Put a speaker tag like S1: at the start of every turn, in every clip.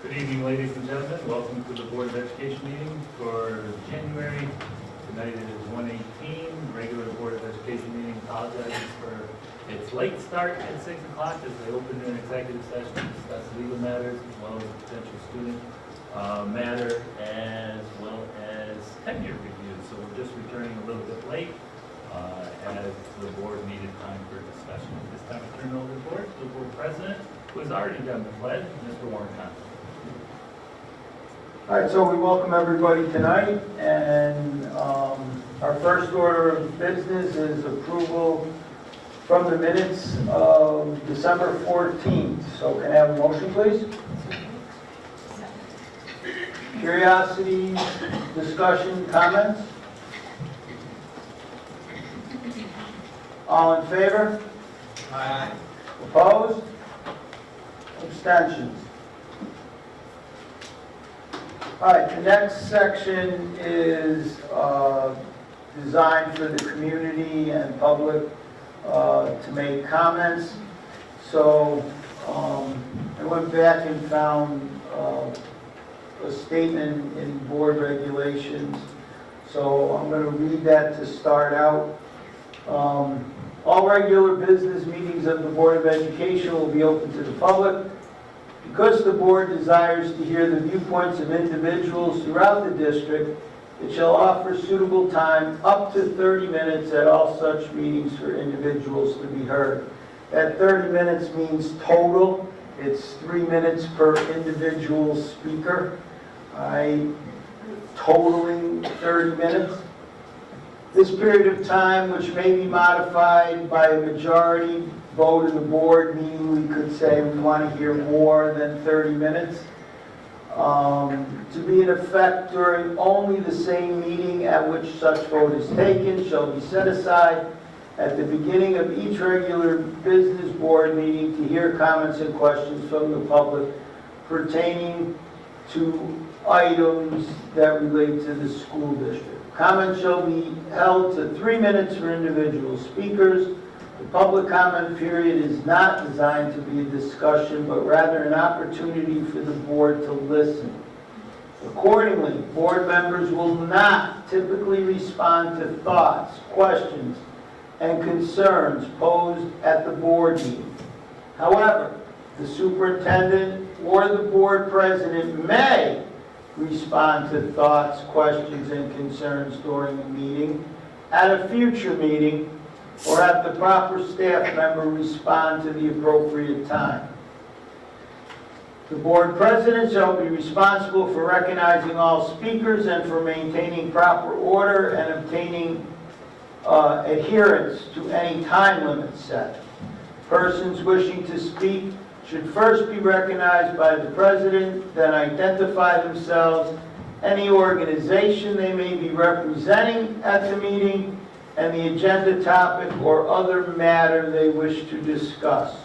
S1: Good evening, ladies and gentlemen. Welcome to the Board of Education meeting for January. Tonight is 1:18. Regular Board of Education meeting. Apologizes for its late start at 6 o'clock as they opened an executive session to discuss legal matters as well as a potential student matter as well as tenure review. So we're just returning a little bit late as the board needed time for discussion. At this time, I turn over the board to the board president, who has already done the pledge, Mr. Warren Conlon.
S2: All right, so we welcome everybody tonight, and our first order of business is approval from the minutes of December 14th. So can I have a motion, please? Curiosity, discussion, comments? All in favor?
S3: Aye.
S2: Opposed? Abstentions? All right, the next section is designed for the community and public to make comments. So I went back and found a statement in board regulations. So I'm going to read that to start out. All regular business meetings of the Board of Education will be open to the public. Because the board desires to hear the viewpoints of individuals throughout the district, it shall offer suitable time up to 30 minutes at all such meetings for individuals to be heard. That 30 minutes means total. It's 3 minutes per individual speaker. Totaling 30 minutes. This period of time, which may be modified by a majority vote of the board, meaning we could say we want to hear more than 30 minutes, to be in effect during only the same meeting at which such vote is taken, shall be set aside at the beginning of each regular business board meeting to hear comments and questions from the public pertaining to items that relate to the school district. Comments shall be held to 3 minutes for individual speakers. The public comment period is not designed to be a discussion, but rather an opportunity for the board to listen. Accordingly, board members will not typically respond to thoughts, questions, and concerns posed at the board meeting. However, the superintendent or the board president may respond to thoughts, questions, and concerns during a meeting, at a future meeting, or have the proper staff member respond to the appropriate time. The board president shall be responsible for recognizing all speakers and for maintaining proper order and obtaining adherence to any time limit set. Persons wishing to speak should first be recognized by the president, then identify themselves, any organization they may be representing at the meeting, and the agenda topic or other matter they wish to discuss.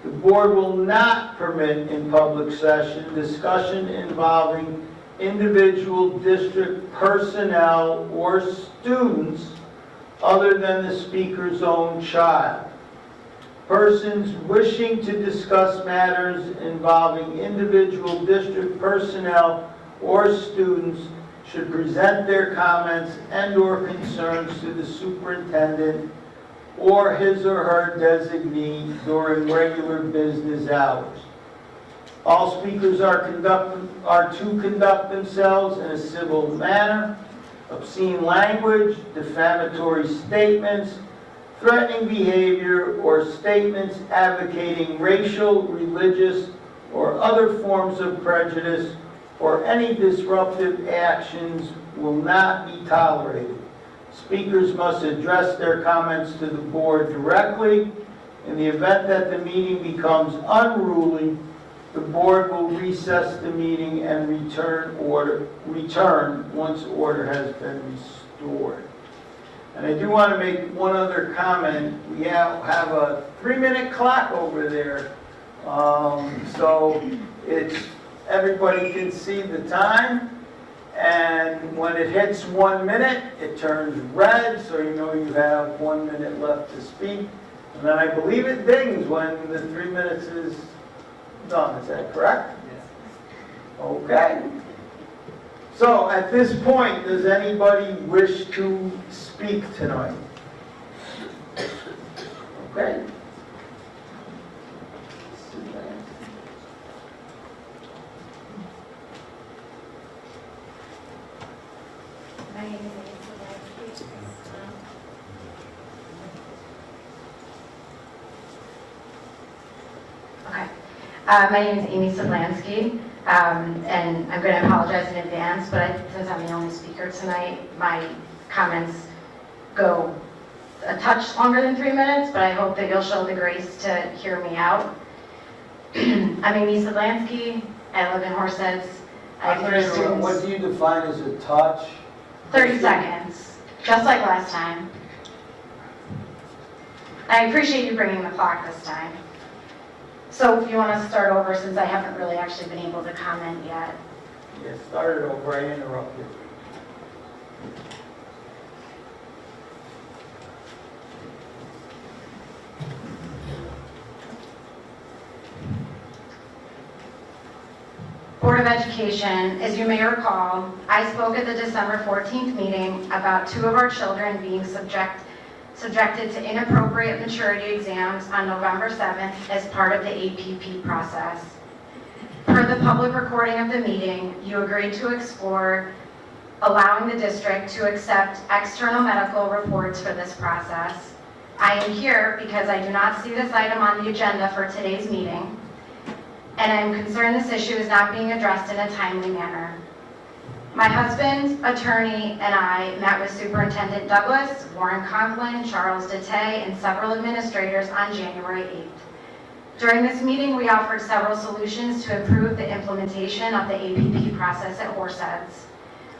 S2: The board will not permit in public session discussion involving individual district personnel or students other than the speaker's own child. Persons wishing to discuss matters involving individual district personnel or students should present their comments and/or concerns to the superintendent or his or her designee during regular business hours. All speakers are to conduct themselves in a civil manner. Obscene language, defamatory statements, threatening behavior, or statements advocating racial, religious, or other forms of prejudice or any disruptive actions will not be tolerated. Speakers must address their comments to the board directly. In the event that the meeting becomes unruly, the board will recess the meeting and return once order has been restored. And I do want to make one other comment. We have a 3-minute clock over there, so everybody can see the time. And when it hits 1 minute, it turns red, so you know you have 1 minute left to speak. And then I believe it dings when the 3 minutes is done. Is that correct?
S1: Yes.
S2: Okay. So at this point, does anybody wish to speak tonight? Okay.
S3: My name is Amy. Okay. My name is Amy Sablansky, and I'm going to apologize in advance, but since I'm the only speaker tonight, my comments go a touch longer than 3 minutes, but I hope that you'll show the grace to hear me out. I'm Amy Sablansky. I live in Horseheads. I have 3 students.
S2: What do you define as a touch?
S3: 30 seconds, just like last time. I appreciate you bringing the clock this time. So if you want to start over, since I haven't really actually been able to comment yet.
S2: Yeah, start it over, I interrupted.
S3: Board of Education, as you may recall, I spoke at the December 14th meeting about 2 of our children being subjected to inappropriate maturity exams on November 7th as part of the APP process. Per the public recording of the meeting, you agreed to explore allowing the district to accept external medical reports for this process. I am here because I do not see this item on the agenda for today's meeting, and I am concerned this issue is not being addressed in a timely manner. My husband, attorney, and I met with Superintendent Douglas, Warren Conklin, Charles Detay, and several administrators on January 8th. During this meeting, we offered several solutions to improve the implementation of the APP process at Horseheads.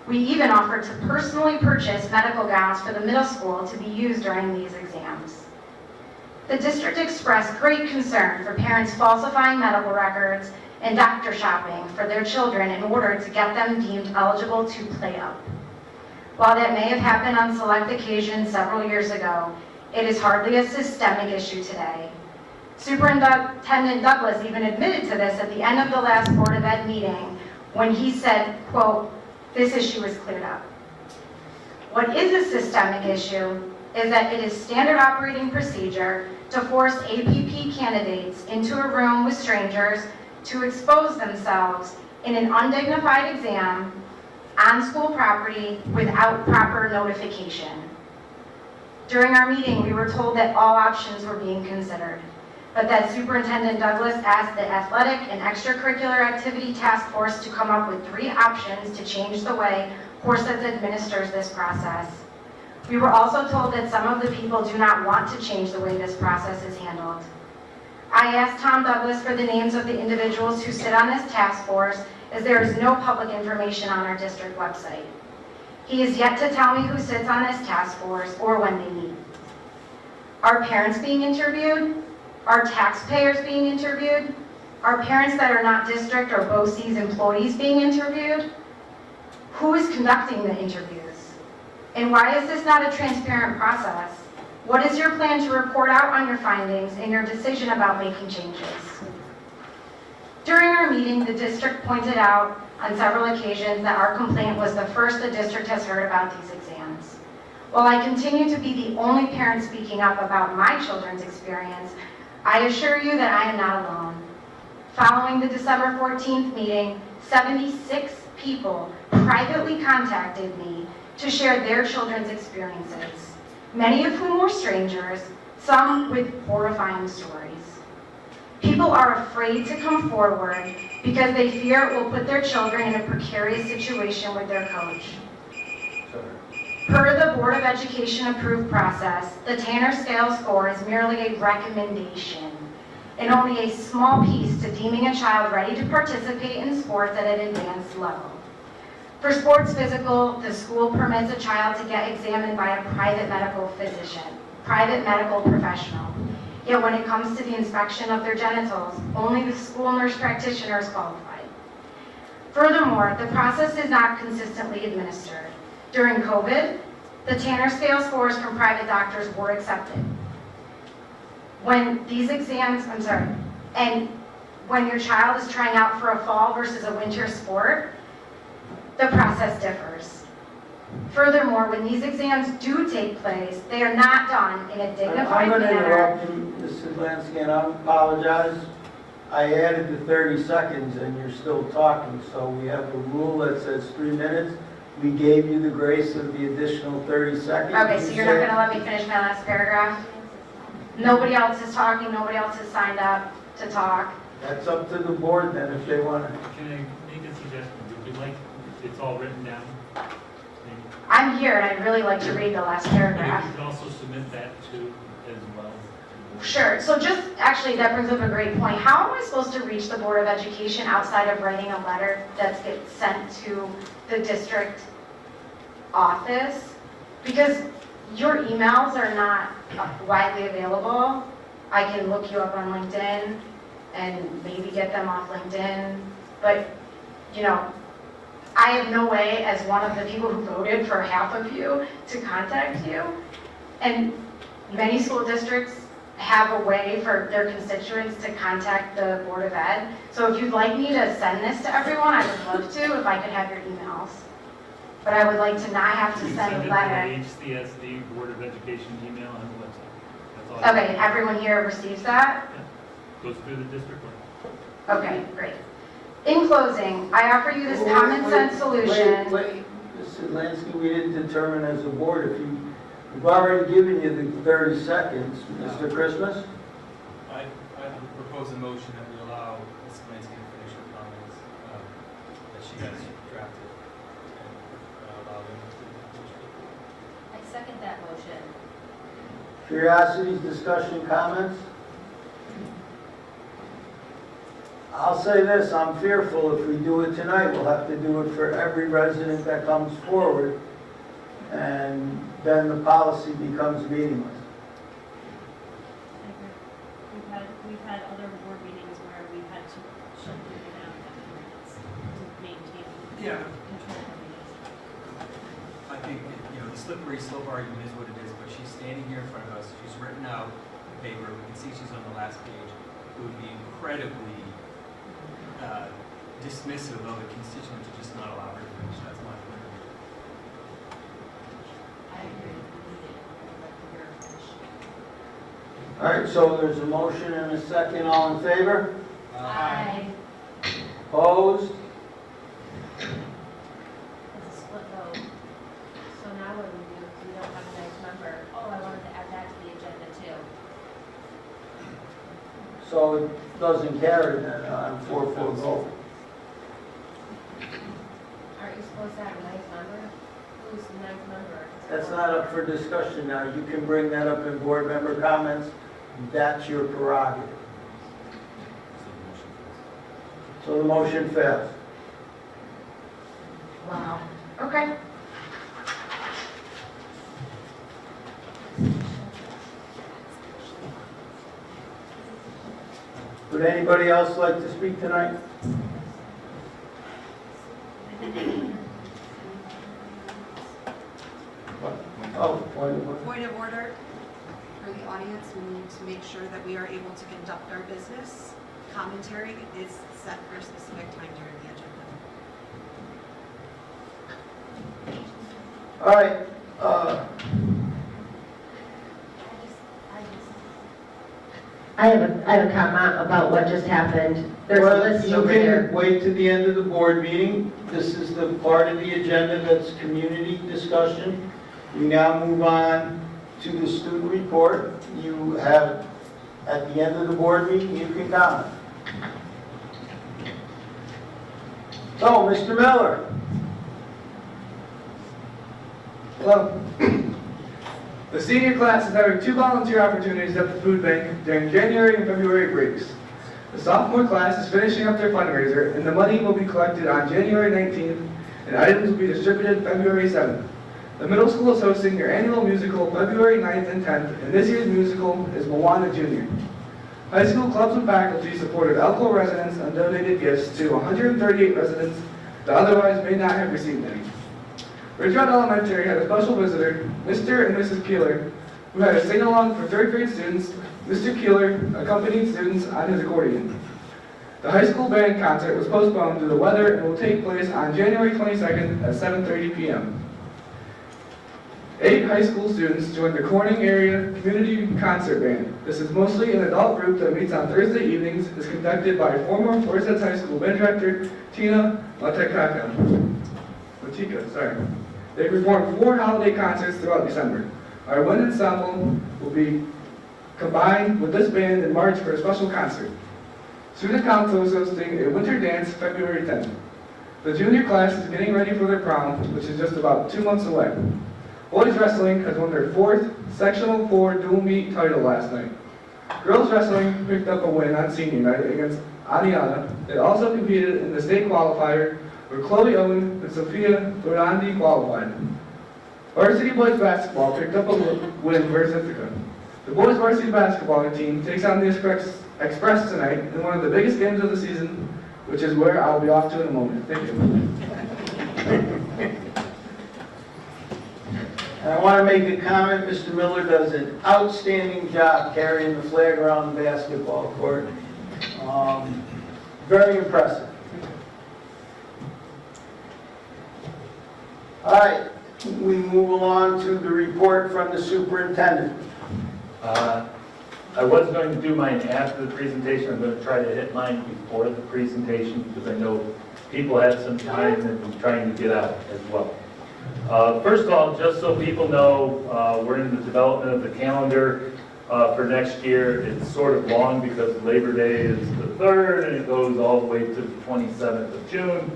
S3: We even offered to personally purchase medical gowns for the middle school to be used during these exams. The district expressed great concern for parents falsifying medical records and doctor shopping for their children in order to get them deemed eligible to play up. While that may have happened on select occasions several years ago, it is hardly a systemic issue today. Superintendent Douglas even admitted to this at the end of the last Board of Ed meeting when he said, quote, "This issue is cleared up." What is a systemic issue is that it is standard operating procedure to force APP candidates into a room with strangers to expose themselves in an undignified exam on school property without proper notification. During our meeting, we were told that all options were being considered, but that Superintendent Douglas asked the Athletic and Extracurricular Activity Task Force to come up with 3 options to change the way Horseheads administers this process. We were also told that some of the people do not want to change the way this process is handled. I asked Tom Douglas for the names of the individuals who sit on this task force, as there is no public information on our district website. He is yet to tell me who sits on this task force or when they meet. Are parents being interviewed? Are taxpayers being interviewed? Are parents that are not district or BOCES employees being interviewed? Who is conducting the interviews? And why is this not a transparent process? What is your plan to report out on your findings and your decision about making changes? During our meeting, the district pointed out on several occasions that our complaint was the first the district has heard about these exams. While I continue to be the only parent speaking up about my children's experience, I assure you that I am not alone. Following the December 14th meeting, 76 people privately contacted me to share their children's experiences, many of whom were strangers, some with horrifying stories. People are afraid to come forward because they fear it will put their children in a precarious situation with their coach. Per the Board of Education approved process, the Tanner Scale score is merely a recommendation and only a small piece to deeming a child ready to participate in sports at an advanced level. For sports physical, the school permits a child to get examined by a private medical professional. Yet when it comes to the inspection of their genitals, only the school nurse practitioner is qualified. Furthermore, the process is not consistently administered. During COVID, the Tanner Scale scores from private doctors were accepted. When when your child is trying out for a fall versus a winter sport, the process differs. Furthermore, when these exams do take place, they are not done in a dignified
S2: I'm going to
S3: manner.
S2: interrupt you, Mrs. Lansky, and I apologize. I added the 30 seconds and you're still talking, so we have a rule that says 3 minutes. We gave you the grace of the additional 30 seconds.
S3: Okay, so you're not going to let me finish my last paragraph? Nobody else is talking, nobody else has signed up to talk.
S2: That's up to the board then, if they want to.
S1: Can I make a suggestion? Would you like, it's all written down?
S3: I'm here and I'd really like to read the last
S1: And
S3: paragraph.
S1: you could also submit that to as well.
S3: Sure, so just, actually, that brings up a great point. How am I supposed to reach the Board of Education outside of writing a letter that gets sent to the district office? Because your emails are not widely available. I can look you up on LinkedIn and maybe get them off LinkedIn, but, you know, I have no way as one of the people who voted for half of you to contact you. And many school districts have a way for their constituents to contact the Board of Ed. So if you'd like me to send this to everyone, I would love to, if I could have your emails. But I would like to not have to
S1: You
S3: send a
S1: send
S3: letter.
S1: it to the Hcsd Board of Education email on the website. That's all.
S3: Okay, everyone here receives that?
S1: Goes through the district clerk.
S3: Okay, great. In closing, I offer you this common sense solution.
S2: Wait, Mrs. Lansky, we didn't determine as a board if we've already given you the 30 seconds. Mr. Christmas?
S4: I propose a motion that we allow Ms. Lansky to finish her comments that she has drafted and allow them to finish.
S5: I second that motion.
S2: Curiosities, discussion, comments? I'll say this, I'm fearful if we do it tonight, we'll have to do it for every resident that comes forward, and then the policy becomes meaningless.
S5: We've had other board meetings where we've had to shut people down after minutes to maintain control of the meetings.
S4: I think, the slippery slope argument is what it is, but she's standing here in front of us, she's written out the paper, we can see she's on the last page. It would be incredibly dismissive of a constituent to just not allow her to finish, that's my opinion.
S5: I agree. We need it. I'd like to hear her finish.
S2: All right, so there's a motion and a second, all in favor?
S5: Aye.
S2: Opposed?
S5: It's a split vote. So now what do we do? We don't have a nice member. Oh, I wanted to add that to the agenda too.
S2: So it doesn't carry then on 4-4 vote.
S5: Aren't you supposed to have a nice member? Who's the nice member?
S2: That's not up for discussion now, you can bring that up in board member comments, that's your prerogative. So the motion fails.
S3: Wow. Okay.
S2: Would anybody else like to speak tonight? Oh, point.
S6: Point of order for the audience, we need to make sure that we are able to conduct our business. Commentary is set for a specific time during the agenda.
S2: All right,
S7: I have a comment about what just happened. There's a
S2: well,
S7: list
S2: you
S7: over here.
S2: can wait to the end of the board meeting. This is the part of the agenda that's community discussion. We now move on to the student report. You have, at the end of the board meeting, you can comment. So, Mr. Miller.
S8: Hello. The senior class is having 2 volunteer opportunities at the food bank during January and February breaks. The sophomore class is finishing up their fundraiser, and the money will be collected on January 19th, and items will be distributed February 7th. The middle school is hosting their annual musical February 9th and 10th, and this year's musical is Moana Jr. High school clubs and faculty supported Elko residents and donated gifts to 138 residents that otherwise may not have received any. Ridgewood Elementary had a special visitor, Mr. and Mrs. Keeler, who had a sing-along for 3rd grade students. Mr. Keeler accompanied students on his accordion. The high school band concert was postponed due to weather and will take place on January 22nd at 7:30 p.m. 8 high school students joined the Corning Area Community Concert Band. This is mostly an adult group that meets on Thursday evenings, is conducted by former Forest Hills High School band director Tina Matika. They perform 4 holiday concerts throughout December. Our wind ensemble will be combined with this band in March for a special concert. Student Council is hosting a winter dance February 10th. The junior class is getting ready for their prom, which is just about 2 months away. Boys wrestling has won their 4th Sectional 4 dual meet title last night. Girls wrestling picked up a win on senior night against Adiana. They also competed in the state qualifier where Chloe Owen and Sophia Durandi qualified. Varsity boys basketball picked up a win versus Ithaca. The boys varsity basketball team takes on the Express tonight in one of the biggest games of the season, which is where I'll be off to in a moment. Thank you.
S2: And I want to make a comment. Mr. Miller does an outstanding job carrying the flag around the basketball court. Very impressive. All right, we move along to the report from the superintendent.
S1: I was going to do mine after the presentation. I'm going to try to hit mine before the presentation because I know people have some time and I'm trying to get out as well. First of all, just so people know, we're in the development of the calendar for next year. It's sort of long because Labor Day is the 3rd and it goes all the way to the 27th of June.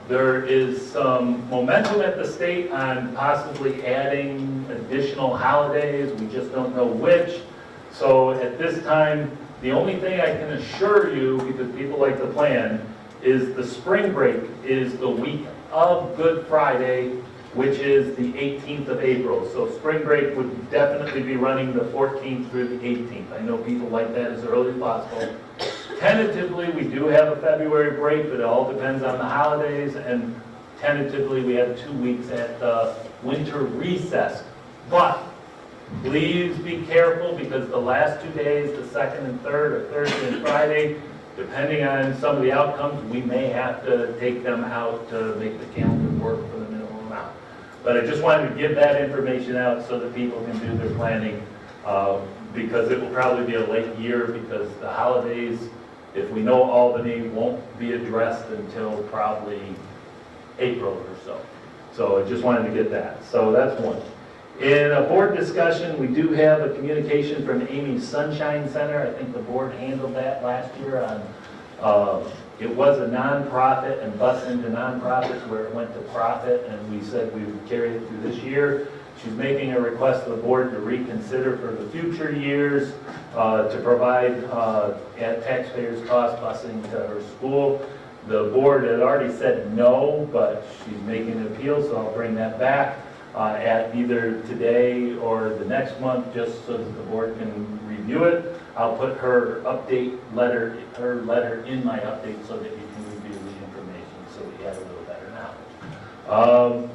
S1: There is some momentum at the state on possibly adding additional holidays. We just don't know which. So at this time, the only thing I can assure you, because people like to plan, is the spring break is the week of Good Friday, which is the 18th of April. So spring break would definitely be running the 14th through the 18th. I know people like that as early as possible. Tentatively, we do have a February break, but it all depends on the holidays, and tentatively, we have 2 weeks at the winter recess. But please be careful because the last 2 days, the 2nd and 3rd, or Thursday and Friday, depending on some of the outcomes, we may have to take them out to make the calendar work for the minimum amount. But I just wanted to give that information out so that people can do their planning because it will probably be a late year because the holidays, if we know Albany, won't be addressed until probably April or so. So I just wanted to get that. So that's one. In a board discussion, we do have a communication from Amy's Sunshine Center. I think the board handled that last year on, it was a nonprofit and bused into nonprofits where it went to profit, and we said we would carry it through this year. She's making a request to the board to reconsider for the future years to provide at taxpayers' cost busing to her school. The board had already said no, but she's making an appeal, so I'll bring that back at either today or the next month, just so that the board can review it. I'll put her letter in my update so that you can review the information so that you have a little better knowledge.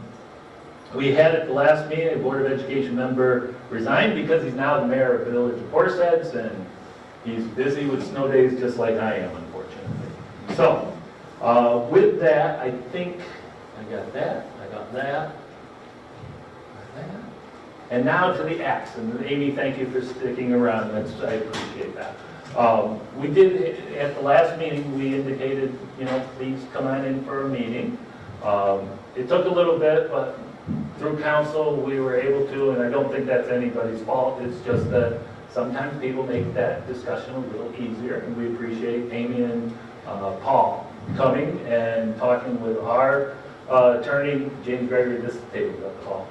S1: We had at the last meeting, a Board of Education member resigned because he's now the mayor of the Village of Horseheads, and he's busy with snow days just like I am, unfortunately. So, with that, I think I got that, and now to the acts. And Amy, thank you for sticking around. I appreciate that. We did, at the last meeting, we indicated, please come on in for a meeting. It took a little bit, but through council, we were able to, and I don't think that's anybody's fault. It's just that sometimes people make that discussion a little easier, and we appreciate Amy and Paul coming and talking with our attorney, James Gregory, this table got the call.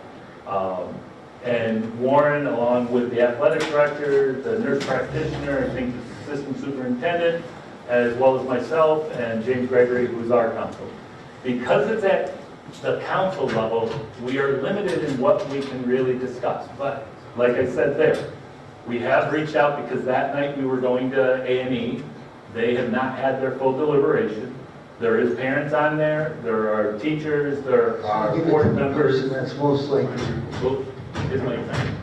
S1: And Warren, along with the athletic director, the nurse practitioner, I think the assistant superintendent, as well as myself and James Gregory, who's our counsel. Because it's at the council level, we are limited in what we can really discuss. But like I said there, we have reached out because that night we were going to A&E. They have not had their full deliberation. There is parents on there, there are teachers, there are board members.
S2: Person that's most likely.
S1: Well, it's my time.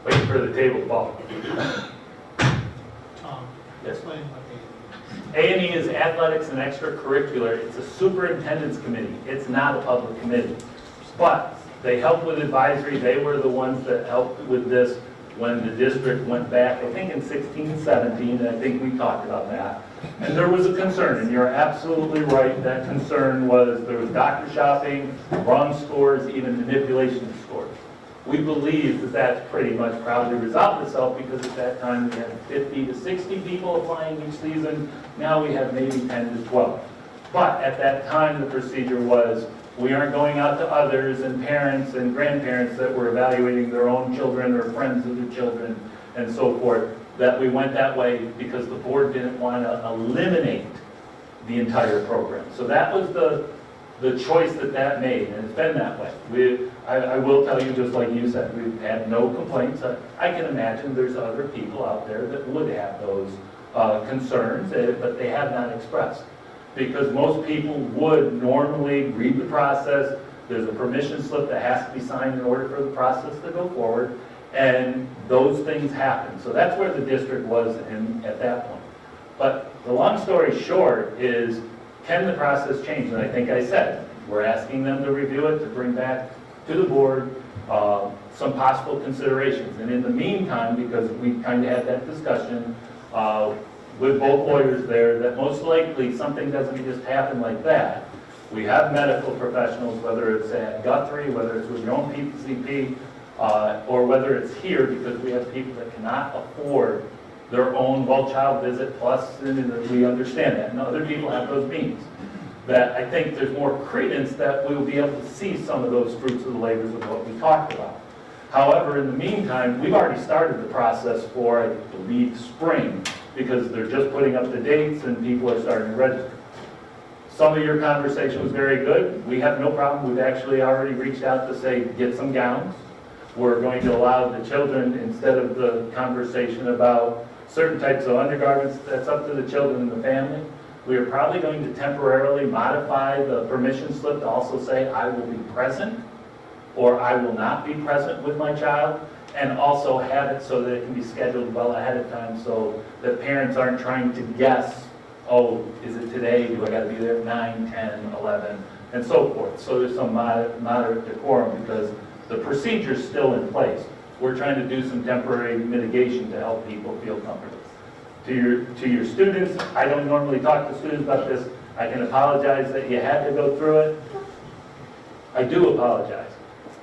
S1: Wait for the table to fall. Yes.
S4: Explain what
S1: A&E is athletics and extracurricular. It's a superintendent's committee. It's not a public committee. But they help with advisory. They were the ones that helped with this when the district went back, I think in 16, 17, and I think we talked about that. And there was a concern, and you're absolutely right. That concern was there was doctor shopping, wrong scores, even manipulation of scores. We believe that that's pretty much probably resolved itself because at that time we had 50 to 60 people applying each season. Now we have maybe 10 to 12. But at that time, the procedure was we aren't going out to others and parents and grandparents that were evaluating their own children or friends of their children and so forth, that we went that way because the board didn't want to eliminate the entire program. So that was the choice that made, and it's been that way. I will tell you, just like you said, we've had no complaints. I can imagine there's other people out there that would have those concerns, but they have not expressed. Because most people would normally read the process. There's a permission slip that has to be signed in order for the process to go forward, and those things happen. So that's where the district was at that point. But the long story short is, can the process change? And I think I said, we're asking them to review it, to bring back to the board some possible considerations. And in the meantime, because we kind of had that discussion with both lawyers there, that most likely something doesn't just happen like that. We have medical professionals, whether it's at Guthrie, whether it's with your own PCP, or whether it's here, because we have people that cannot afford their own well-child visit plus, and we understand that, and other people have those means. That I think there's more credence that we will be able to see some of those fruits of the labors of what we talked about. However, in the meantime, we've already started the process for, I believe, spring, because they're just putting up the dates and people are starting to register. Some of your conversation was very good. We have no problem. We've actually already reached out to say, get some gowns. We're going to allow the children, instead of the conversation about certain types of undergarments, that's up to the children and the family. We are probably going to temporarily modify the permission slip to also say, I will be present, or I will not be present with my child, and also have it so that it can be scheduled well ahead of time so that parents aren't trying to guess, oh, is it today? Do I got to be there at 9, 10, 11, and so forth. So there's some moderate decorum because the procedure's still in place. We're trying to do some temporary mitigation to help people feel comfortable. To your students, I don't normally talk to students about this. I can apologize that you had to go through it. I do apologize.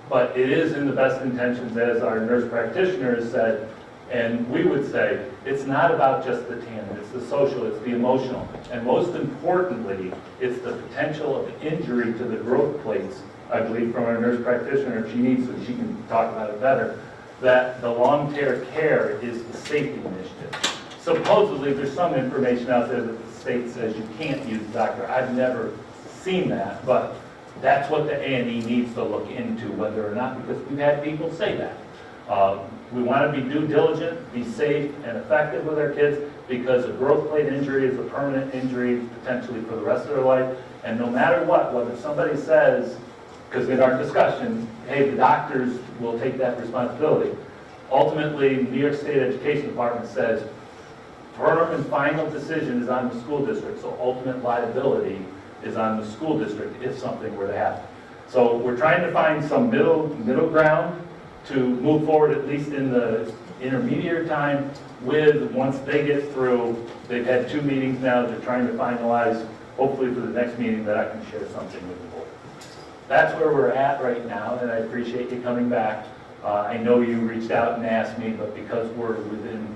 S1: But it is in the best intentions, as our nurse practitioner has said, and we would say, it's not about just the tannin, it's the social, it's the emotional, and most importantly, it's the potential of injury to the growth plates, I believe from our nurse practitioner, if she needs to, she can talk about it better, that the long-term care is the safety initiative. Supposedly, there's some information out there that the state says you can't use doctor. I've never seen that, but that's what the A&E needs to look into, whether or not, because we've had people say that. We want to be due diligent, be safe and effective with our kids, because a growth plate injury is a permanent injury potentially for the rest of their life. And no matter what, whether somebody says, because in our discussion, hey, the doctors will take that responsibility. Ultimately, New York State Education Department says, firm and final decision is on the school district, so ultimate liability is on the school district if something were to happen. So we're trying to find some middle ground to move forward, at least in the intermediate time, with, once they get through, they've had 2 meetings now, they're trying to finalize, hopefully for the next meeting that I can share something with the board. That's where we're at right now, and I appreciate you coming back. I know you reached out and asked me, but because we're within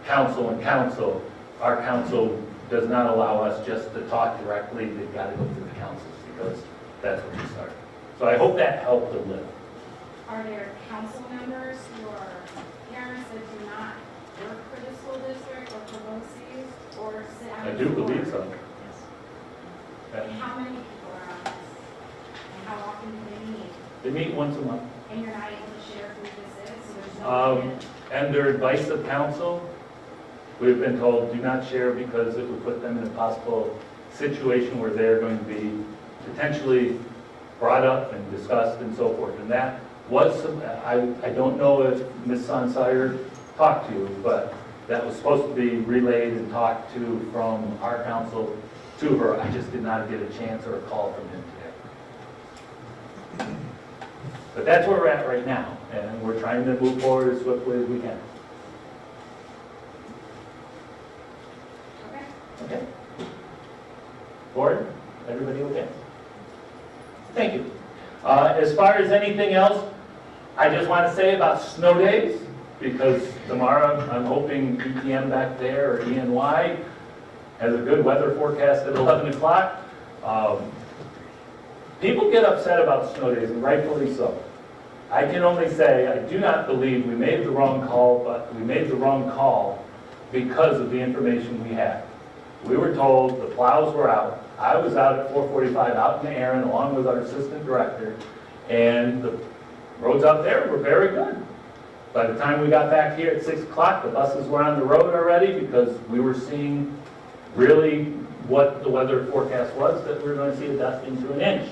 S1: council and council, our council does not allow us just to talk directly. They've got to go through the councils because that's where we start. So I hope that helped a little.
S9: Are there council members who are parents that do not work for the school district or for BOCES or sit on
S1: I
S9: the
S1: do
S9: board?
S1: believe so.
S9: And how many people are on this? And how often do they meet?
S1: They meet once a month.
S9: And you're not able to share who this is, so there's no.
S1: And their advice of counsel, we've been told, do not share because it would put them in a possible situation where they're going to be potentially brought up and discussed and so forth. And that was, I don't know if Ms. Sansire talked to you, but that was supposed to be relayed and talked to from our council to her. I just did not get a chance or a call from him today. But that's where we're at right now, and we're trying to move forward as swiftly as we can.
S9: Okay.
S1: Okay? Board, everybody okay? Thank you. As far as anything else, I just want to say about snow days, because tomorrow I'm hoping ETM back there or ENY has a good weather forecast at 11 o'clock. People get upset about snow days, and rightfully so. I can only say I do not believe we made the wrong call, but we made the wrong call because of the information we had. We were told the plows were out. I was out at 4:45 out in the Aaron along with our assistant director, and the roads out there were very good. By the time we got back here at 6 o'clock, the buses were on the road already because we were seeing really what the weather forecast was, that we were going to see a dusting to an inch.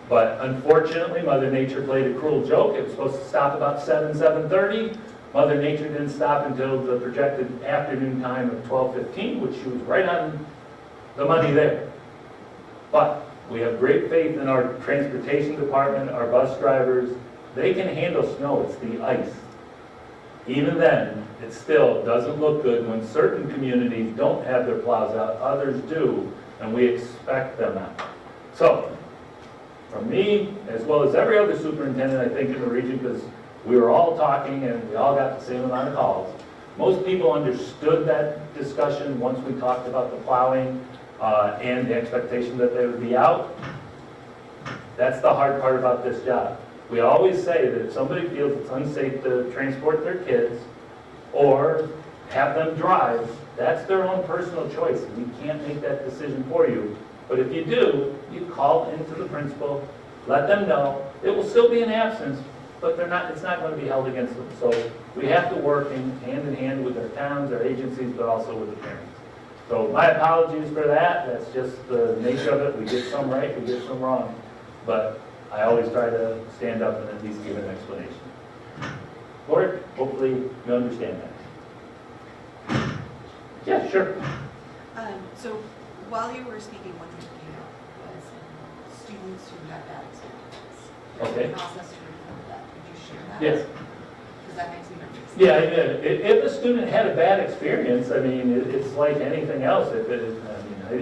S1: But unfortunately, Mother Nature played a cruel joke. It was supposed to stop about 7:30. Mother Nature didn't stop until the projected afternoon time of 12:15, which she was right on the money there. But we have great faith in our transportation department, our bus drivers. They can handle snow, it's the ice. Even then, it still doesn't look good when certain communities don't have their plows out, others do, and we expect them out. So, from me, as well as every other superintendent, I think, in the region, because we were all talking and we all got the same amount of calls, most people understood that discussion once we talked about the plowing and the expectation that they would be out. That's the hard part about this job. We always say that if somebody feels it's unsafe to transport their kids or have them drive, that's their own personal choice. We can't make that decision for you. But if you do, you call into the principal, let them know. It will still be an absence, but it's not going to be held against them. So we have to work hand in hand with our towns, our agencies, but also with the parents. So my apologies for that. That's just the nature of it. We get some right, we get some wrong. But I always try to stand up and at least give an explanation. Board, hopefully you understand that. Yeah, sure.
S6: So while you were speaking, one thing that came up was students who had bad experiences.
S1: Okay.
S6: The process to report that. Could you share that?
S1: Yes.
S6: Because that makes me nervous.
S1: Yeah, I did. If a student had a bad experience, I mean, it's like anything else.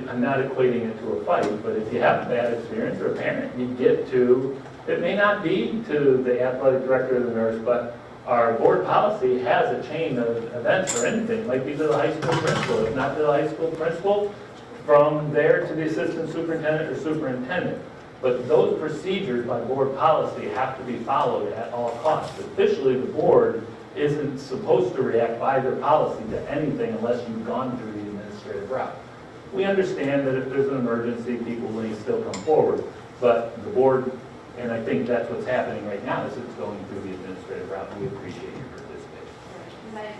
S1: I'm not equating it to a fight, but if you have a bad experience or a parent, you get to, it may not be to the athletic director or the nurse, but our board policy has a chain of events or anything, like be to the high school principal. If not to the high school principal, from there to the assistant superintendent or superintendent. But those procedures by board policy have to be followed at all costs. Officially, the board isn't supposed to react by their policy to anything unless you've gone through the administrative route. We understand that if there's an emergency, people may still come forward, but the board, and I think that's what's happening right now, is it's going through the administrative route, and we appreciate your participation.
S9: Because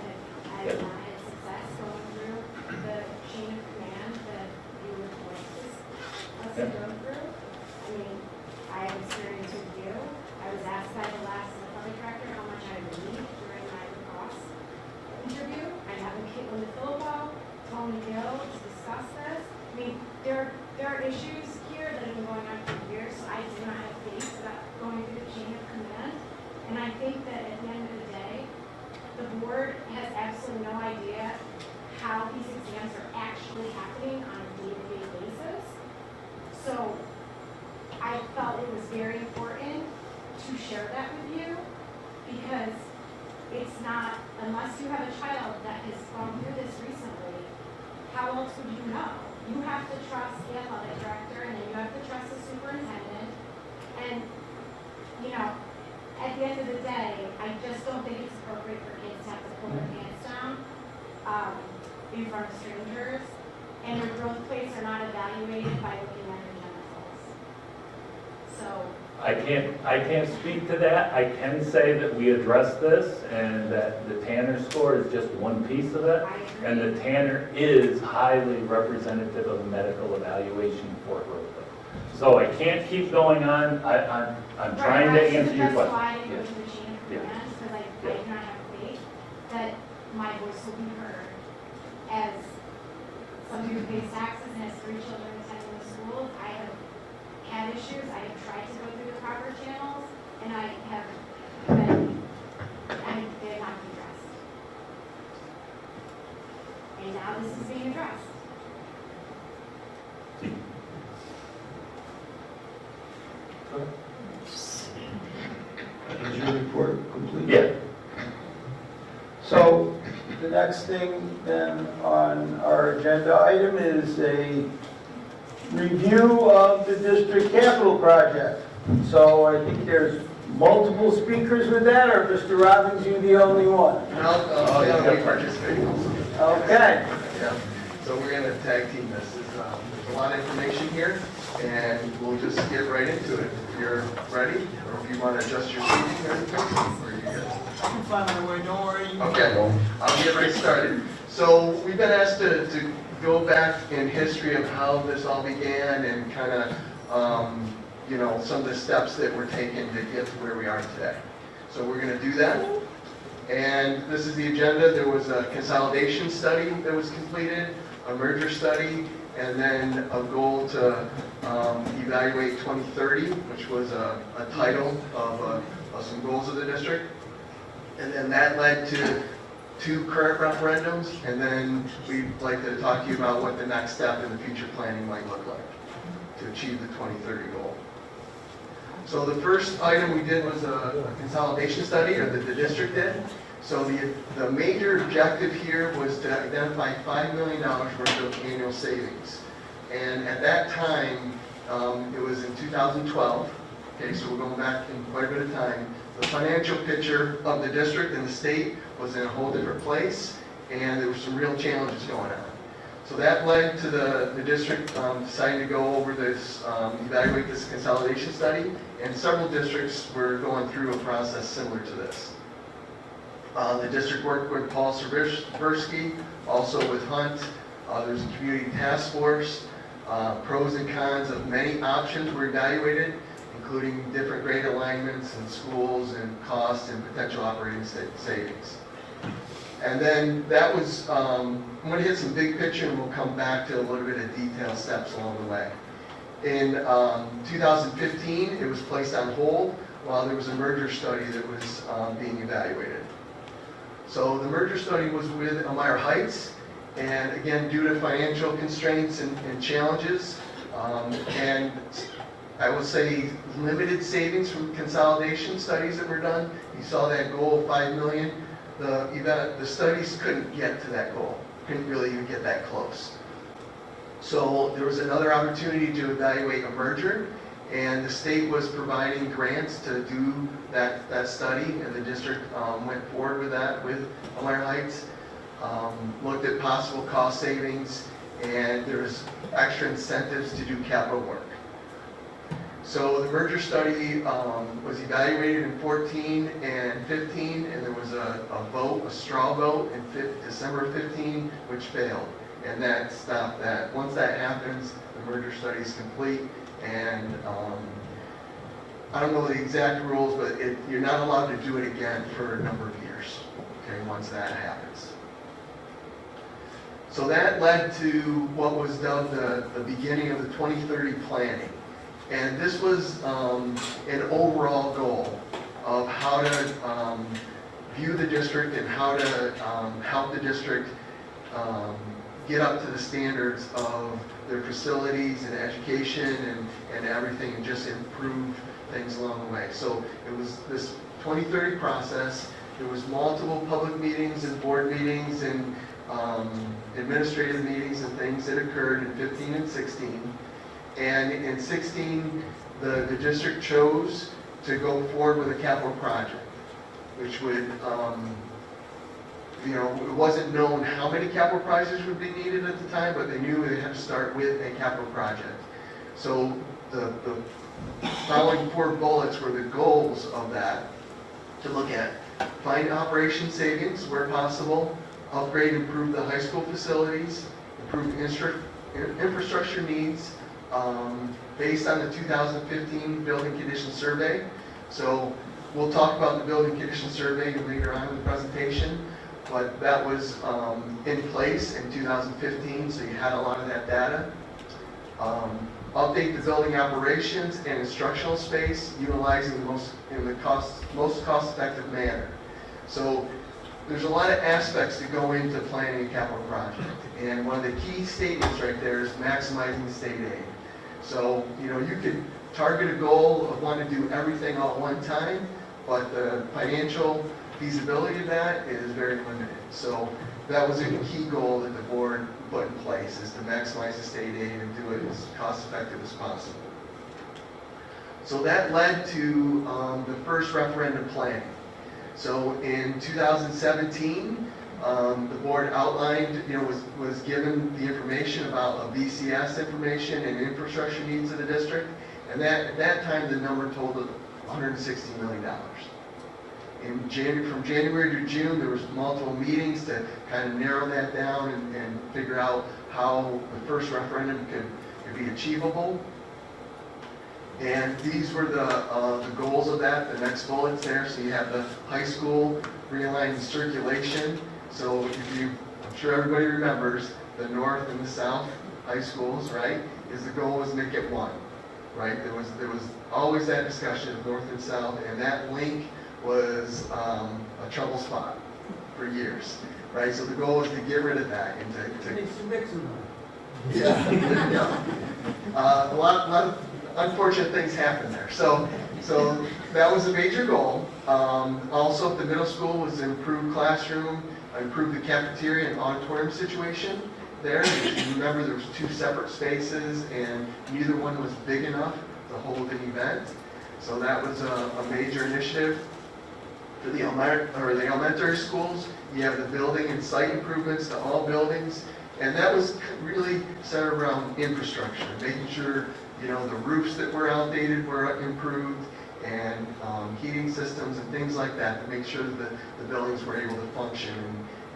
S9: I have not had success going through the chain of command that you would like us to go through. I mean, I have experience with you. I was asked by the last public director how much I would need during my lacrosse interview. I have Caitlin Philippo, Tony Gill to discuss this. I mean, there are issues here that have been going on for years, so I do not have faith about going through the chain of command. And I think that at the end of the day, the board has absolutely no idea how these exams are actually happening on a day-to-day basis. So I felt it was very important to share that with you, because it's not, unless you have a child that has gone through this recently, how else would you know? You have to trust the athletic director, and then you have to trust the superintendent. And, you know, at the end of the day, I just don't think it's appropriate for kids to have to pull their pants down in front of strangers, and their growth plates are not evaluated by looking at their genitals. So,
S1: I can't speak to that. I can say that we addressed this and that the Tanner score is just one piece of it.
S9: I agree.
S1: And the Tanner is highly representative of medical evaluation for growth. So I can't keep going on. I'm trying to answer your
S9: That's why I
S1: question.
S9: didn't go to the chain of
S1: Yeah.
S9: command, because I do not have faith that my voice will be heard as somebody who pays taxes and has 3 children attending the school, I have had issues. I have tried to go through the proper channels, and they have not been addressed. And now this is being addressed.
S2: Is your report complete?
S1: Yeah.
S2: So the next thing then on our agenda item is a review of the district capital project. So I think there's multiple speakers with that, or Mr. Robbins, you the only one?
S10: No, yeah, we participate also.
S2: Okay.
S10: Yeah, so we're gonna tag team this. There's a lot of information here, and we'll just get right into it. If you're ready, or if you want to adjust your seating or anything, or you good?
S2: I can find my way, don't worry.
S10: Okay, I'll get right started. So we've been asked to go back in history of how this all began and kind of, you know, some of the steps that were taken to get to where we are today. So we're going to do that. And this is the agenda. There was a consolidation study that was completed, a merger study, and then a goal to evaluate 2030, which was a title of some goals of the district. And then that led to 2 current referendums, and then we'd like to talk to you about what the next step in the future planning might look like to achieve the 2030 goal. So the first item we did was a consolidation study, or the district did. So the major objective here was to identify $5 million worth of annual savings. And at that time, it was in 2012, okay, so we're going back in quite a bit of time. The financial picture of the district and the state was in a whole different place, and there were some real challenges going on. So that led to the district deciding to go over this, evaluate this consolidation study, and several districts were going through a process similar to this. The district worked with Paul Seversky, also with Hunt. There's a community task force. Pros and cons of many options were evaluated, including different grade alignments and schools and costs and potential operating savings. And then that was, I'm going to hit some big picture and we'll come back to a little bit of detailed steps along the way. In 2015, it was placed on hold while there was a merger study that was being evaluated. So the merger study was with Elmira Heights, and again, due to financial constraints and challenges, and I will say limited savings from consolidation studies that were done. You saw that goal of $5 million. The studies couldn't get to that goal, couldn't really even get that close. So there was another opportunity to evaluate a merger, and the state was providing grants to do that study, and the district went forward with that with Elmira Heights, looked at possible cost savings, and there's extra incentives to do capital work. So the merger study was evaluated in 14 and 15, and there was a vote, a straw vote in December of 15, which failed. And that stopped that. Once that happens, the merger study is complete, and I don't know the exact rules, but you're not allowed to do it again for a number of years, okay, once that happens. So that led to what was dubbed the beginning of the 2030 planning. And this was an overall goal of how to view the district and how to help the district get up to the standards of their facilities and education and everything, and just improve things along the way. So it was this 2030 process. There was multiple public meetings and board meetings and administrative meetings and things that occurred in 15 and 16. And in 16, the district chose to go forward with a capital project, which would, you know, it wasn't known how many capital projects would be needed at the time, but they knew they had to start with a capital project. So the following 4 bullets were the goals of that, to look at find operation savings where possible, upgrade and improve the high school facilities, improve infrastructure needs, based on the 2015 building condition survey. So we'll talk about the building condition survey later on in the presentation, but that was in place in 2015, so you had a lot of that data. Update the building operations and instructional space utilizing the most cost-effective manner. So there's a lot of aspects that go into planning a capital project, and one of the key statements right there is maximizing state aid. So, you could target a goal of wanting to do everything all at one time, but the financial feasibility of that is very limited. So that was a key goal that the board put in place, is to maximize the state aid and do it as cost effective as possible. So that led to the first referendum planning. So in 2017, the board outlined, was given the information about a VCS information and infrastructure needs of the district, and at that time the number totaled $160 million. From January to June, there was multiple meetings to kind of narrow that down and figure out how the first referendum could be achievable. And these were the goals of that, the next bullets there. So you have the high school realigning circulation. So I'm sure everybody remembers the north and the south high schools, right? The goal was to make it one, right? There was always that discussion of north and south, and that link was a trouble spot for years, right? So the goal was to get rid of that and to yeah. A lot of unfortunate things happened there. So that was a major goal. Also, at the middle school was to improve classroom, improve the cafeteria and auditorium situation there. If you remember, there was 2 separate spaces, and neither one was big enough to hold an event. So that was a major initiative. For the elementary schools, you have the building and site improvements to all buildings, and that was really centered around infrastructure, making sure the roofs that were outdated were improved, and heating systems and things like that to make sure that the buildings were able to function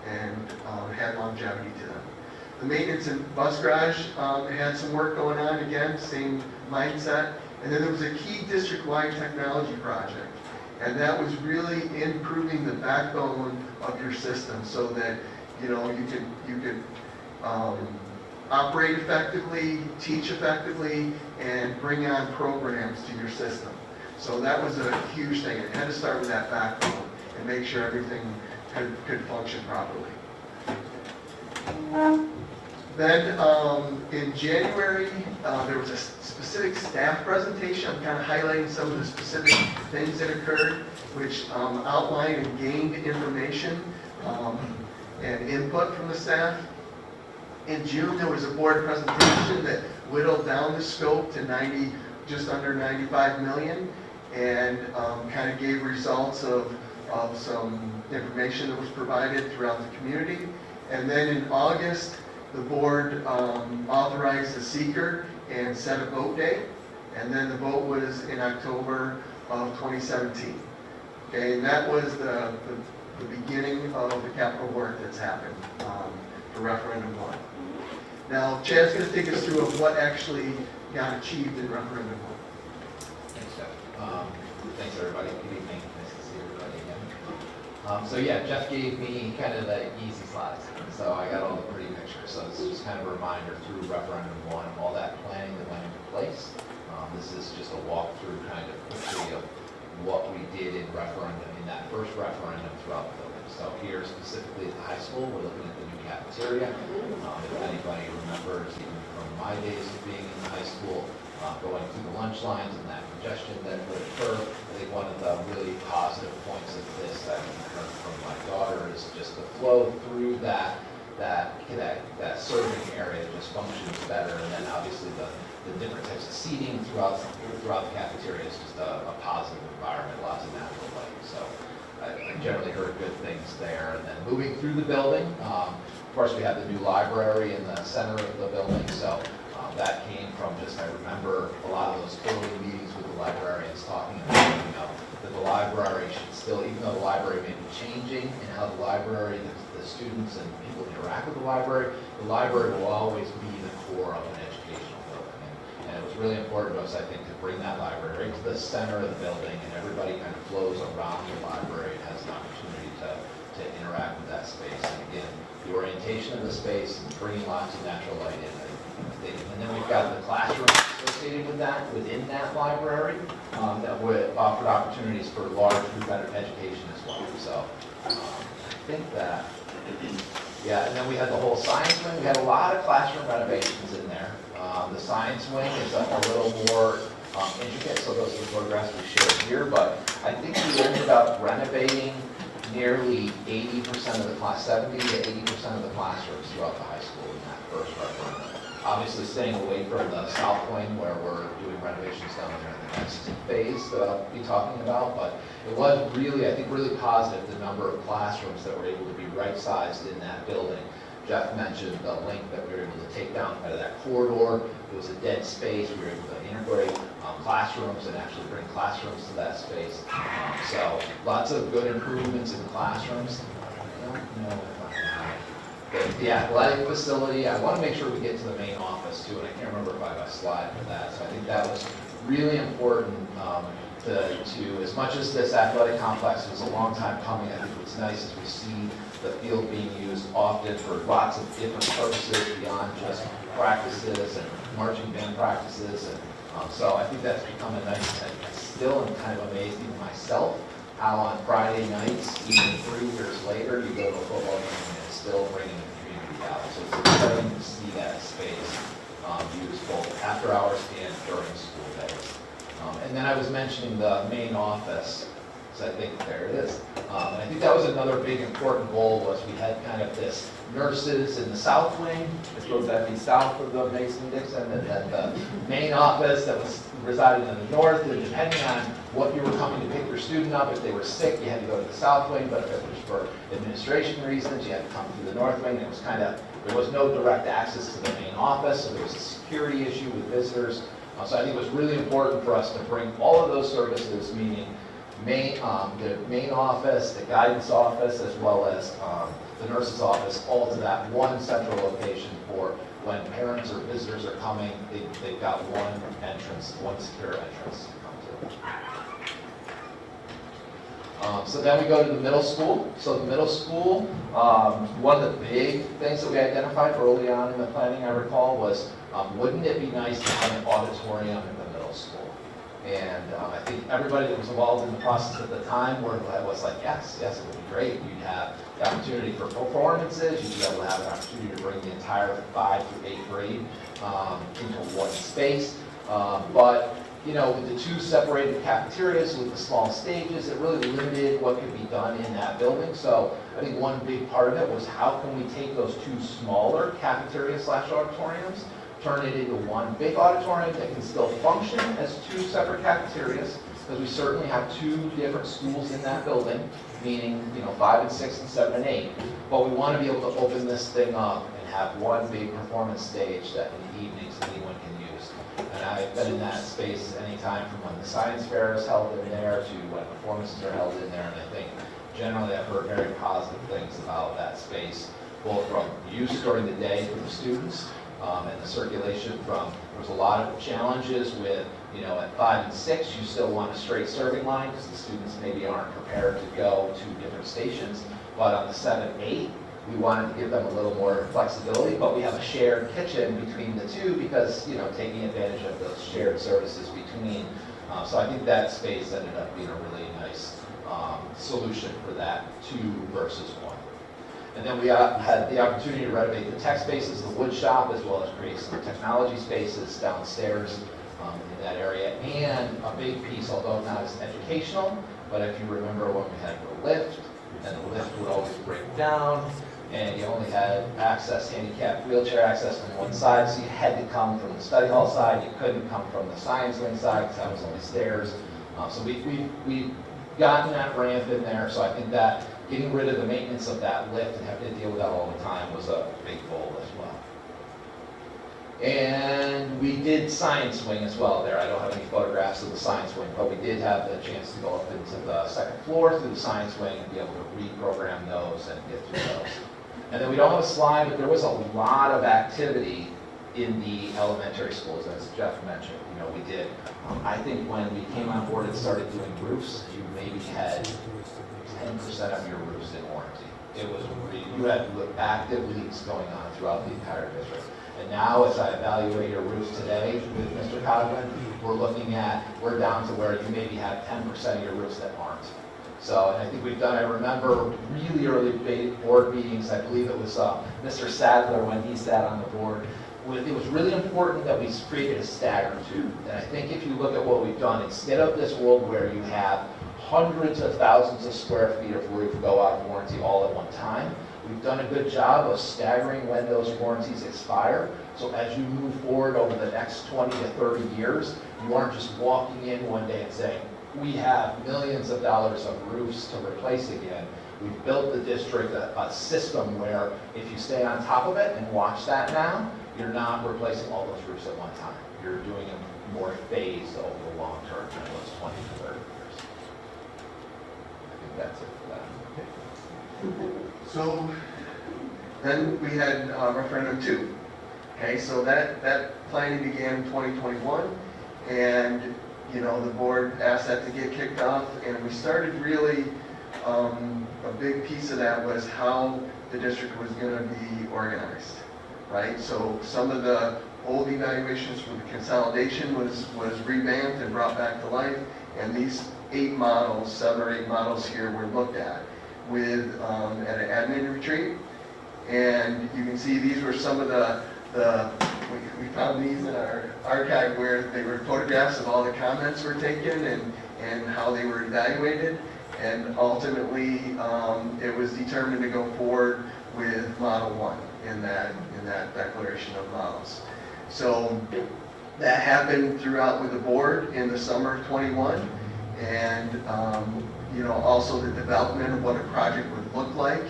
S10: and had longevity to them. The maintenance and bus garage had some work going on, again, same mindset. And then there was a key district-wide technology project. And that was really improving the backbone of your system so that, you could operate effectively, teach effectively, and bring on programs to your system. So that was a huge thing. It had to start with that backbone and make sure everything could function properly. Then in January, there was a specific staff presentation. I'm kind of highlighting some of the specific things that occurred, which outlined and gained information and input from the staff. In June, there was a board presentation that whittled down the scope to just under 95 million, and kind of gave results of some information that was provided throughout the community. And then in August, the board authorized the seeker and set a vote date, and then the vote was in October of 2017. Okay, and that was the beginning of the capital work that's happened for referendum 1. Now, Chad's going to take us through of what actually got achieved in referendum 1.
S11: Thanks, Jeff. Thanks, everybody. Good evening. Nice to see everybody again. So yeah, Jeff gave me kind of the easy slides, so I got all the pretty pictures. So this is just kind of a reminder through referendum 1, all that planning that went into place. This is just a walkthrough kind of quickly of what we did in referendum, in that first referendum throughout the building. So here specifically at the high school, we're looking at the new cafeteria. If anybody remembers, even from my days of being in the high school, going through the lunch lines and that congestion that would occur, I think one of the really positive points of this that we heard from my daughter is just the flow through that serving area just functions better, and then obviously the different types of seating throughout the cafeteria is just a positive environment, lots of natural light. So I generally heard good things there. And then moving through the building, of course we have the new library in the center of the building. So that came from just, I remember a lot of those early meetings with the librarians talking about, that the library should still, even though the library may be changing and how the library, the students and people interact with the library will always be the core of an educational building. And it was really important to us, I think, to bring that library right to the center of the building, and everybody kind of flows around the library and has an opportunity to to interact with that space. And again, the orientation of the space and bringing lots of natural light in. And then we've got the classroom associated with that, within that library, that would offer opportunities for large group education as well. So I think that, yeah, and then we had the whole science wing. We had a lot of classroom renovations in there. The science wing is a little more intricate, so those are the photographs we shared here, but I think we ended up renovating nearly 80% of the class, 70 to 80% of the classrooms throughout the high school in that first referendum. Obviously staying away from the south wing where we're doing renovations down there in the next phase that I'll be talking about, but it was really, I think, really positive, the number of classrooms that were able to be right-sized in that building. Jeff mentioned the link that we were able to take down out of that corridor. It was a dead space. We were able to integrate classrooms and actually bring classrooms to that space. So lots of good improvements in classrooms. I don't know if I have the athletic facility. I want to make sure we get to the main office too, and I can't remember if I have a slide for that. So I think that was really important to as much as this athletic complex was a long time coming, I think what's nice is we see the field being used often for lots of different purposes beyond just practices and marching band practices. And so I think that's become a nice, I still am kind of amazed even myself how on Friday nights, even 3 years later, you go to a football game and it's still bringing the community out. So it's exciting to see that space used both after hours and during school days. And then I was mentioning the main office, so I think there it is. And I think that was another big important goal was we had kind of this nurses in the south wing, I suppose that'd be south of the Mason-Dixon, and then the main office that was residing in the north, and depending on what you were coming to pick your student up, if they were sick, you had to go to the south wing, but if it was for administration reasons, you had to come through the north wing. It was kind of, there was no direct access to the main office, so there was a security issue with visitors. So I think it was really important for us to bring all of those services, meaning the main office, the guidance office, as well as the nurse's office, all to that one central location for when parents or visitors are coming, they've got one entrance, one secure entrance to come to. So then we go to the middle school. So the middle school, one of the big things that we identified early on in the planning, I recall, was wouldn't it be nice to have an auditorium in the middle school? And I think everybody that was involved in the process at the time was like, yes, it would be great. You'd have the opportunity for performances. You'd be able to have an opportunity to bring the entire 5th through 8th grade into one space. But, you know, with the 2 separated cafeterias with the small stages, it really limited what could be done in that building. So I think one big part of it was how can we take those 2 smaller cafeteria/auditoriums, turn it into one big auditorium that can still function as 2 separate cafeterias, because we certainly have 2 different schools in that building, meaning, you know, 5 and 6 and 7 and 8. But we want to be able to open this thing up and have one big performance stage that in the evenings anyone can use. And I've been in that space anytime from when the science fair is held in there to when performances are held in there, and I think generally I've heard very positive things about that space, both from use during the day for the students, and the circulation from, there was a lot of challenges with, you know, at 5 and 6, you still want a straight serving line because the students maybe aren't prepared to go to different stations. But on the 7, 8, we wanted to give them a little more flexibility, but we have a shared kitchen between the 2 because, you know, taking advantage of those shared services between. So I think that space ended up being a really nice solution for that 2 versus 1. And then we had the opportunity to renovate the tech spaces, the wood shop, as well as create some technology spaces downstairs in that area. And a big piece, although not as educational, but if you remember when we had the lift, and the lift would always break down, and you only had access, handicapped wheelchair access from one side, so you had to come from the study hall side. You couldn't come from the science wing side because that was only stairs. So we've gotten that ramp in there, so I think that getting rid of the maintenance of that lift and having to deal with that all the time was a big goal as well. And we did science wing as well there. I don't have any photographs of the science wing, but we did have the chance to go up into the 2nd floor through the science wing and be able to reprogram those and get through those. And then we don't have a slide, but there was a lot of activity in the elementary schools, as Jeff mentioned, we did. I think when we came on board and started doing roofs, you maybe had 10% of your roofs in warranty. It was you had active leaks going on throughout the entire district. And now, as I evaluate your roofs today with Mr. Cogman, we're down to where you maybe have 10% of your roofs that aren't. So, and I think I remember really early board meetings, I believe it was Mr. Sadler when he sat on the board. It was really important that we created a stagger too. And I think if you look at what we've done, instead of this world where you have hundreds of thousands of square feet of roof go out of warranty all at one time, we've done a good job of staggering when those warranties expire. So as you move forward over the next 20 to 30 years, you aren't just walking in one day and saying, we have millions of dollars of roofs to replace again. We've built the district a system where if you stay on top of it and watch that now, you're not replacing all those roofs at one time. You're doing them more phased over the long term than those 20 to 30 years. I think that's it for that.
S10: So then we had referendum 2. Okay, so that planning began in 2021, and the board asked that to get kicked off, and we started really, a big piece of that was how the district was going to be organized, right? So some of the old evaluations for the consolidation was revamped and brought back to life, and these 7 or 8 models here were looked at with at an admin retreat, and you can see these were some of we found these in our archive where they were photographs of all the comments were taken and how they were evaluated, and ultimately it was determined to go forward with Model 1 in that declaration of models. So that happened throughout with the board in the summer of 21, and also the development of what a project would look like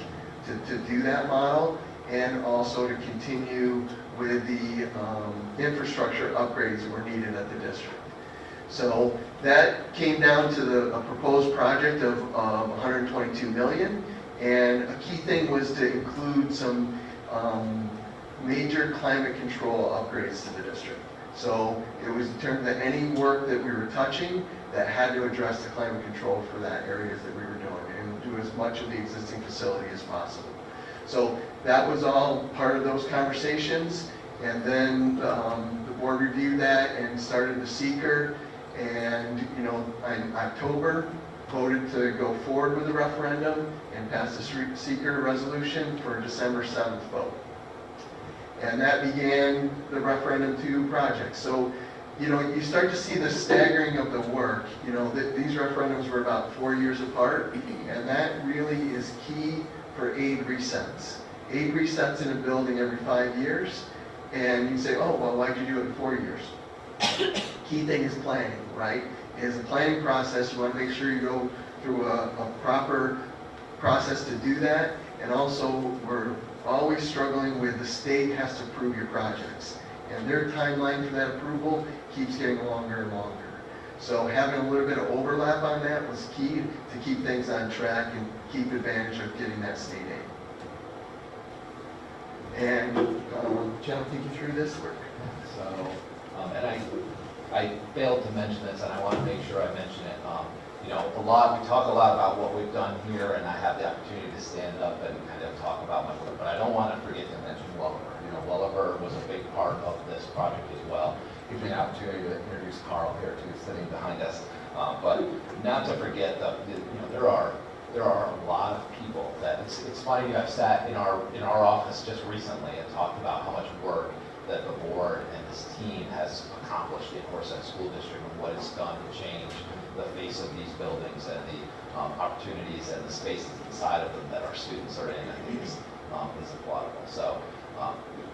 S10: to do that model, and also to continue with the infrastructure upgrades that were needed at the district. So that came down to a proposed project of $122 million, and a key thing was to include some major climate control upgrades to the district. So it was determined that any work that we were touching that had to address the climate control for that areas that we were doing, and do as much of the existing facility as possible. So that was all part of those conversations, and then the board reviewed that and started the seeker, and in October voted to go forward with the referendum and pass the seeker resolution for December 7th vote. And that began the referendum 2 project. So you start to see the staggering of the work. These referendums were about 4 years apart, and that really is key for aid resets. Aid resets in a building every 5 years, and you say, oh, well, why'd you do it in 4 years? Key thing is planning, right? Is a planning process. You want to make sure you go through a proper process to do that, and also we're always struggling with the state has to approve your projects, and their timeline for that approval keeps getting longer and longer. So having a little bit of overlap on that was key to keep things on track and keep advantage of getting that state aid. And Jen will take you through this work.
S11: So, and I failed to mention this, and I want to make sure I mention it. We talk a lot about what we've done here, and I have the opportunity to stand up and kind of talk about my work, but I don't want to forget to mention Welliver. Welliver was a big part of this project as well. Gives me an opportunity to introduce Carl here too, sitting behind us. But not to forget that there are a lot of people that it's funny. I've sat in our office just recently and talked about how much work that the board and this team has accomplished in Horsehead School District and what it's done to change the face of these buildings and the opportunities and the spaces inside of them that our students are in. I think is applaudable. So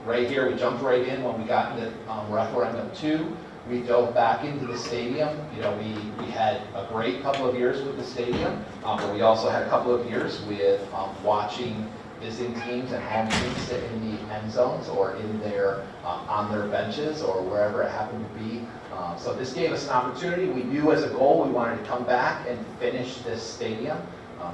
S11: right here, we jumped right in when we got into referendum 2. We dove back into the stadium. We had a great couple of years with the stadium, but we also had a couple of years with watching visiting teams and home teams sit in the end zones or in their on their benches or wherever it happened to be. So this gave us an opportunity. We knew as a goal we wanted to come back and finish this stadium.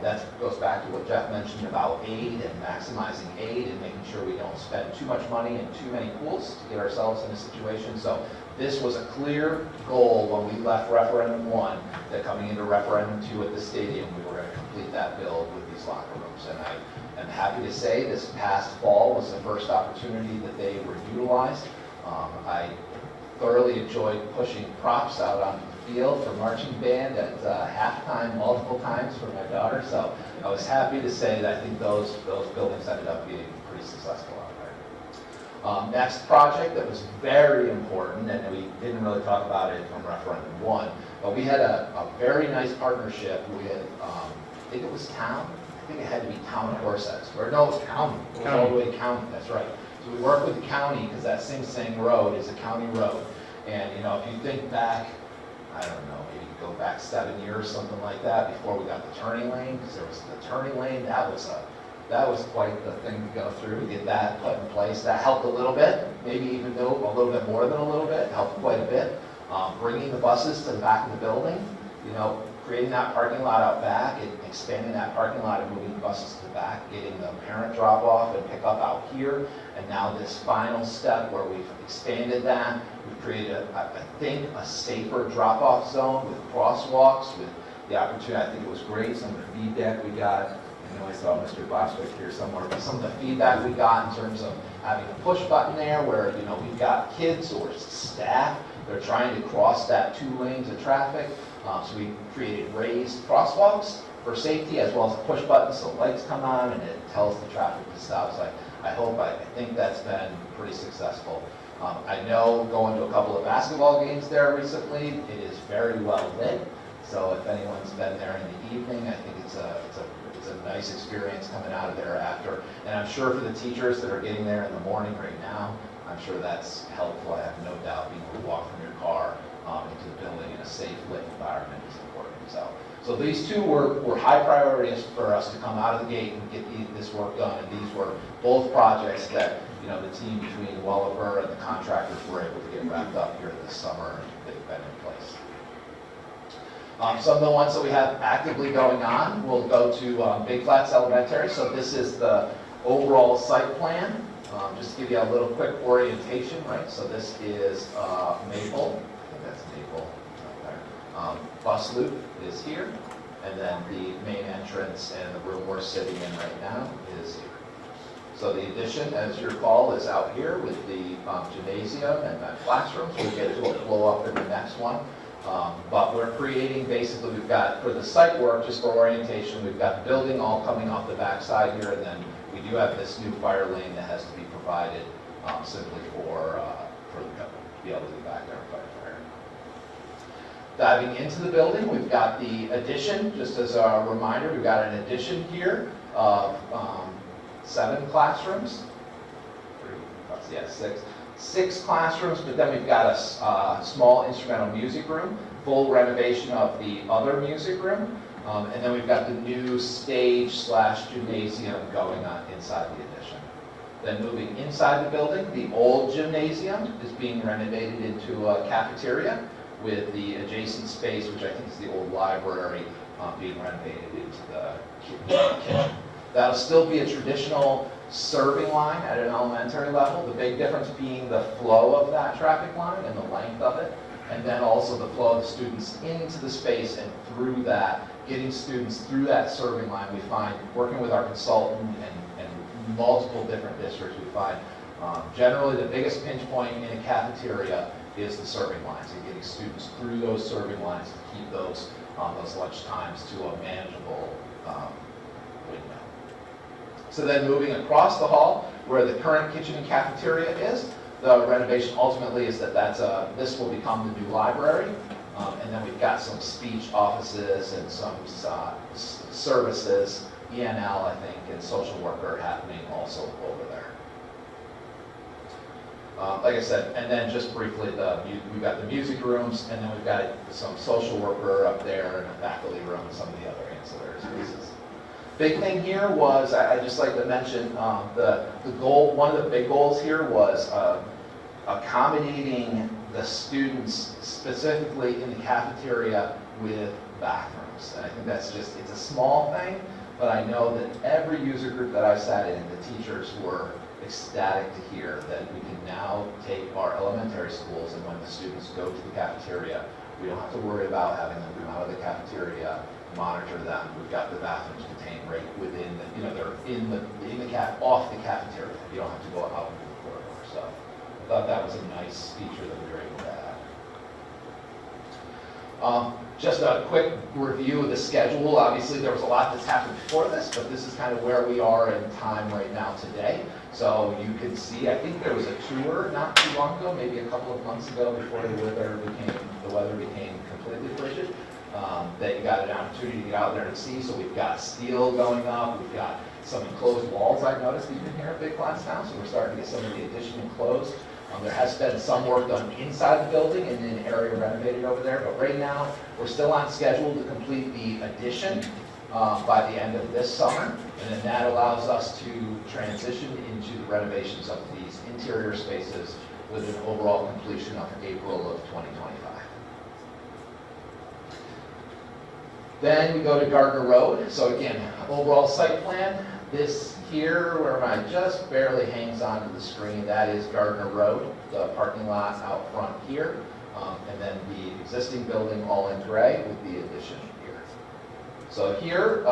S11: That goes back to what Jeff mentioned about aid and maximizing aid and making sure we don't spend too much money in too many pools to get ourselves in a situation. So this was a clear goal when we left referendum 1, that coming into referendum 2 at the stadium, we were going to complete that build with these locker rooms. And I am happy to say this past fall was the first opportunity that they were utilized. I thoroughly enjoyed pushing props out onto the field for marching band at halftime multiple times for my daughter. So I was happy to say that I think those buildings ended up being pretty successful out there. Next project that was very important, and we didn't really talk about it from referendum 1, but we had a very nice partnership with, I think it was Town. I think it had to be Town Horseheads. Or no, it was County. It was all the way County, that's right. So we work with the county because that Sing Sing Road is a county road. And you know, if you think back, I don't know, maybe go back 7 years, something like that, before we got the turning lane, because there was the turning lane, that was quite the thing to go through to get that put in place. That helped a little bit, maybe even though a little bit more than a little bit, helped quite a bit. Bringing the buses to the back of the building, you know, creating that parking lot out back and expanding that parking lot and moving the buses to the back, getting the parent drop off and pick up out here. And now this final step where we've expanded that, we've created, I think, a safer drop-off zone with crosswalks, with the opportunity. I think it was great, some of the feedback we got. I know I saw Mr. Boswick here somewhere, but some of the feedback we got in terms of having a push button there where, you know, we've got kids or staff, they're trying to cross that 2 lanes of traffic. So we created raised crosswalks for safety as well as a push button so lights come on and it tells the traffic to stop. So I think that's been pretty successful. I know going to a couple of basketball games there recently, it is very well lit. So if anyone's been there in the evening, I think it's a nice experience coming out of there after. And I'm sure for the teachers that are getting there in the morning right now, I'm sure that's helpful. I have no doubt being able to walk from your car into the building in a safe lit environment is important. So these two were high priorities for us to come out of the gate and get this work done. And these were both projects that, you know, the team between Welliver and the contractors were able to get wrapped up here this summer and they've been in place. Some of the ones that we have actively going on, we'll go to Big Flats Elementary. So this is the overall site plan. Just to give you a little quick orientation, right? So this is Maple. I think that's Maple right there. Bus loop is here. And then the main entrance and the room we're sitting in right now is here. So the addition, as you recall, is out here with the gymnasium and the classrooms. We'll get to a blow up in the next one. But we're creating, basically, we've got, for the site work, just for orientation, we've got the building all coming off the backside here, and then we do have this new fire lane that has to be provided simply for to be able to get back there and fight fire. Diving into the building, we've got the addition, just as a reminder, we've got an addition here of 7 classrooms. 6 classrooms, but then we've got a small instrumental music room, full renovation of the other music room, and then we've got the new stage / gymnasium going on inside the addition. Then moving inside the building, the old gymnasium is being renovated into a cafeteria with the adjacent space, which I think is the old library, being renovated into the kitchen. That'll still be a traditional serving line at an elementary level, the big difference being the flow of that traffic line and the length of it, and then also the flow of the students into the space and through that, getting students through that serving line. We find, working with our consultant and multiple different districts, we find generally the biggest pinch point in a cafeteria is the serving lines and getting students through those serving lines to keep those lunch times to a manageable window. So then moving across the hall, where the current kitchen and cafeteria is, the renovation ultimately is that this will become the new library. And then we've got some speech offices and some services, ENL, I think, and social worker happening also over there. Like I said, and then just briefly, we've got the music rooms, and then we've got some social worker up there, and a faculty room, and some of the other ancillary spaces. Big thing here was, I'd just like to mention, the goal, one of the big goals here was accommodating the students specifically in the cafeteria with bathrooms. And I think that's just, it's a small thing, but I know that every user group that I sat in, the teachers were ecstatic to hear that we can now take our elementary schools, and when the students go to the cafeteria, we don't have to worry about having them come out of the cafeteria, monitor them. We've got the bathrooms contained right within the, they're off the cafeteria. You don't have to go out into the corridor. So I thought that was a nice feature that we were able to add. Just a quick review of the schedule. Obviously, there was a lot that's happened before this, but this is kind of where we are in time right now today. So you can see, I think there was a tour not too long ago, maybe a couple of months ago, before the weather became completely frigid, that you got an opportunity to get out there and see. So we've got steel going up, we've got some enclosed walls I've noticed even here at Big Flats now, so we're starting to get some of the addition enclosed. There has been some work done inside the building and an area renovated over there, but right now we're still on schedule to complete the addition by the end of this summer, and then that allows us to transition into the renovations of these interior spaces with an overall completion of April of 2025. Then we go to Gardner Road. So again, overall site plan. This here, where my just barely hangs onto the screen, that is Gardner Road, the parking lot out front here, and then the existing building all in gray with the addition here. So here,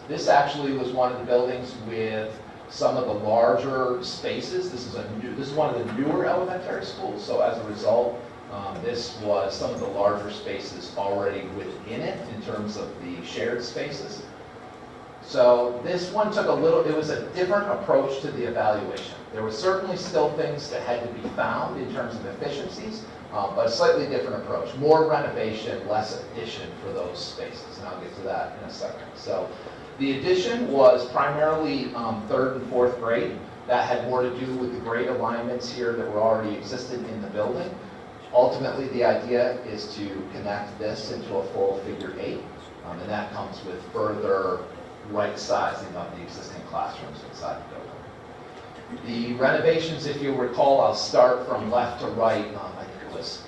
S11: this actually was one of the buildings with some of the larger spaces. This is one of the newer elementary schools, so as a result, this was some of the larger spaces already within it in terms of the shared spaces. So this one took it was a different approach to the evaluation. There were certainly still things that had to be found in terms of efficiencies, but a slightly different approach. More renovation, less addition for those spaces, and I'll get to that in a second. So the addition was primarily 3rd and 4th grade. That had more to do with the grade alignments here that were already existed in the building. Ultimately, the idea is to connect this into a full figure 8, and that comes with further right sizing of the existing classrooms inside the building. The renovations, if you recall, I'll start from left to right. I think it was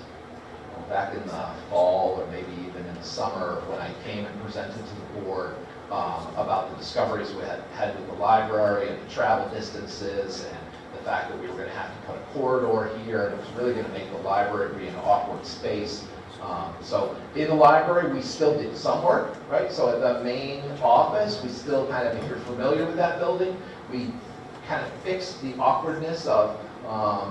S11: back in the fall or maybe even in the summer when I came and presented to the board about the discoveries we had with the library and the travel distances and the fact that we were going to have to put a corridor here, and it was really going to make the library be an awkward space. So in the library, we still did some work, right? So at the main office, we still kind of, if you're familiar with that building, we kind of fixed the awkwardness of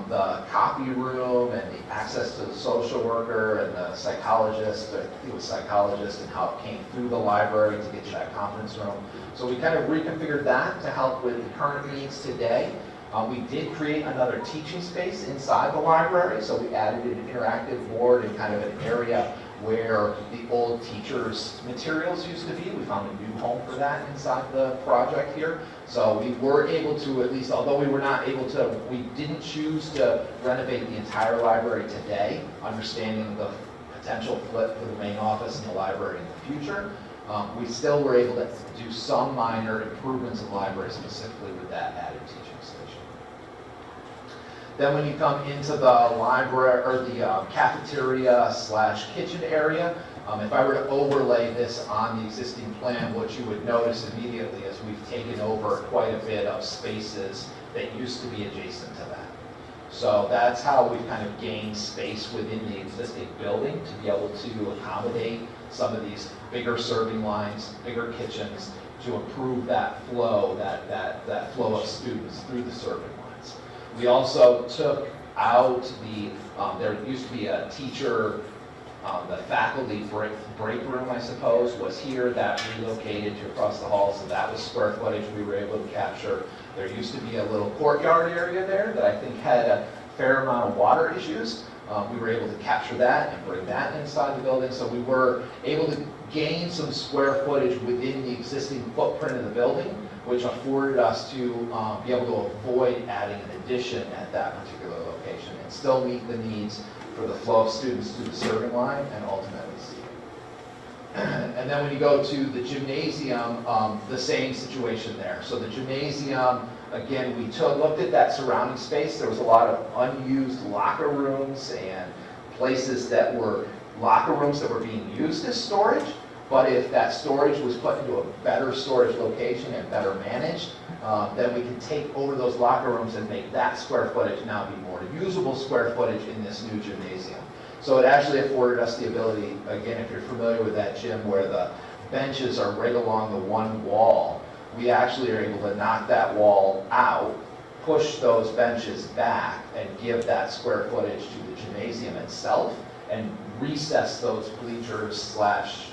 S11: the copy room and the access to the social worker and the psychologist, I think it was psychologist, and how it came through the library to get to that conference room. So we kind of reconfigured that to help with the current needs today. We did create another teaching space inside the library, so we added an interactive board and kind of an area where the old teachers' materials used to be. We found a new home for that inside the project here. So we were able to, at least, although we didn't choose to renovate the entire library today, understanding the potential flip for the main office and the library in the future. We still were able to do some minor improvements in the library, specifically with that added teaching station. Then when you come into the library, or the cafeteria/kitchen area, if I were to overlay this on the existing plan, what you would notice immediately is we've taken over quite a bit of spaces that used to be adjacent to that. So that's how we've kind of gained space within the existing building to be able to accommodate some of these bigger serving lines, bigger kitchens, to improve that flow, that flow of students through the serving lines. We also took out there used to be a teacher, the faculty break room, I suppose, was here. That relocated to across the hall, so that was square footage we were able to capture. There used to be a little courtyard area there that I think had a fair amount of water issues. We were able to capture that and bring that inside the building, so we were able to gain some square footage within the existing footprint of the building, which afforded us to be able to avoid adding an addition at that particular location and still meet the needs for the flow of students through the serving line and ultimately seating. And then when you go to the gymnasium, the same situation there. So the gymnasium, again, we looked at that surrounding space. There was a lot of unused locker rooms and places that were locker rooms that were being used as storage. But if that storage was put into a better storage location and better managed, then we can take over those locker rooms and make that square footage now be more usable square footage in this new gymnasium. So it actually afforded us the ability, again, if you're familiar with that gym where the benches are right along the one wall, we actually are able to knock that wall out, push those benches back, and give that square footage to the gymnasium itself, and recess those bleachers slash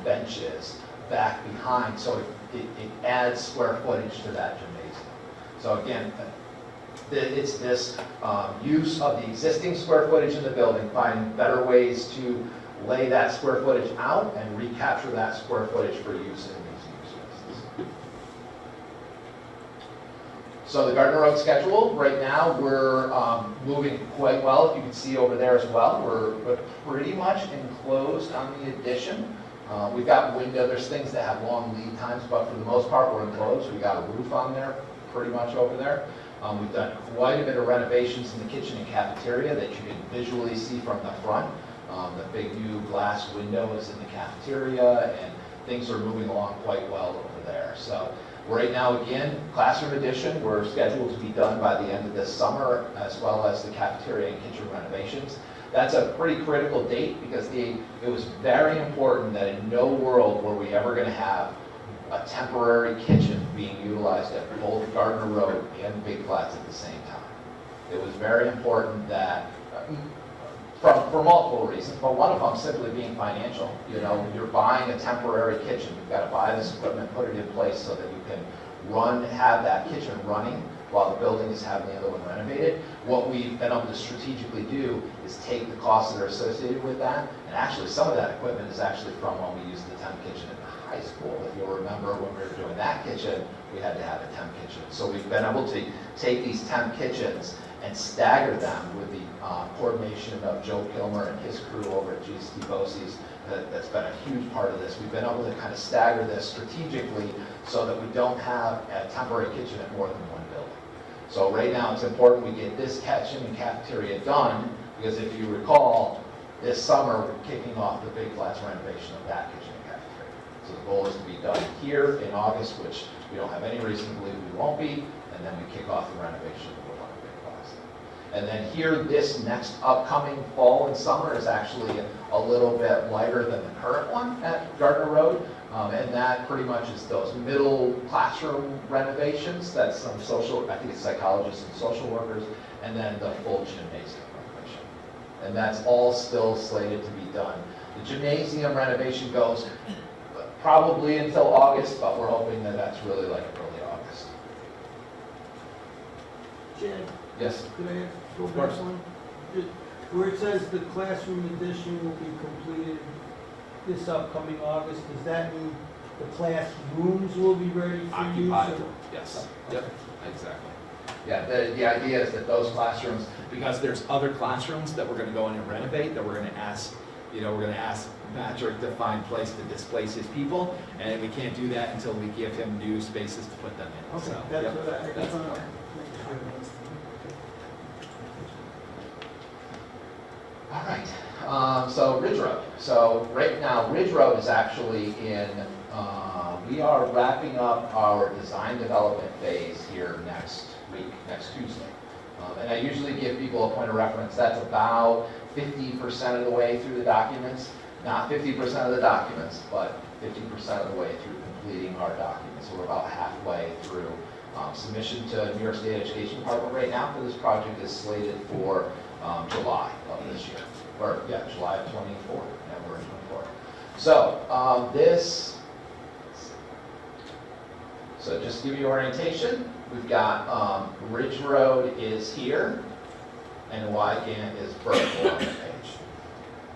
S11: benches back behind, so it adds square footage to that gymnasium. So again, it's this use of the existing square footage in the building, finding better ways to lay that square footage out and recapture that square footage for use in these use spaces. So the Gardner Road schedule, right now, we're moving quite well. If you can see over there as well, we're pretty much enclosed on the addition. We've got window, there's things that have long lead times, but for the most part, we're enclosed. We've got a roof on there, pretty much over there. We've done quite a bit of renovations in the kitchen and cafeteria that you can visually see from the front. The big new glass windows in the cafeteria, and things are moving along quite well over there. So right now, again, classroom addition, we're scheduled to be done by the end of this summer, as well as the cafeteria and kitchen renovations. That's a pretty critical date because it was very important that in no world were we ever going to have a temporary kitchen being utilized at both Gardner Road and Big Flats at the same time. It was very important that, for multiple reasons, but one of them simply being financial. You know, you're buying a temporary kitchen, you've got to buy this equipment, put it in place so that you can have that kitchen running while the building is having the other one renovated. What we've been able to strategically do is take the costs that are associated with that, and actually some of that equipment is actually from when we used the temp kitchen at the high school. If you'll remember, when we were doing that kitchen, we had to have a temp kitchen. So we've been able to take these temp kitchens and stagger them with the coordination of Joe Kilmer and his crew over at Hcsd. That's been a huge part of this. We've been able to kind of stagger this strategically so that we don't have a temporary kitchen at more than one building. So right now it's important we get this kitchen and cafeteria done, because if you recall, this summer we're kicking off the Big Flats renovation of that kitchen and cafeteria. So the goal is to be done here in August, which we don't have any reason to believe we won't be, and then we kick off the renovation of the one at Big Flats. And then here, this next upcoming fall and summer is actually a little bit lighter than the current one at Gardner Road. And that pretty much is those middle classroom renovations. That's some social, I think it's psychologists and social workers, and then the full gymnasium renovation. And that's all still slated to be done. The gymnasium renovation goes probably until August, but we're hoping that that's really like early August.
S2: Chad,
S11: Yes?
S2: could I go
S11: Of
S2: back
S11: course.
S2: one? Where it says the classroom addition will be completed this upcoming August, does that mean the classrooms will be ready for use?
S11: Occupied,
S2: or-
S11: yes. Yep, exactly. Yeah, the idea is that those classrooms,
S12: Because there's other classrooms that we're gonna go in and renovate, that we're gonna ask, Patrick to find place to displace his people, and we can't do that until we give him new spaces to put them in,
S2: Okay,
S12: so.
S2: that's
S12: yep,
S2: what I
S12: that's
S2: just
S12: the
S2: wanted to
S12: plan.
S2: make sure.
S11: all right, so Ridge Road. So right now, Ridge Road is actually we are wrapping up our design development phase here next week, next Tuesday. And I usually give people a point of reference, that's about 50% of the way through the documents. Not 50% of the documents, but 50% of the way through completing our documents. So we're about halfway through. Submission to New York State Education Department right now for this project is slated for July of this year. Or, yeah, July of 24, and we're in 24. So, so just to give you orientation, we've got Ridge Road is here, and Wygant is vertical on the page.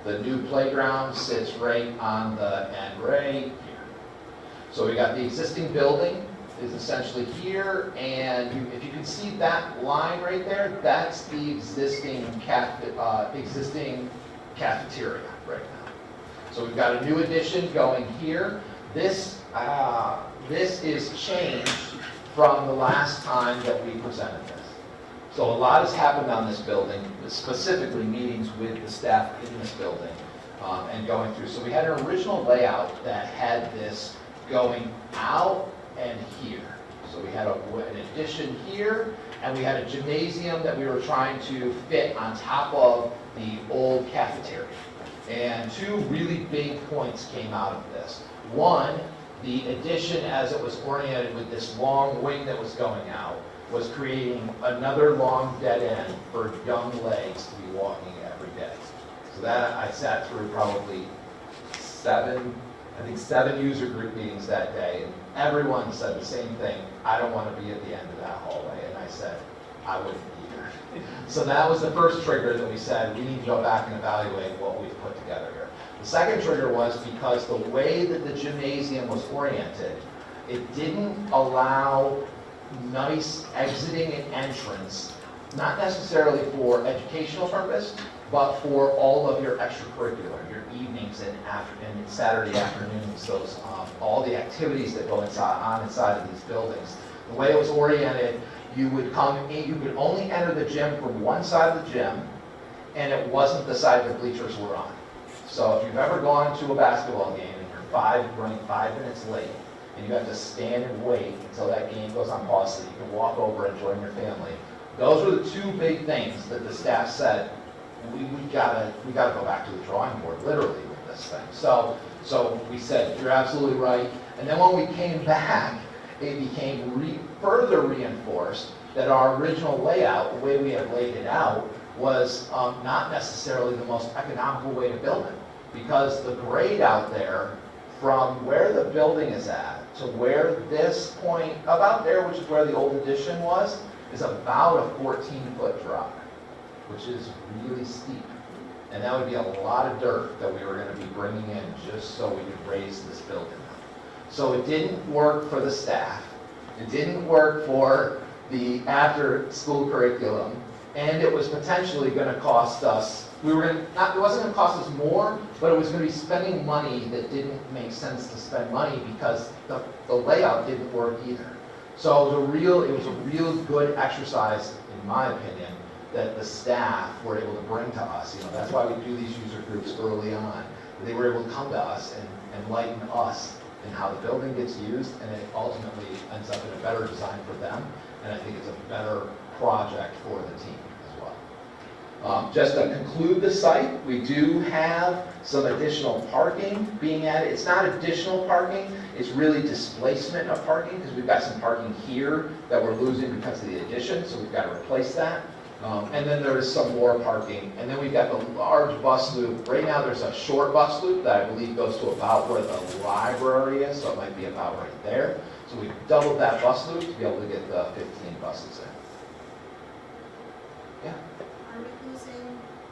S11: The new playground sits right on the end right here. So we got the existing building is essentially here, and if you can see that line right there, that's the existing cafeteria right now. So we've got a new addition going here. This is changed from the last time that we presented this. So a lot has happened on this building, specifically meetings with the staff in this building. and going through. So we had an original layout that had this going out and here. So we had an addition here, and we had a gymnasium that we were trying to fit on top of the old cafeteria. And two really big points came out of this. One, the addition as it was oriented with this long wing that was going out was creating another long dead end for young legs to be walking every day. So that, I sat through probably seven user group meetings that day, and everyone said the same thing: I don't want to be at the end of that hallway. And I said, I wouldn't either. So that was the first trigger that we said, we need to go back and evaluate what we've put together here. The second trigger was because the way that the gymnasium was oriented, it didn't allow nice exiting and entrance, not necessarily for educational purpose, but for all of your extracurricular, your evenings and Saturday afternoons, those all the activities that go inside of these buildings. The way it was oriented, you would come in, you could only enter the gym from one side of the gym, and it wasn't the side the bleachers were on. So if you've ever gone to a basketball game and you're running 5 minutes late, and you have to stand and wait until that game goes on pause so you can walk over and join your family, those were the two big things that the staff said, we gotta go back to the drawing board, literally, with this thing. So we said, you're absolutely right. And then when we came back, it became further reinforced that our original layout, the way we had laid it out, was not necessarily the most economical way to build it. Because the grade out there, from where the building is at to where this point, about there, which is where the old addition was, is about a 14-foot drop, which is really steep. And that would be a lot of dirt that we were going to be bringing in just so we could raise this building up. So it didn't work for the staff. It didn't work for the after-school curriculum. And it was potentially going to cost us, it wasn't going to cost us more, but it was going to be spending money that didn't make sense to spend money because the layout didn't work either. So it was a real good exercise, in my opinion, that the staff were able to bring to us. That's why we do these user groups early on. They were able to come to us and enlighten us in how the building gets used, and it ultimately ends up in a better design for them, and I think it's a better project for the team as well. Just to conclude the site, we do have some additional parking being added. It's not additional parking, it's really displacement of parking, because we've got some parking here that we're losing because of the addition, so we've got to replace that. And then there is some more parking. And then we've got the large bus loop. Right now there's a short bus loop that I believe goes to about where the library is, so it might be about right there. So we've doubled that bus loop to be able to get the 15 buses in. Yeah?
S6: Are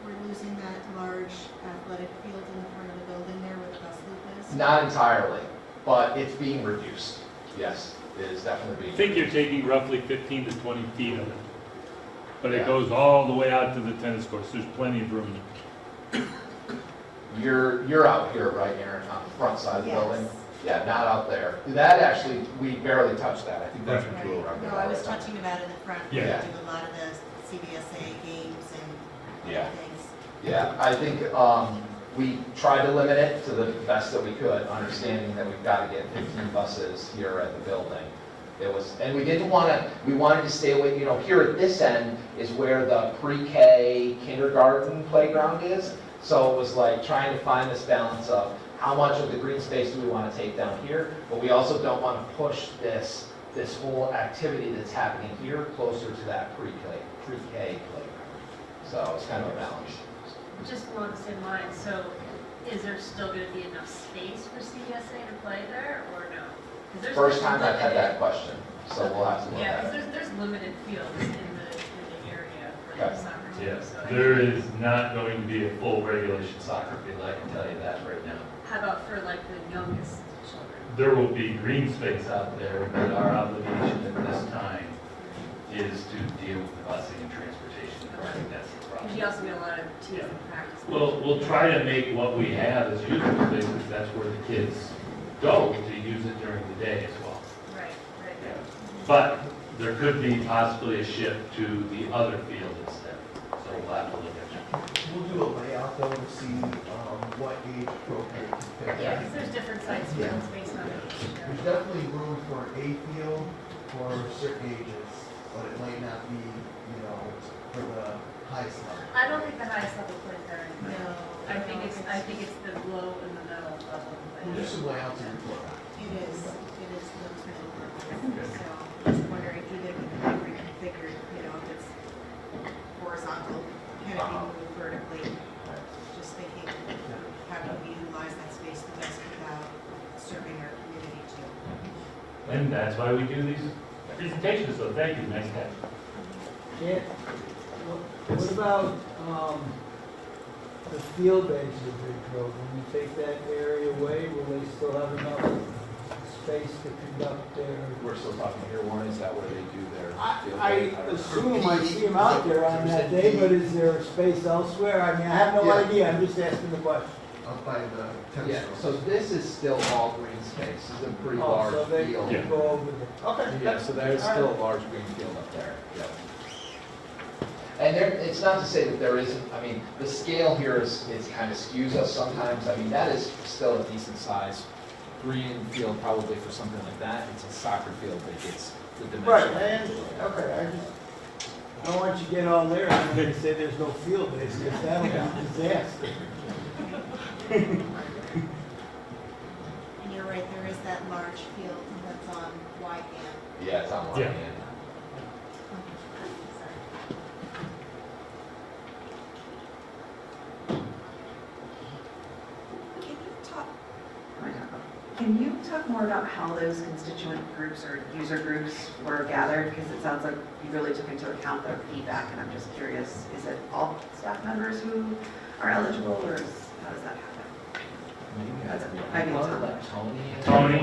S6: we're losing that large athletic field in the front of the building there where the bus loop is?
S11: Not entirely, but it's being reduced. Yes, it is definitely being
S13: I think you're
S11: reduced.
S13: taking roughly 15 to 20 feet of it. But
S11: Yeah.
S13: it goes all the way out to the tennis courts. There's plenty of room.
S11: You're out here, right, Aaron, on the front side of the
S6: Yes.
S11: building? Yeah, not out there. That actually, we barely touched that. I think that's what you were
S6: Right.
S11: talking
S6: No,
S11: about.
S6: I was touching about in the front.
S13: Yeah.
S6: We do a lot of the CBSA games and
S11: Yeah.
S6: other things.
S11: Yeah, I think we tried to limit it to the best that we could, understanding that we've got to get 15 buses here at the building. And we wanted to stay away, here at this end is where the pre-K kindergarten playground is. So it was like trying to find this balance of how much of the green space do we want to take down here, but we also don't want to push this whole activity that's happening here closer to that pre-K playground. So it's kind of a balance.
S5: Just along the same line, so is there still going to be enough space for CBSA to play there, or no? 'Cause there's
S11: First time I've had
S5: limited-
S11: that question, so we'll have to look
S5: Yeah,
S11: at
S5: because
S11: it.
S5: there's limited fields in the area for
S11: Okay.
S5: the soccer team.
S1: Yes,
S5: So
S1: there is not going to be a full regulation soccer field, I can tell you that right now.
S5: how about for like the youngest children?
S1: There will be green space out there, but our obligation at this time is to deal with the busing and transportation. I think that's the
S5: Because
S1: problem.
S5: you also get a lot of teams in practice.
S1: We'll try to make what we have as usable spaces, that's where the kids go to use it during the day as well.
S5: Right, right.
S1: Yeah. But there could be possibly a shift to the other field instead, so we'll have to look at that.
S10: We'll do a layout
S14: out though to see what age appropriate to pick.
S5: Yeah, because there's different size fields based on age.
S14: There's definitely room for a field for certain ages, but it might not be, you know, for the highest level.
S5: I don't think the highest level plays there. No. I think it's the low and the middle level.
S14: There's some layouts in the book.
S6: It is the middle. So just wondering even if it can be reconfigured, you know, if it's horizontal, can it be moved vertically? Just thinking, how do we utilize that space the best without serving our community too?
S1: And that's why we do these presentations, so thank you, nice catch.
S2: Yeah. What about the field edge of the Ridge Road? When you take that area away, will they still have enough space to conduct their?
S12: We're still talking here, Warren, is that where they do their field
S2: I
S12: day?
S2: assume I see them out there on that day, but is there space elsewhere? I mean, I have no idea, I'm just asking the question.
S14: Up by the tennis
S11: Yeah,
S14: court.
S11: so this is still all green space. This is a pretty
S2: Oh,
S11: large
S2: so they
S11: field.
S2: can go over the, okay.
S12: Yeah, so there's still a large green field up there, yeah.
S11: And there, it's not to say that there isn't, I mean, the scale here is kind of skews us sometimes. I mean, that is still a decent size green field probably for something like that. It's a soccer field that gets the dimension.
S2: Right, and, okay, I don't want you to get all there and then say there's no field base, because that'll be a disaster.
S6: And you're right, there is that large field that's on wide band.
S11: Yeah, it's on one
S1: Yeah.
S11: hand.
S15: Can you talk more about how those constituent groups or user groups were gathered? Because it sounds like you really took into account their feedback, and I'm just curious, is it all staff members who are eligible, or how does that happen?
S11: Maybe it's let Tony.
S1: Tony.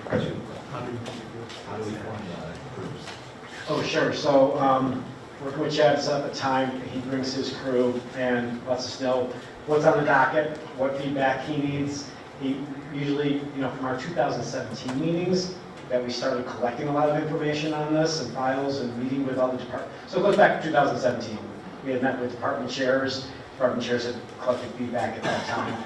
S11: How do we form the groups?
S16: Oh, sure. So, working with Chad set up a time, he brings his crew and lets us know what's on the docket, what feedback he needs. He usually, you know, from our 2017 meetings, that we started collecting a lot of information on this and files and meeting with all the departments. So it goes back to 2017. We had met with department chairs. Department chairs had collected feedback at that time.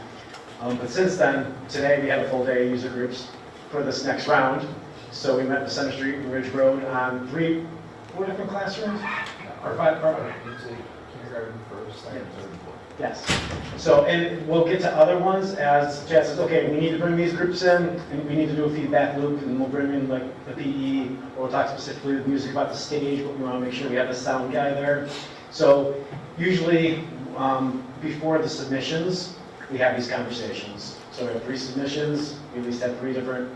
S16: But since then, today we had a full day of user groups for this next round. So we met with Center Street and Ridge Road on 4 different classrooms? Or 5?
S11: Usually kindergarten first, second, third, and fourth.
S16: Yes. So, and we'll get to other ones as Chad says, okay, we need to bring these groups in, and we need to do a feedback loop, and we'll bring in like the PE, or we'll talk specifically with music about the stage, but we want to make sure we have a sound guy there. So usually, before the submissions, we have these conversations. So we have 3 submissions, we at least have 3 different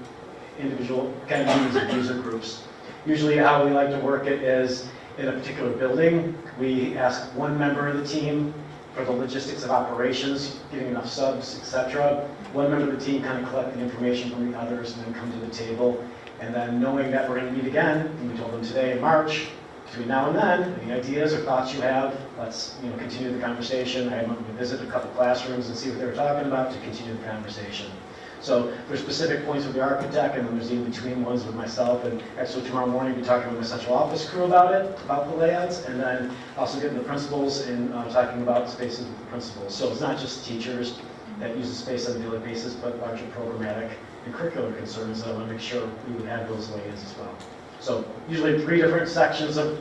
S16: individual kind of meetings with user groups. Usually how we like to work it is, in a particular building, we ask one member of the team for the logistics of operations, getting enough subs, etc. One member of the team kind of collect the information from the others and then come to the table. And then knowing that we're going to meet again, and we told them today in March, between now and then, any ideas or thoughts you have, let's continue the conversation. I went to visit a couple classrooms and see what they were talking about to continue the conversation. So there's specific points with the architect, and then there's in-between ones with myself. And actually tomorrow morning, we'll be talking with my central office crew about it, about the layouts, and then also getting the principals and talking about spaces with the principals. So it's not just teachers that use the space on a daily basis, but larger programmatic and curricular concerns that I want to make sure we would have those weigh-ins as well. So usually 3 different sections of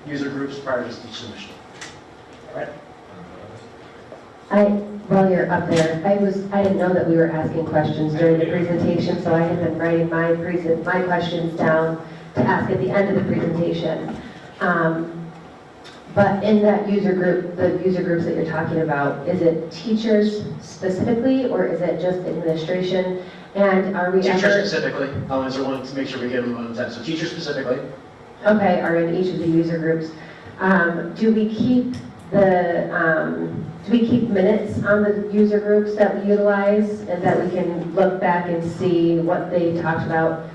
S16: user groups prior to each submission. All right?
S7: While you're up there, I didn't know that we were asking questions during the presentation, so I had been writing my questions down to ask at the end of the presentation. But in that user group, the user groups that you're talking about, is it teachers specifically, or is it just administration? And are we
S16: Teachers specifically. I'll answer one to make sure we get them on time. So teachers specifically.
S7: Okay, are in each of the user groups. Do we keep minutes on the user groups that we utilize, and that we can look back and see what they talked about?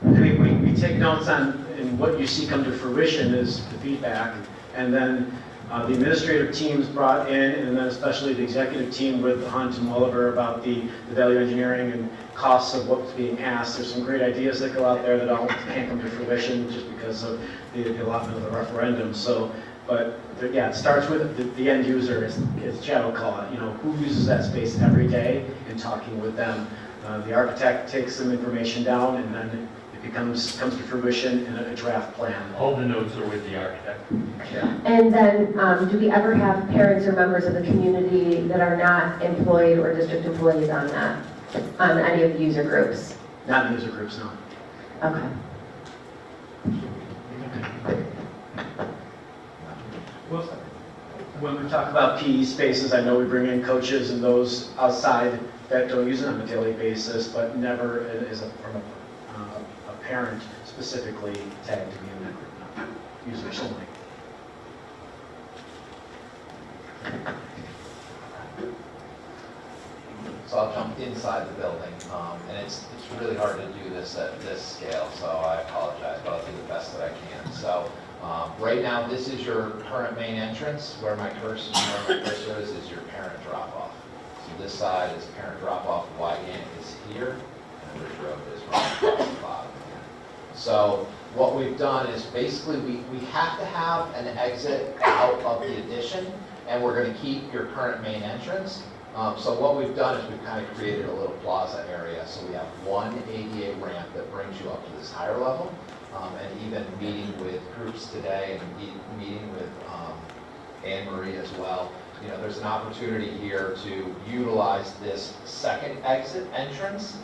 S16: I mean, we take notes on, and what you see come to fruition is the feedback, and then the administrative teams brought in, and then especially the executive team with Hunt and Welliver about the value engineering and costs of what's being asked. There's some great ideas that go out there that can't come to fruition just because of the allotment of the referendum. So But yeah, it starts with the end user, as Chad will call it, who uses that space every day and talking with them. The architect takes some information down and then it comes to fruition in a draft plan.
S13: All the notes are with the architect.
S16: Yeah.
S7: And then, do we ever have parents or members of the community that are not employed or district employees on that, on any of the user groups?
S16: Not in user groups, no.
S7: Okay.
S16: When we talk about PE spaces, I know we bring in coaches and those outside that don't use it on a daily basis, but never from a parent specifically tagged to be in that group, not users only.
S11: So I'll jump inside the building, and it's really hard to do this at this scale, so I apologize, but I'll do the best that I can. So right now, this is your current main entrance. Where my cursor is your parent drop-off. So this side is parent drop-off. Wygant is here, and Ridge Road is right across the bottom here. So what we've done is basically we have to have an exit out of the addition, and we're going to keep your current main entrance. So what we've done is we've kind of created a little plaza area. So we have one ADA ramp that brings you up to this higher level. And even meeting with groups today and meeting with Anne Marie as well, there's an opportunity here to utilize this second exit entrance,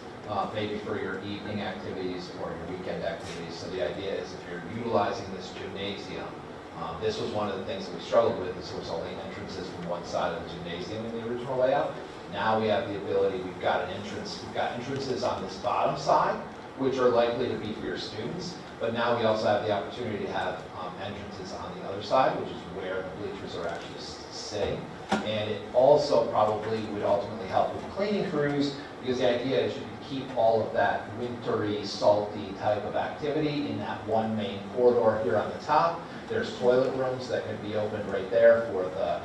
S11: maybe for your evening activities or your weekend activities. So the idea is if you're utilizing this gymnasium, this was one of the things that we struggled with, is there was only entrances from one side of the gymnasium in the original layout. Now we have the ability, we've got entrances on this bottom side, which are likely to be for your students, but now we also have the opportunity to have entrances on the other side, which is where the bleachers are actually sitting. And it also probably would ultimately help with cleaning crews, because the idea is you can keep all of that wintry, salty type of activity in that one main corridor here on the top. There's toilet rooms that can be opened right there for the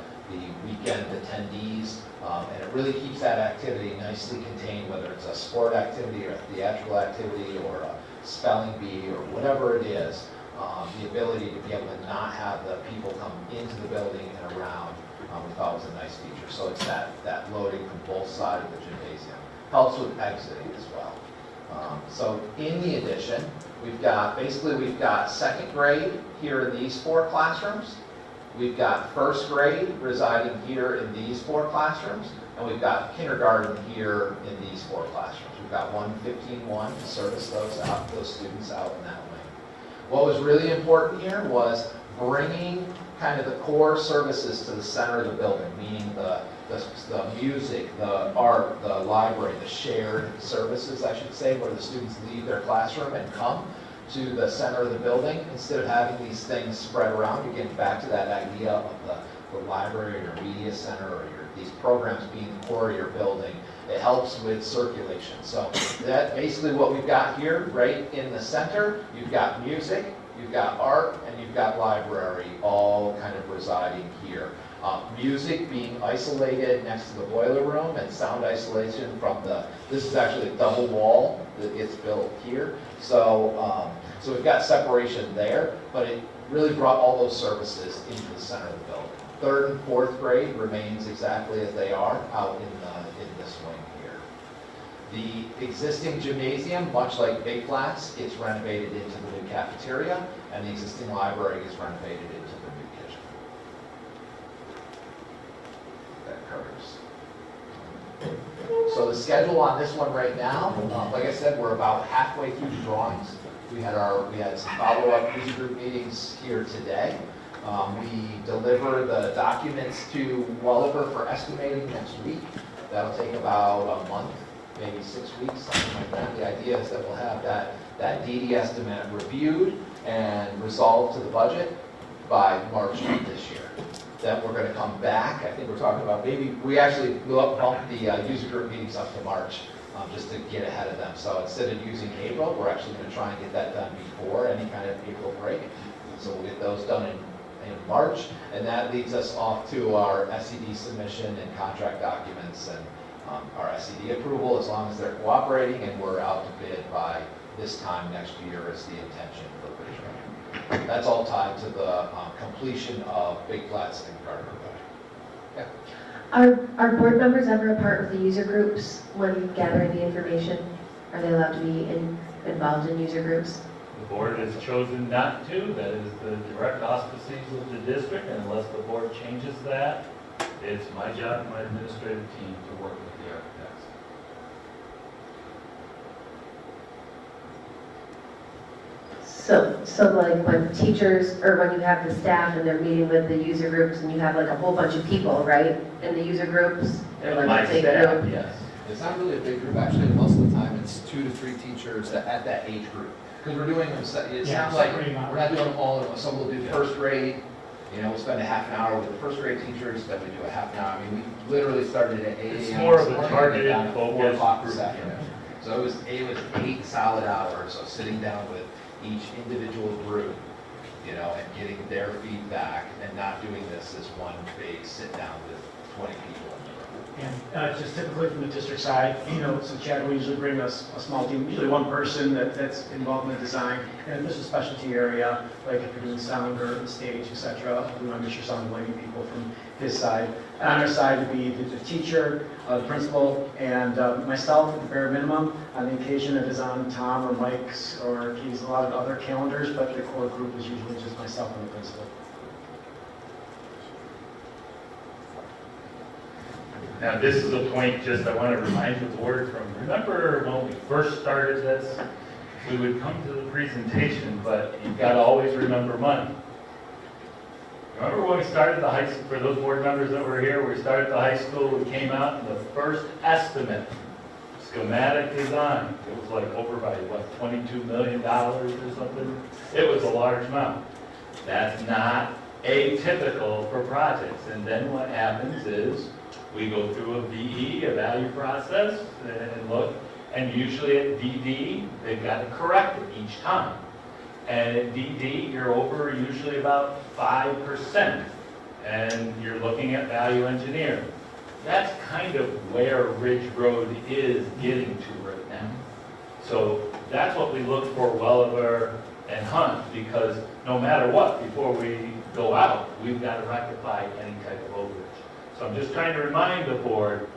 S11: weekend attendees, and it really keeps that activity nicely contained, whether it's a sport activity or a theatrical activity or a spelling bee or whatever it is. The ability to be able to not have the people come into the building and around, we thought was a nice feature. So it's that loading from both sides of the gymnasium. Helps with exiting as well. So in the addition, we've got second grade here in these 4 classrooms. We've got first grade residing here in these 4 classrooms, and we've got kindergarten here in these 4 classrooms. We've got 115-1 to service those students out in that wing. What was really important here was bringing kind of the core services to the center of the building, meaning the music, the art, the library, the shared services, I should say, where the students leave their classroom and come to the center of the building, instead of having these things spread around. You're getting back to that idea of the library or your media center or these programs being the core of your building. It helps with circulation. So that basically what we've got here, right in the center. You've got music, you've got art, and you've got library, all kind of residing here. Music being isolated next to the boiler room, and sound isolation from this is actually a double wall that gets built here. So, so we've got separation there, but it really brought all those services into the center of the building. 3rd and 4th grade remains exactly as they are out in this wing here. The existing gymnasium, much like Big Flats, gets renovated into the new cafeteria, and the existing library gets renovated into the new kitchen. That covers. So the schedule on this one right now, like I said, we're about halfway through the drawings. We had some follow-up user group meetings here today. We deliver the documents to Welliver for estimating next week. That'll take about a month, maybe 6 weeks, something like that. The idea is that we'll have that DD estimate reviewed and resolved to the budget by March of this year. Then we're going to come back. I think we're talking about maybe we actually bump the user group meetings up to March just to get ahead of them. So instead of using April, we're actually going to try and get that done before any kind of April break. So we'll get those done in March, and that leads us off to our SED submission and contract documents and our SED approval, as long as they're cooperating, and we're out to bid by this time next year is the intention for Bridge Road. That's all tied to the completion of Big Flats and Gardner Road.
S7: Are board members ever a part of the user groups when gathering the information? Are they allowed to be involved in user groups?
S1: The board has chosen not to. That is the direct auspices of the district, and unless the board changes that, it's my job and my administrative team to work with the architects.
S7: So like when teachers, or when you have the staff and they're meeting with the user groups and you have like a whole bunch of people, right, in the user groups? They're like
S1: My
S7: a big
S1: staff,
S7: group.
S1: yes.
S11: It's not really a big group, actually, most of the time, it's 2 to 3 teachers at that age group. Because we're doing them, it sounds like, we're not doing them all at once, so we'll do first grade, we'll spend a half an hour with the first grade teachers, then we do a half an hour. I mean, we literally started at 8 a.m.
S1: It's more of a
S11: this morning,
S1: targeted,
S11: down at 4
S1: focused
S11: o'clock this
S1: group.
S11: afternoon. So it was 8 solid hours of sitting down with each individual group, and getting their feedback, and not doing this as one big sit down with 20 people in the room.
S16: And just typically from the district side, so Chad will usually bring us a small team, usually one person that's involved in the design. And if there's a specialty area, like if you're doing sound or stage, etc., we want to make sure sound and lighting people from his side. And on our side would be the teacher, the principal, and myself at the bare minimum. On the occasion it is on Tom or Mike's, or he's a lot of other calendars, but the core group is usually just myself and the principal.
S1: Now, this is a point just I want to remind the board from, remember when we first started this? We would come to the presentation, but you've got to always remember money. Remember when we started the high school, for those board members that were here, we started the high school, we came out and the first estimate, schematic design, it was like over by, what, $22 million or something? It was a large amount. That's not atypical for projects. And then what happens is, we go through a VE, a value process, and look, and usually at DD, they've got to correct it each time. And at DD, you're over usually about 5%, and you're looking at value engineering. That's kind of where Ridge Road is getting to right now. So that's what we look for Welliver and Hunt, because no matter what, before we go out, we've got to rectify any type of overage. So I'm just trying to remind the board,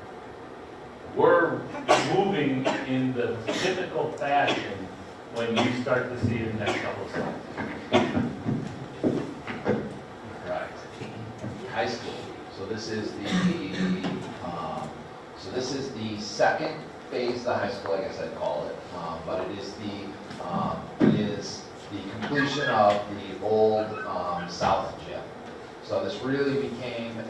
S1: we're moving in the typical fashion when you start to see the next couple of slides.
S11: Right. High school. So this is the second phase of the high school, I guess I'd call it. But it is the completion of the old South Gym. So this really became the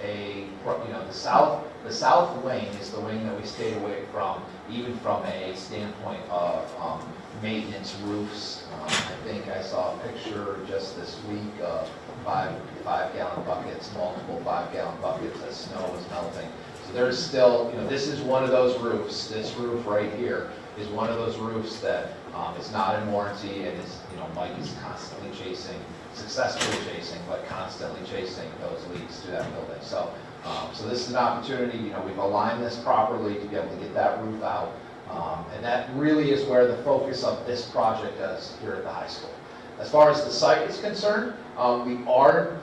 S11: south wing is the wing that we stayed away from, even from a standpoint of maintenance roofs. I think I saw a picture just this week of five-gallon buckets, multiple 5-gallon buckets as snow was melting. So there's still, this is one of those roofs. This roof right here is one of those roofs that is not in warranty, and is, Mike is constantly successfully chasing, but constantly chasing those leaks to that building. So this is an opportunity, we've aligned this properly to be able to get that roof out. And that really is where the focus of this project is here at the high school. As far as the site is concerned, we are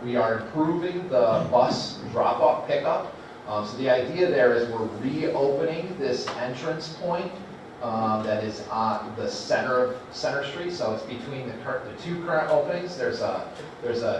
S11: we are improving the bus drop-off pickup. So the idea there is we're reopening this entrance point that is on the center of Center Street. So it's between the two current openings. There's a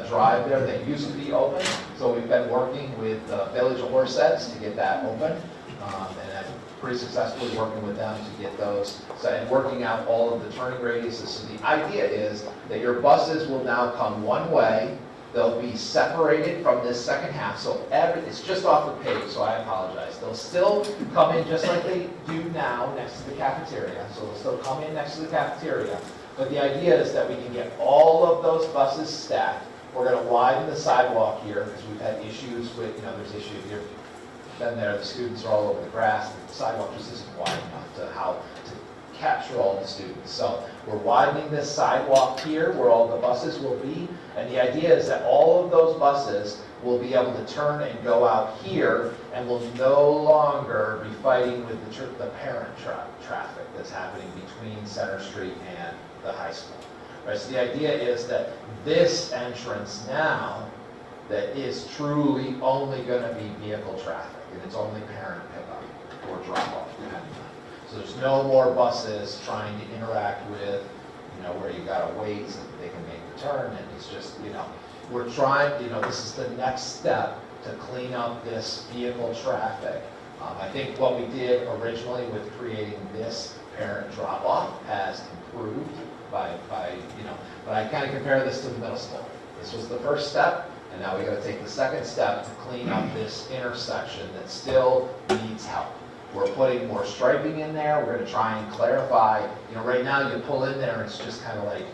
S11: drive there that used to be open. So we've been working with the Village of Horseheads to get that open, and I'm pretty successfully working with them to get those. So, and working out all of the turning radiuses. So the idea is that your buses will now come one way. They'll be separated from this second half, so it's just off the page, so I apologize. They'll still come in just like they do now next to the cafeteria, so they'll still come in next to the cafeteria. But the idea is that we can get all of those buses stacked. We're going to widen the sidewalk here, because we've had issues with, there's issues here. Been there, the students are all over the grass, the sidewalk just isn't wide enough to capture all the students. So we're widening this sidewalk here where all the buses will be, and the idea is that all of those buses will be able to turn and go out here, and will no longer be fighting with the parent traffic that's happening between Center Street and the high school. right? So the idea is that this entrance now, that is truly only gonna be vehicle traffic, and it's only parent pickup or drop-off, depending on. So there's no more buses trying to interact with, where you gotta wait so that they can make the turn, and it's just, we're trying, this is the next step to clean up this vehicle traffic. I think what we did originally with creating this parent drop-off has improved by, but I kind of compare this to the middle school. This was the first step, and now we gotta take the second step to clean up this intersection that still needs help. We're putting more striping in there, we're gonna try and clarify, right now you pull in there, it's just kind of like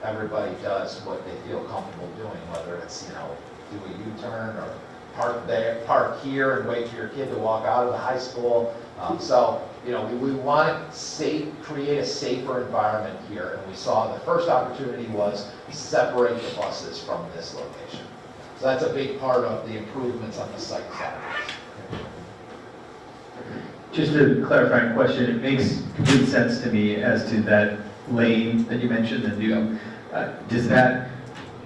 S11: everybody does what they feel comfortable doing, whether it's, do a U-turn or park there, park here and wait for your kid to walk out of the high school. We want to create a safer environment here, and we saw the first opportunity was separate the buses from this location. So that's a big part of the improvements on the site side.
S17: Just a clarifying question, it makes complete sense to me as to that lane that you mentioned, the new, does that,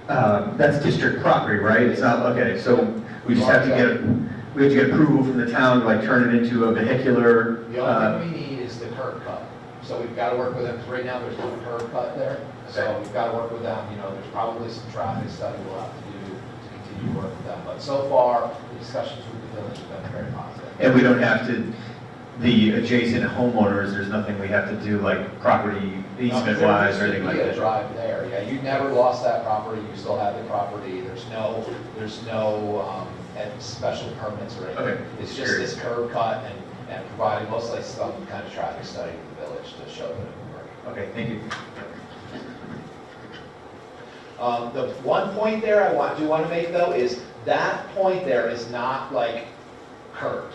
S17: that's district property, right? It's not, okay, so we just have to get approval from the town to like turn it into a vehicular.
S11: The only thing we need is the curb cut. So we've got to work with them, because right now there's no curb cut there. So we've got to work with them, there's probably some traffic study we'll have to do to continue to work with them. But so far, the discussions with the village have been very positive.
S17: And we don't have to, the adjacent homeowners, there's nothing we have to do like property easement wise or anything like
S11: There used to be a
S17: that?
S11: drive there, yeah, you never lost that property, you still have the property, there's no special permits or anything.
S17: Okay.
S11: It's just this curb cut and providing mostly some kind of traffic study to the village to show that it will work.
S17: Okay, thank you.
S11: The one point there I do want to make though is that point there is not like curved.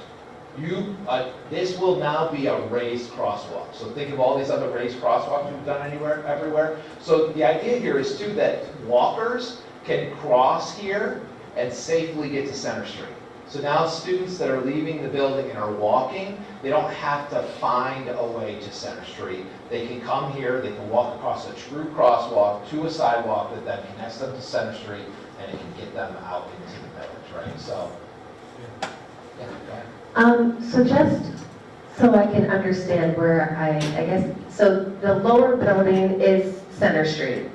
S11: This will now be a raised crosswalk. So think of all these other raised crosswalks we've done everywhere. So the idea here is too that walkers can cross here and safely get to Center Street. So now students that are leaving the building and are walking, they don't have to find a way to Center Street. They can come here, they can walk across a true crosswalk to a sidewalk that then connects them to Center Street, and it can get them out into the village, right? So, yeah, go ahead.
S7: So just so I can understand where I guess, so the lower building is Center Street.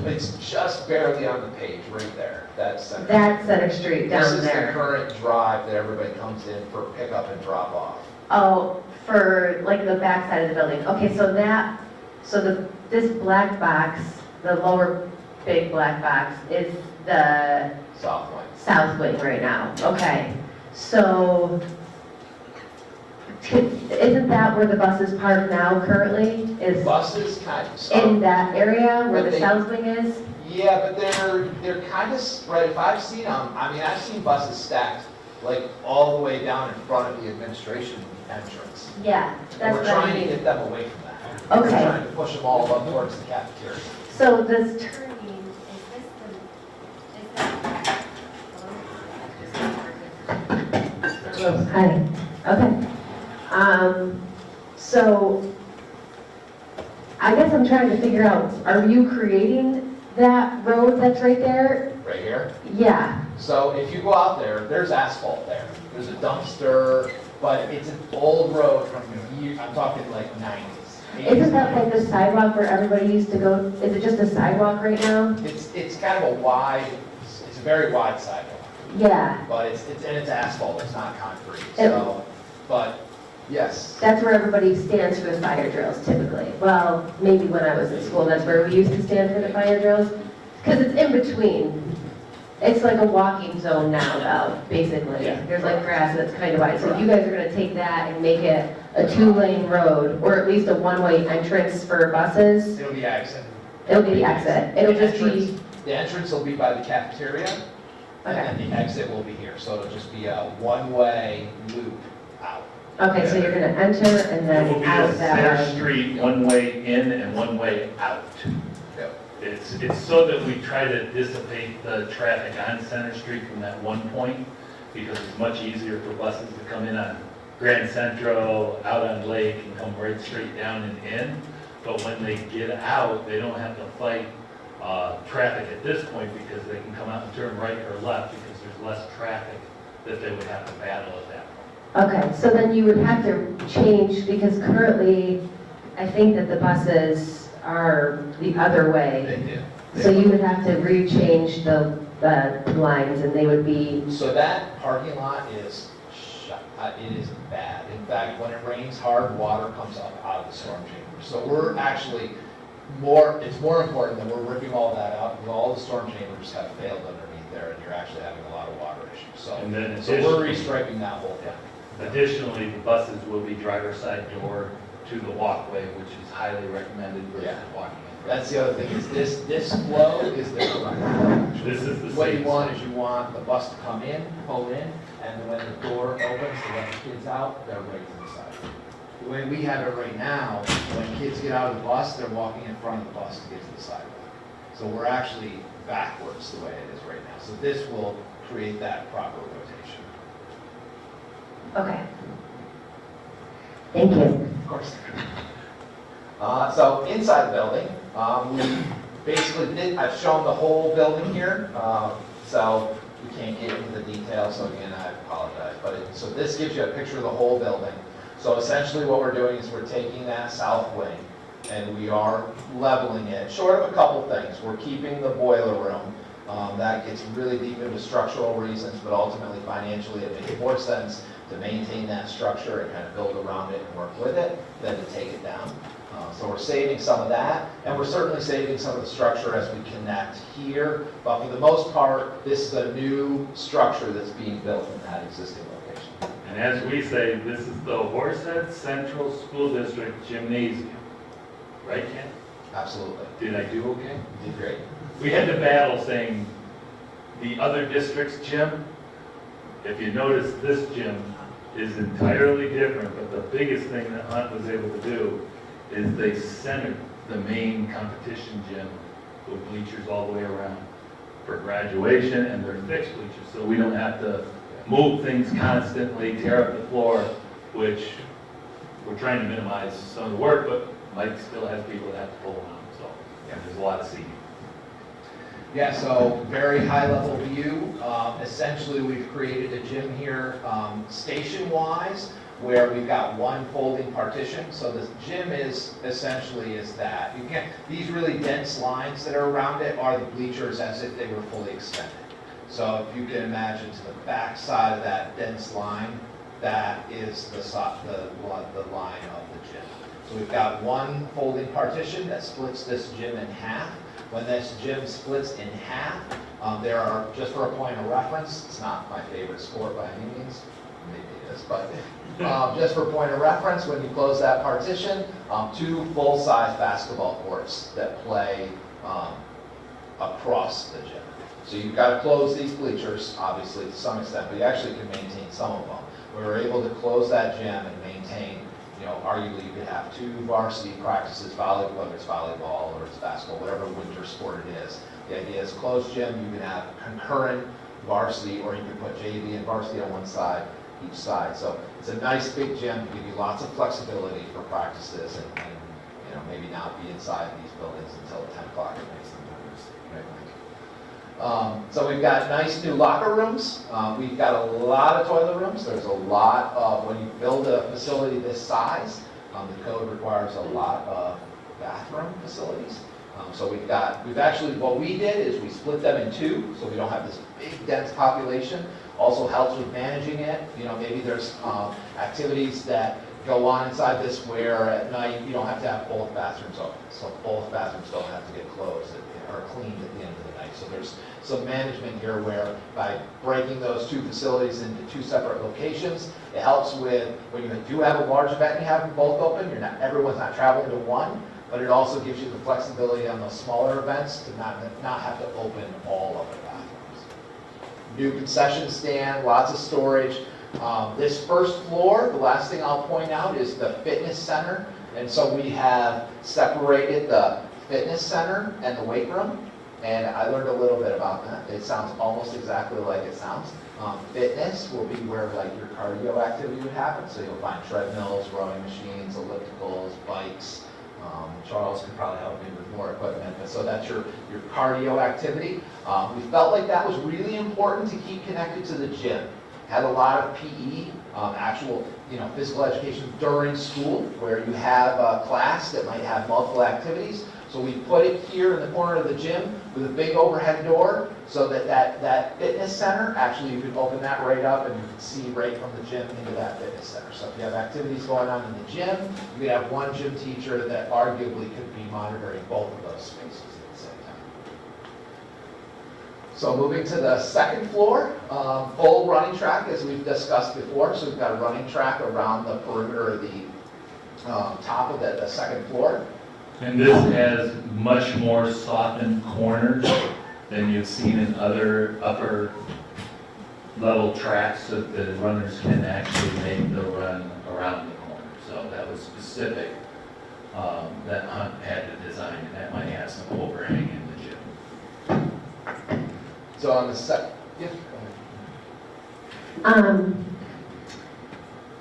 S11: It's just barely on the page, right there. That's Center Street.
S7: That's Center Street down
S11: This is the
S7: there.
S11: current drive that everybody comes in for pickup and drop off.
S7: Oh, for like the back side of the building. Okay, so this black box, the lower big black box is the
S11: South wing.
S7: south wing right now. Okay, so isn't that where the buses park now currently? Is
S11: Buses kind of.
S7: in that area where
S11: But
S7: the
S11: they-
S7: south wing is?
S11: Yeah, but they're kind of spread. If I've seen them, I've seen buses stacked like all the way down in front of the administration entrance.
S7: Yeah,
S11: And
S7: that's
S11: we're
S7: what I
S11: trying to
S7: mean.
S11: get them away from that.
S7: Okay.
S11: We're trying to push them all up towards the cafeteria.
S7: So this,
S9: Turning, is this the,
S7: hi, okay. So I guess I'm trying to figure out, are you creating that road that's right there?
S11: Right here.
S7: Yeah,
S11: So if you go out there, there's asphalt there. There's a dumpster, but it's an old road from years, I'm talking like 90s. 80s.
S7: isn't that like the sidewalk where everybody used to go? Is it just a sidewalk right now?
S11: It's kind of a wide, it's a very wide sidewalk,
S7: Yeah,
S11: but it's asphalt, it's not concrete, so, but, yes.
S7: that's where everybody stands for the fire drills typically. Well, maybe when I was in school, that's where we used to stand for the fire drills. Because it's in between. It's like a walking zone now, though, basically.
S11: Yeah.
S7: There's like grass that's kind of wide. So you guys are gonna take that and make it a 2-lane road, or at least a one-way entrance for buses?
S11: It'll be exit.
S7: It'll be the exit. It'll just be,
S11: The entrance will be by the cafeteria, and
S7: okay.
S11: then the exit will be here, so it'll just be a one-way loop out.
S7: Okay, so you're gonna enter and
S1: It will
S7: then
S1: be
S7: out
S1: a
S7: that
S1: Center
S7: way.
S1: Street, one way in and one way out.
S11: Yep.
S1: It's so that we try to dissipate the traffic on Center Street from that one point, because it's much easier for buses to come in on Grand Central, out on Lake, and come right straight down and in. but when they get out, they don't have to fight traffic at this point because they can come out and turn right or left because there's less traffic that they would have to battle at that point.
S7: Okay, so then you would have to change, because currently, I think that the buses are the other way.
S11: They do.
S7: So you would have to rechange the lines, and they would be,
S11: So that parking lot is shut, it is bad. In fact, when it rains hard, water comes up out of the storm chamber. So we're actually it's more important that we're ripping all that out, because all the storm chambers have failed underneath there, and you're actually having a lot of water issues. So,
S1: And then
S11: so we're restriping that whole thing.
S1: Additionally, the buses will be driver's side door to the walkway, which is highly recommended versus
S11: Yeah.
S1: walking in.
S11: That's the other thing, is this flow is the correct flow.
S1: This is the
S11: What you
S1: safe
S11: want
S1: side.
S11: is you want the bus to come in, pull in, and when the door opens to let the kids out, they're right to the side. The way we have it right now, when kids get out of the bus, they're walking in front of the bus to get to the sidewalk. So we're actually backwards the way it is right now. So this will create that proper rotation.
S7: okay. Thank you.
S11: Of course. So inside the building, we basically I've shown the whole building here, so we can't get into the details, so again, I apologize. So this gives you a picture of the whole building. So essentially what we're doing is we're taking that south wing and we are leveling it, short of a couple things. We're keeping the boiler room. That gets really deep into structural reasons, but ultimately financially it makes more sense to maintain that structure and kind of build around it and work with it than to take it down. So we're saving some of that, and we're certainly saving some of the structure as we connect here. But for the most part, this is a new structure that's being built in that existing location.
S1: And as we say, this is the Horsehead Central School District Gymnasium. Right, Ken?
S11: Absolutely.
S1: Did I do okay?
S11: You did great.
S1: We had to battle saying the other district's gym. If you notice, this gym is entirely different, but the biggest thing that Hunt was able to do is they centered the main competition gym with bleachers all the way around for graduation, and they're fixed bleachers, so we don't have to move things constantly, tear up the floor, which we're trying to minimize some of the work, but Mike still has people that have to pull around, so there's a lot of seating.
S11: Yeah, so very high level view. Essentially, we've created a gym here station-wise, where we've got one folding partition. So the gym is essentially that. These really dense lines that are around it are the bleachers as if they were fully extended. So if you can imagine to the back side of that dense line, that is the line of the gym. So we've got one folding partition that splits this gym in half. When this gym splits in half, there are, just for a point of reference, it's not my favorite sport by any means, maybe it is, but just for point of reference, when you close that partition, 2 full-size basketball courts that play across the gym. So you've got to close these bleachers, obviously, to some extent, but you actually can maintain some of them. We were able to close that gym and maintain, arguably you could have 2 varsity practices, whether it's volleyball or it's basketball, whatever winter sport it is. The idea is closed gym, you can have concurrent varsity, or you can put JV and varsity on one side, each side. So it's a nice big gym to give you lots of flexibility for practices and maybe not be inside these buildings until 10 o'clock at night sometimes. Right? So we've got nice new locker rooms. We've got a lot of toilet rooms. There's a lot of, when you build a facility this size, the code requires a lot of bathroom facilities. So what we did is we split them in 2, so we don't have this big dense population. Also helps with managing it. Maybe there's activities that go on inside this where at night you don't have to have both bathrooms open. So both bathrooms don't have to get closed or cleaned at the end of the night. So there's some management here where by breaking those 2 facilities into 2 separate locations, it helps with when you do have a large event and you have them both open, everyone's not traveling to one, but it also gives you the flexibility on those smaller events to not have to open all of the bathrooms. New concession stand, lots of storage. This first floor, the last thing I'll point out is the fitness center. And so we have separated the fitness center and the weight room. And I learned a little bit about that. It sounds almost exactly like it sounds. Fitness will be where your cardio activity would happen. So you'll find treadmills, rowing machines, ellipticals, bikes, Charles could probably help me with more equipment, but so that's your cardio activity. We felt like that was really important to keep connected to the gym. Had a lot of PE, actual, physical education during school, where you have a class that might have multiple activities. So we put it here in the corner of the gym with a big overhead door, so that fitness center, actually you could open that right up and you can see right from the gym into that fitness center. So if you have activities going on in the gym, you could have one gym teacher that arguably could be monitoring both of those spaces at the same time. So moving to the second floor, full running track as we've discussed before. So we've got a running track around the perimeter of the top of the second floor.
S1: And this has much more softened corners than you've seen in other upper level tracks, so that the runners can actually make the run around the corner. So that was specific, that Hunt had to design, and that might have some overhang in the gym.
S11: So on the yeah, go ahead.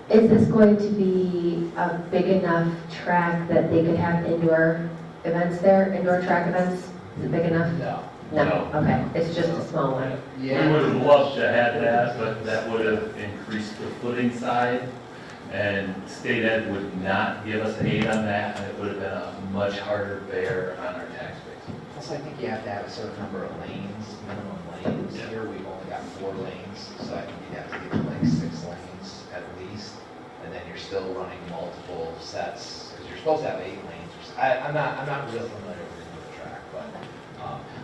S7: Is this going to be a big enough track that they could have indoor events there, indoor track events? Is it big enough?
S11: No.
S7: No, okay, it's just a small one.
S1: We would have loved to have that, but that would have increased the footing side, and state ed would not give us an aid on that, and it would have been a much harder bear on our tax base.
S11: Plus, I think you have to have a certain number of lanes, minimum lanes.
S1: Yeah.
S11: Here, we've only got 4 lanes, so I think you'd have to get to like 6 lanes at least. And then you're still running multiple sets, because you're supposed to have 8 lanes. I'm not real familiar with the track,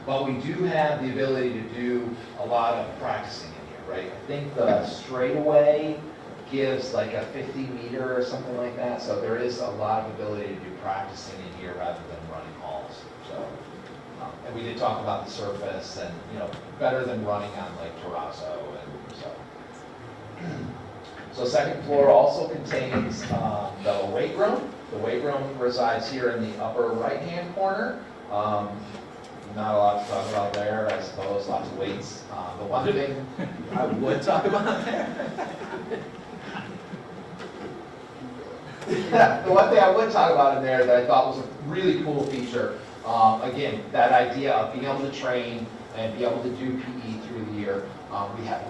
S11: but we do have the ability to do a lot of practicing in here, right? I think the straightaway gives like a 50 meter or something like that, so there is a lot of ability to do practicing in here rather than running halls. So, and we did talk about the surface, and better than running on Lake Terrazzo, and so. So second floor also contains the weight room. The weight room resides here in the upper right-hand corner. Not a lot to talk about there, I suppose, lots of weights. The one thing I would talk about there. The one thing I would talk about in there that I thought was a really cool feature, again, that idea of being able to train and be able to do PE through the year.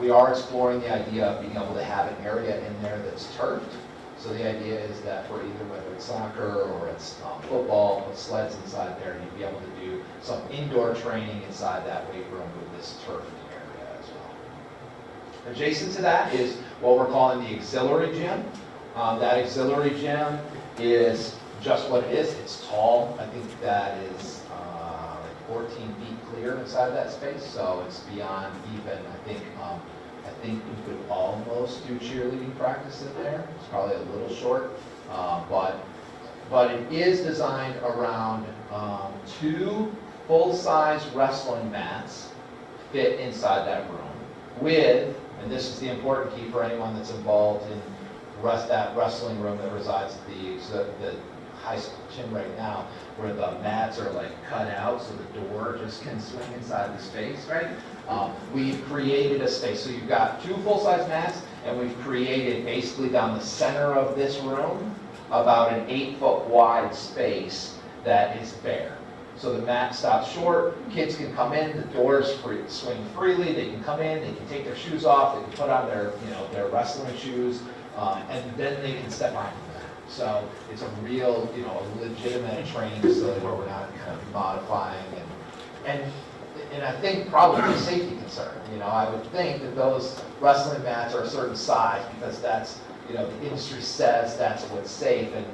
S11: We are exploring the idea of being able to have an area in there that's turfed. So the idea is that for either whether it's soccer or it's football, with sleds inside there, you'd be able to do some indoor training inside that weight room with this turfed area as well. Adjacent to that is what we're calling the auxiliary gym. That auxiliary gym is just what it is. It's tall. I think that is 14 feet clear inside that space, so it's beyond even, I think you could almost do cheerleading practice in there. It's probably a little short, but it is designed around 2 full-size wrestling mats fit inside that room with, and this is the important key for anyone that's involved in that wrestling room that resides at the high school gym right now, where the mats are like cut out so the door just can swing inside the space, right? We've created a space. So you've got 2 full-size mats, and we've created basically down the center of this room about an 8-foot wide space that is bare. So the mat stops short, kids can come in, the doors swing freely, they can come in, they can take their shoes off, they can put on their wrestling shoes, and then they can step on the mat. So it's a real, a legitimate training facility where we're not kind of modifying and I think probably a safety concern. I would think that those wrestling mats are a certain size because that's, the industry says that's what's safe, and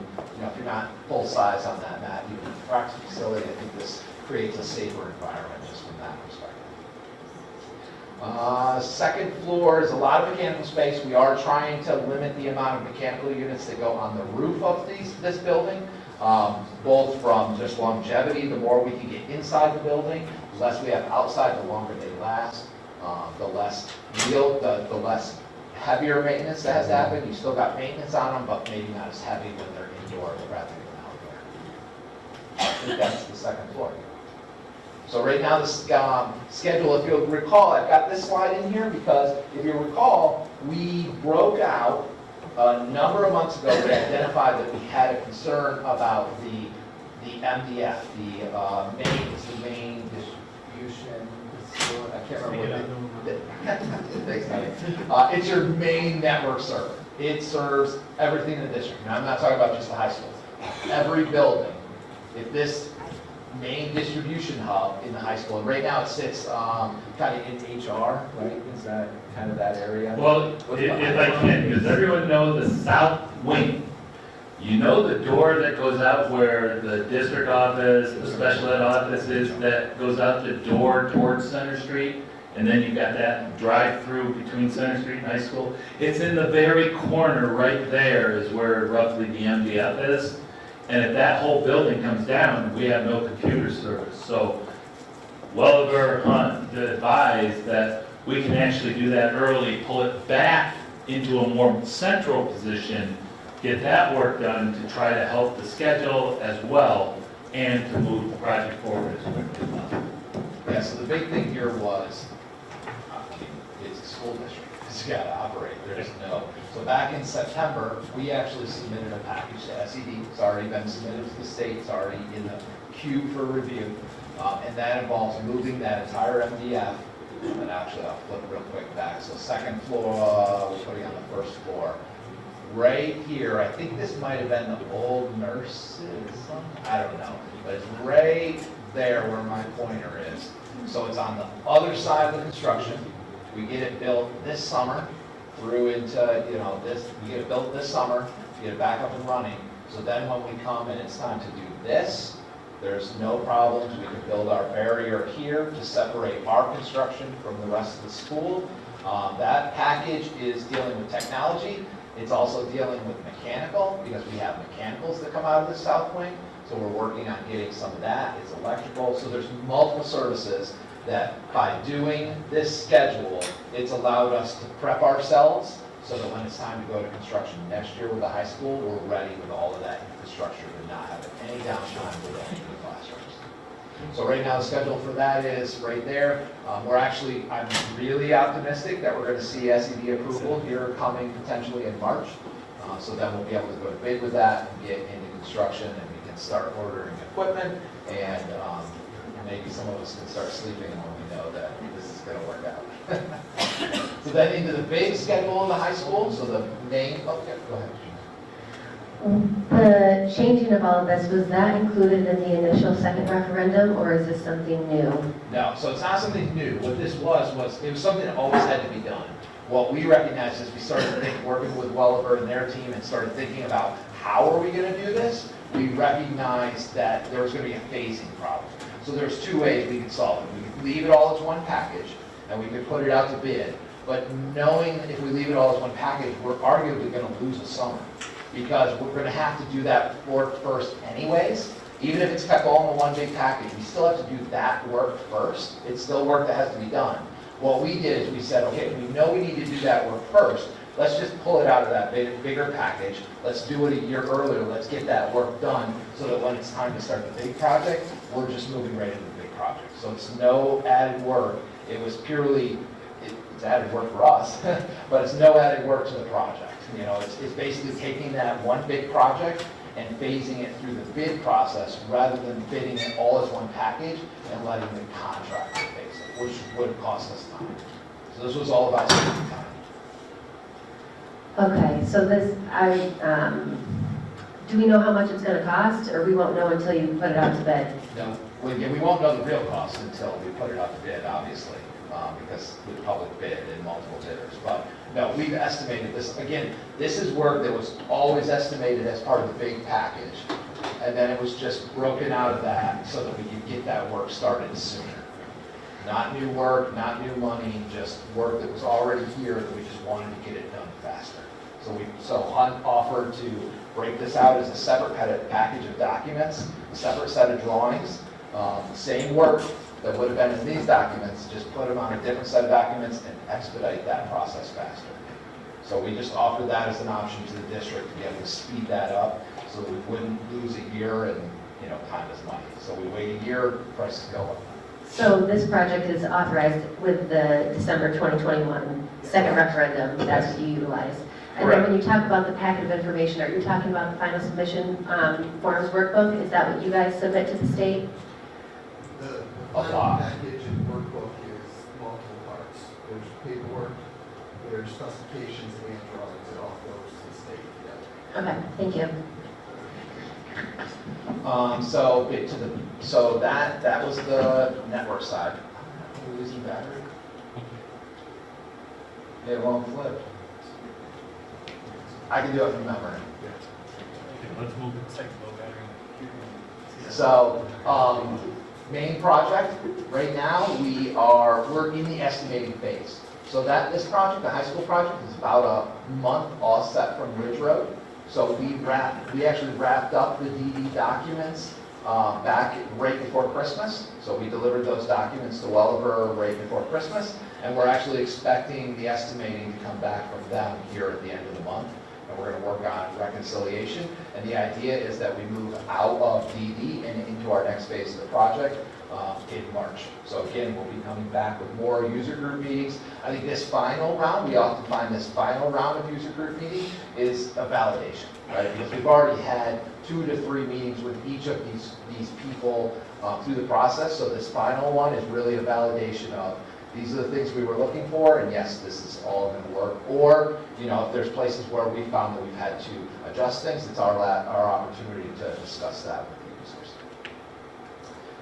S11: if you're not full size on that mat, even in a practice facility, I think this creates a safer environment just from that perspective. Second floor is a lot of mechanical space. We are trying to limit the amount of mechanical units that go on the roof of this building, both from just longevity. The more we can get inside the building, the less we have outside, the longer they last. The less less heavier maintenance that has to happen. You still got maintenance on them, but maybe not as heavy when they're indoor rather than outdoor. I think that's the second floor. So right now, the schedule, if you'll recall, I've got this slide in here because if you recall, we broke out a number of months ago. We identified that we had a concern about the the MDF, it's the main distribution, I can't remember what thanks, Patty. It's your main network server. It serves everything in the district. Now, I'm not talking about just the high school. Every building, if this main distribution hub in the high school, and right now it sits kind of in HR, right? Is that kind of that area?
S1: Well, if I can, does everyone know the south wing? You know the door that goes out where the district office, the special ed office is, that goes out the door towards Center Street? And then you've got that drive-through between Center Street and high school. It's in the very corner right there is where roughly the MDF is. And if that whole building comes down, we have no computer service. So Welliver, Hunt advised that we can actually do that early, pull it back into a more central position, get that work done to try to help the schedule as well and to move the project forward as quickly as possible.
S11: Yeah, so the big thing here was, it's a school district, it's got to operate, there's no. So back in September, we actually submitted a package to SED, it's already been submitted to the state, it's already in the queue for review. And that involves moving that entire MDF, and actually I'll flip real quick back. So second floor, we're putting on the first floor. Right here, I think this might have been the old nurses, I don't know, but it's right there where my pointer is. So it's on the other side of the construction. We get it built this summer through into, we get it built this summer, get it back up and running. So then when we come and it's time to do this, there's no problems. We can build our barrier here to separate our construction from the rest of the school. That package is dealing with technology. It's also dealing with mechanical, because we have mechanicals that come out of the south wing. So we're working on getting some of that. It's electrical. So there's multiple services that by doing this schedule, it's allowed us to prep ourselves so that when it's time to go to construction next year with the high school, we're ready with all of that infrastructure to not have any downtime with any of the classrooms. So right now, the schedule for that is right there. I'm really optimistic that we're going to see SED approval here coming potentially in March. So then we'll be able to go to bid with that and get into construction, and we can start ordering equipment, and maybe some of us can start sleeping when we know that this is going to work out. So then into the big schedule in the high school, so the main, okay, go ahead.
S7: The changing of all of this, was that included in the initial second referendum, or is this something new?
S11: No, so it's not something new. What this was it was something that always had to be done. What we recognized as we started working with Welliver and their team and started thinking about how are we going to do this, we recognized that there was going to be a phasing problem. So there's two ways we could solve it. We could leave it all as one package, and we could put it out to bid. But knowing if we leave it all as one package, we're arguably going to lose a summer, because we're going to have to do that work first anyways. Even if it's kept all in the one big package, we still have to do that work first. It's still work that has to be done. What we did is we said, okay, we know we need to do that work first. Let's just pull it out of that bigger package. Let's do it a year earlier. Let's get that work done so that when it's time to start the big project, we're just moving right into the big project. So it's no added work. It was purely, it's added work for us, but it's no added work to the project. It's basically taking that one big project and phasing it through the bid process rather than bidding it all as one package and letting the contractor phase it, which would have cost us time. So this was all about saving time.
S7: Okay, so this, do we know how much it's going to cost, or we won't know until you put it out to bid?
S11: No, we won't know the real cost until we put it out to bid, obviously, because with public bid and multiple bidders. But no, we've estimated this. Again, this is work that was always estimated as part of the big package, and then it was just broken out of that so that we could get that work started sooner. Not new work, not new money, just work that was already here that we just wanted to get it done faster. So Hunt offered to break this out as a separate package of documents, a separate set of drawings, same work that would have been in these documents, just put them on a different set of documents and expedite that process faster. So we just offered that as an option to the district to be able to speed that up so that we wouldn't lose a year and time is money. So we wait a year, prices go up.
S7: So this project is authorized with the December 2021 second referendum, that's what you utilized. And then when you talk about the packet of information, are you talking about the final submission forms workbook? Is that what you guys submit to the state?
S14: The
S11: A
S14: final
S11: lot.
S14: package and workbook is multiple parts. There's paperwork, there's specifications and drawings, it all goes to the state together.
S7: Okay, thank you.
S11: So that was the network side. Are we losing battery? It won't flip. I can do it from memory.
S13: Okay, let's move it.
S4: It's like low battery.
S11: So, main project, right now, we're in the estimating phase. So this project, the high school project, is about a month offset from Ridge Road. So we actually wrapped up the DD documents back right before Christmas. So we delivered those documents to Welliver right before Christmas, and we're actually expecting the estimating to come back from them here at the end of the month. And we're going to work on reconciliation. And the idea is that we move out of DD and into our next phase of the project in March. So again, we'll be coming back with more user group meetings. I think this final round, we often find this final round of user group meeting is a validation, right? Because we've already had 2 to 3 meetings with each of these people through the process. So this final one is really a validation of these are the things we were looking for, and yes, this is all going to work. Or, if there's places where we found that we've had to adjust things, it's our opportunity to discuss that with the users.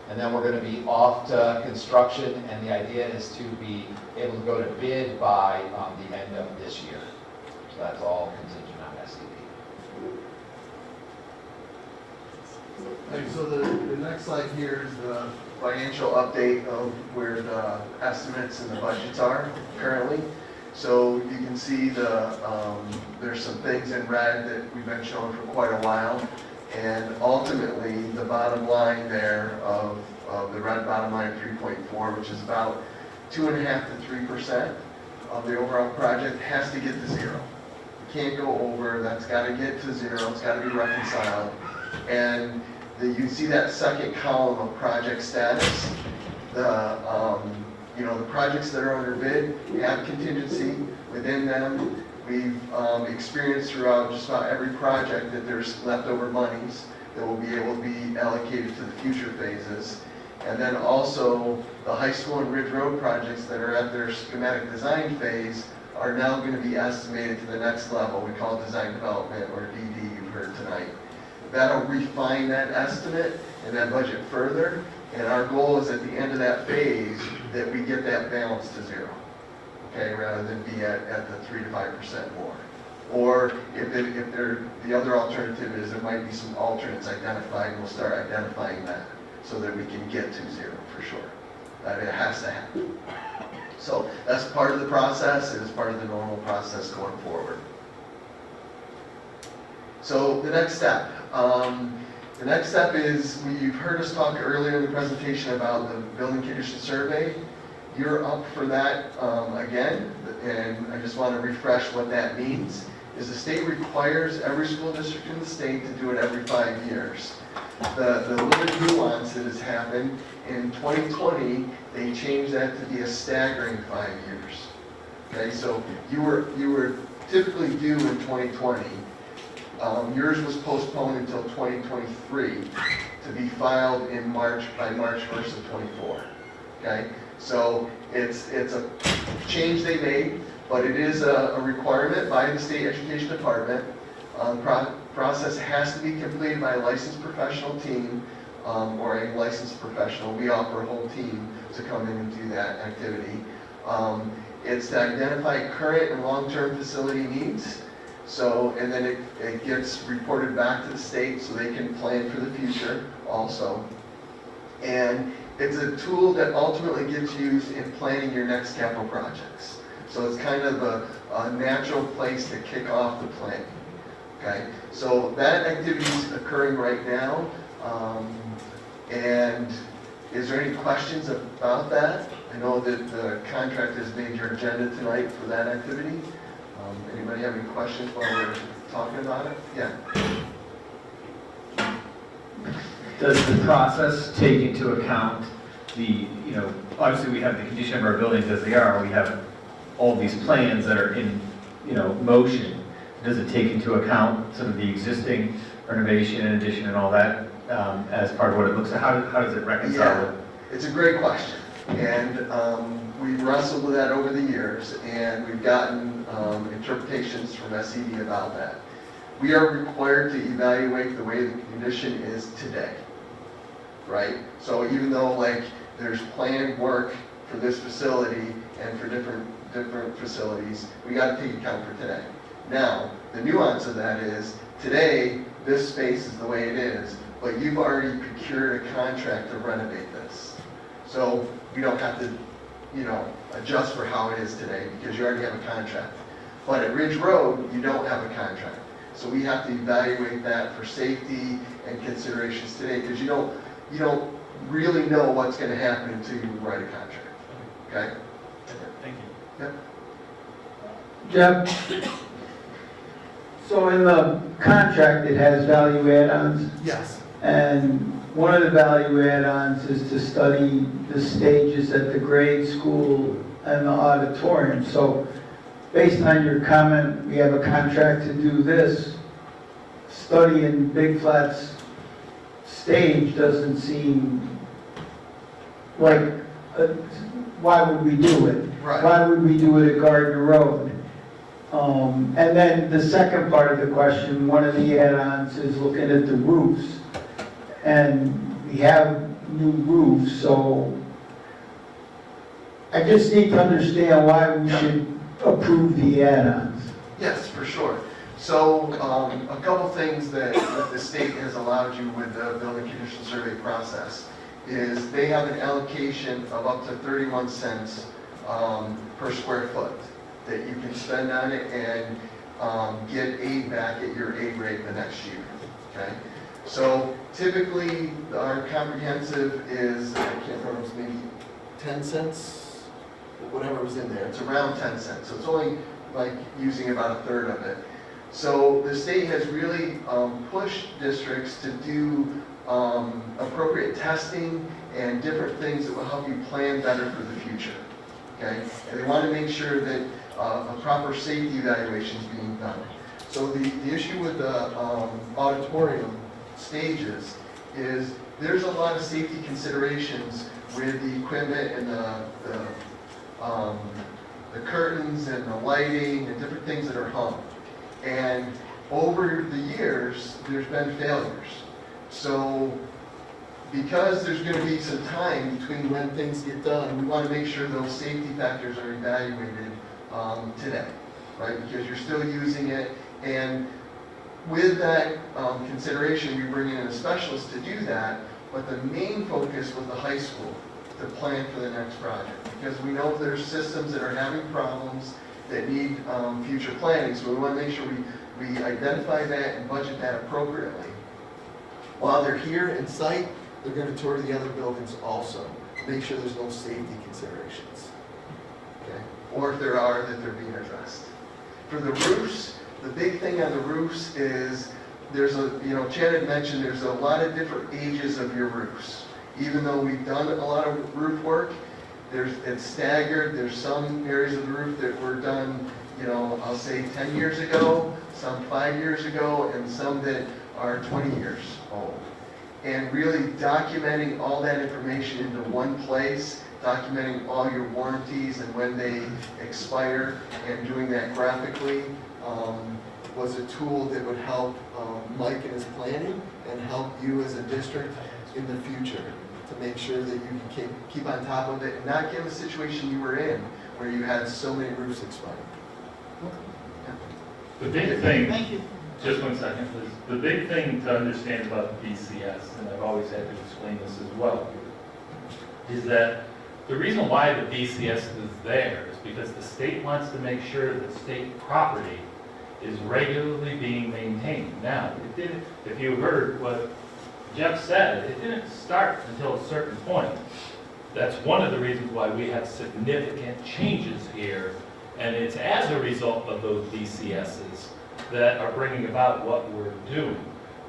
S11: And then we're going to be off to construction, and the idea is to be able to go to bid by the end of this year. So that's all contingent on SED.
S10: Okay, so the next slide here is the financial update of where the estimates and the budgets are currently. So you can see there's some things in red that we've been showing for quite a while. And ultimately, the bottom line there of the red bottom line of 3.4, which is about 2.5% to 3% of the overall project, has to get to zero. It can't go over, that's got to get to zero, it's got to be reconciled. And you see that second column of project status. The projects that are under bid, we have contingency within them. We've experienced throughout just about every project that there's leftover monies that will be able to be allocated to the future phases. And then also the high school and Ridge Road projects that are at their schematic design phase are now going to be estimated to the next level. We call it design development, or DD, you've heard tonight. That'll refine that estimate and that budget further, and our goal is at the end of that phase that we get that balance to zero, okay, rather than be at the 3 to 5% more. Or if the other alternative is there might be some alternates identified, and we'll start identifying that so that we can get to zero for sure. It has to happen. So that's part of the process, and it's part of the normal process going forward. So the next step. The next step is, you've heard us talk earlier in the presentation about the building condition survey. You're up for that again, and I just want to refresh what that means. Is the state requires every school district in the state to do it every 5 years. The little nuance that has happened, in 2020, they changed that to be a staggering 5 years. Okay, so you were typically due in 2020. Yours was postponed until 2023 to be filed in by March 1st of 24. Okay, so it's a change they made, but it is a requirement by the state education department. Process has to be completed by a licensed professional team or a licensed professional. We offer a whole team to come in and do that activity. It's to identify current and long-term facility needs. So, and then it gets reported back to the state so they can plan for the future also. And it's a tool that ultimately gets used in planning your next capital projects. So it's kind of a natural place to kick off the planning. Okay, so that activity is occurring right now. And is there any questions about that? I know that the contract has made your agenda tonight for that activity. Anybody have any questions while we're talking about it? Yeah.
S17: Does the process take into account obviously we have the condition of our buildings as they are, we have all these plans that are in, motion. does it take into account sort of the existing renovation and addition and all that as part of what it looks like? How does it reconcile it?
S10: It's a great question, and we've wrestled with that over the years, and we've gotten interpretations from Hcsd about that. We are required to evaluate the way the condition is today, right? So even though like there's planned work for this facility and for different facilities, we got to take account for today. Now, the nuance of that is today this space is the way it is, but you've already procured a contract to renovate this. So we don't have to, adjust for how it is today because you already have a contract. But at Ridge Road, you don't have a contract. So we have to evaluate that for safety and considerations today because you don't really know what's going to happen until you write a contract. Okay?
S4: Thank you.
S10: Yep.
S2: Jeff, so in the contract, it has value add-ons?
S10: Yes.
S2: And one of the value add-ons is to study the stages at the grade school and the auditorium. So based on your comment, we have a contract to do this. Studying Big Flats stage doesn't seem like, why would we do it?
S10: Right.
S2: Why would we do it at Gardner Road? And then the second part of the question, one of the add-ons is looking at the roofs. And we have new roofs, so I just need to understand why we should approve the add-ons.
S10: Yes, for sure. So a couple things that the state has allowed you with the building condition survey process is they have an allocation of up to 31 cents per square foot that you can spend on it and get aid back at your aid rate the next year, okay? So typically our comprehensive is, I can't remember, it's maybe 10 cents, whatever was in there. It's around 10 cents, so it's only like using about a third of it. So the state has really pushed districts to do appropriate testing and different things that will help you plan better for the future. Okay, and they want to make sure that a proper safety evaluation is being done. So the issue with the auditorium stages is there's a lot of safety considerations with the equipment and the curtains and the lighting and different things that are hung. And over the years, there's been failures. So because there's going to be some time between when things get done, we want to make sure those safety factors are evaluated today, right? Because you're still using it. And with that consideration, we bring in a specialist to do that. But the main focus was the high school to plan for the next project. Because we know there's systems that are having problems that need future planning. So we want to make sure we identify that and budget that appropriately. While they're here in site, they're going to tour the other buildings also. Make sure there's no safety considerations. Okay? Or if there are, that they're being addressed. For the roofs, the big thing on the roofs is there's a, Chad had mentioned there's a lot of different ages of your roofs. Even though we've done a lot of roof work, it's staggered. There's some areas of the roof that were done, I'll say 10 years ago, some 5 years ago, and some that are 20 years old. And really documenting all that information into one place, documenting all your warranties and when they expire, and doing that graphically was a tool that would help Mike in his planning and help you as a district in the future to make sure that you can keep on top of it and not get in the situation you were in where you had so many roofs expire.
S1: The big thing, just 1 second, please. The big thing to understand about the BCS, and I've always had to explain this as well, is that the reason why the BCS is there is because the state wants to make sure that state property is regularly being maintained. Now, it didn't, if you heard what Jeff said, it didn't start until a certain point. That's one of the reasons why we have significant changes here, and it's as a result of those BCSs that are bringing about what we're doing.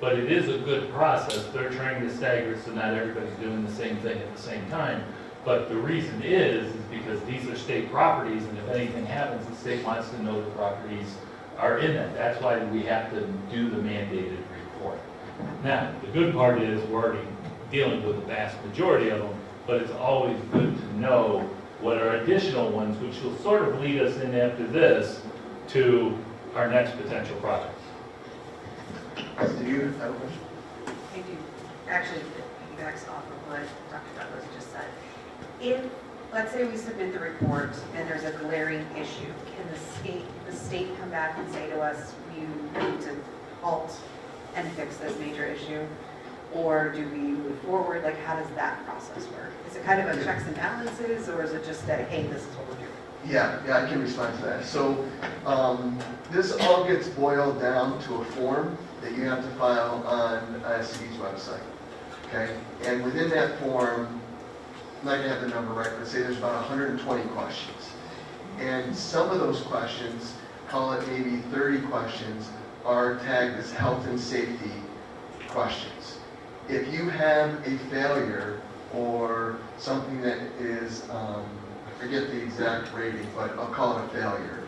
S1: But it is a good process. They're trying to stagger it so not everybody's doing the same thing at the same time. But the reason is because these are state properties, and if anything happens, the state wants to know the properties are in that. That's why we have to do the mandated report. Now, the good part is we're already dealing with the vast majority of them, but it's always good to know what are additional ones, which will sort of lead us in after this to our next potential project.
S10: Do you have a question?
S15: I do. Actually, it piggybacks off of what Dr. Douglas just said. If, let's say we submit the report and there's a glaring issue, can the state come back and say to us, you need to halt and fix this major issue? Or do we move forward? Like, how does that process work? Is it kind of a checks and balances, or is it just that, hey, this is what we're doing?
S10: Yeah, I can respond to that. So this all gets boiled down to a form that you have to file on Hcsd's website, okay? And within that form, I'm not gonna have the number right, but say there's about 120 questions. And some of those questions, call it maybe 30 questions, are tagged as health and safety questions. If you have a failure or something that is, I forget the exact rating, but I'll call it a failure.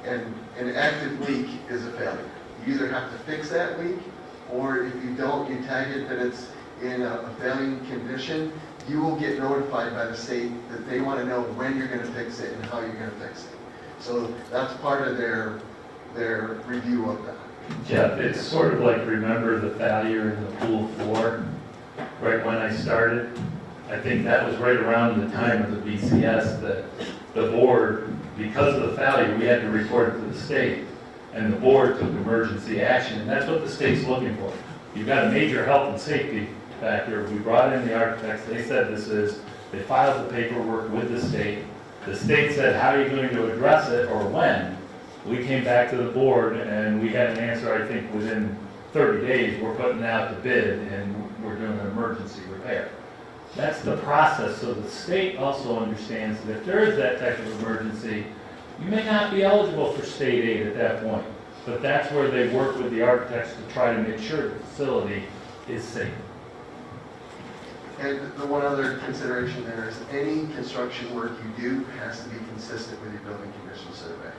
S10: And an active leak is a failure. You either have to fix that leak, or if you don't, you tag it that it's in a failing condition, you will get notified by the state that they want to know when you're going to fix it and how you're going to fix it. So that's part of their review of that.
S1: Jeff, it's sort of like, remember the failure in the pool floor, right when I started? I think that was right around the time of the BCS that the board, because of the failure, we had to report it to the state. And the board took emergency action, and that's what the state's looking for. You've got a major health and safety factor. We brought in the architects, they said they filed the paperwork with the state. The state said, how are you going to address it, or when? We came back to the board and we had an answer, I think, within 30 days. We're putting out the bid and we're doing an emergency repair. That's the process. So the state also understands that if there is that type of emergency, you may not be eligible for state aid at that point. But that's where they work with the architects to try to make sure the facility is safe.
S10: And the one other consideration there is any construction work you do has to be consistent with your building condition survey.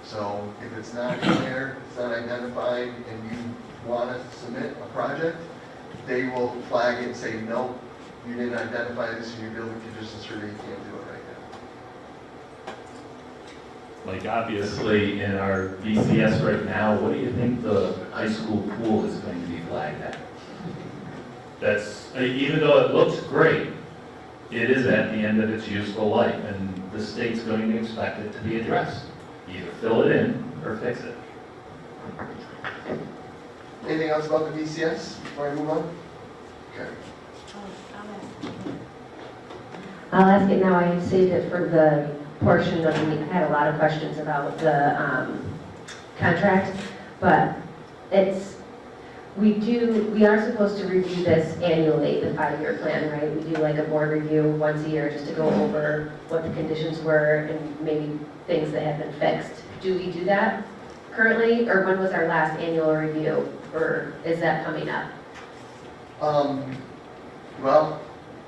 S10: So if it's not in there, it's not identified, and you want to submit a project, they will flag it and say, no, you didn't identify this in your building condition survey, you can't do it right now.
S1: Like obviously in our BCS right now, what do you think the high school pool is going to be flagged at? That's, even though it looks great, it is at the end of its useful life, and the state's going to expect it to be addressed. Either fill it in or fix it.
S10: Anything else about the BCS before I move on? Okay.
S7: I'll ask it now. I saved it for the portion of the, I had a lot of questions about the contract, but we are supposed to review this annually, the 5-year plan, right? We do like a board review once a year just to go over what the conditions were and maybe things that have been fixed. Do we do that currently, or when was our last annual review, or is that coming up?
S10: Well,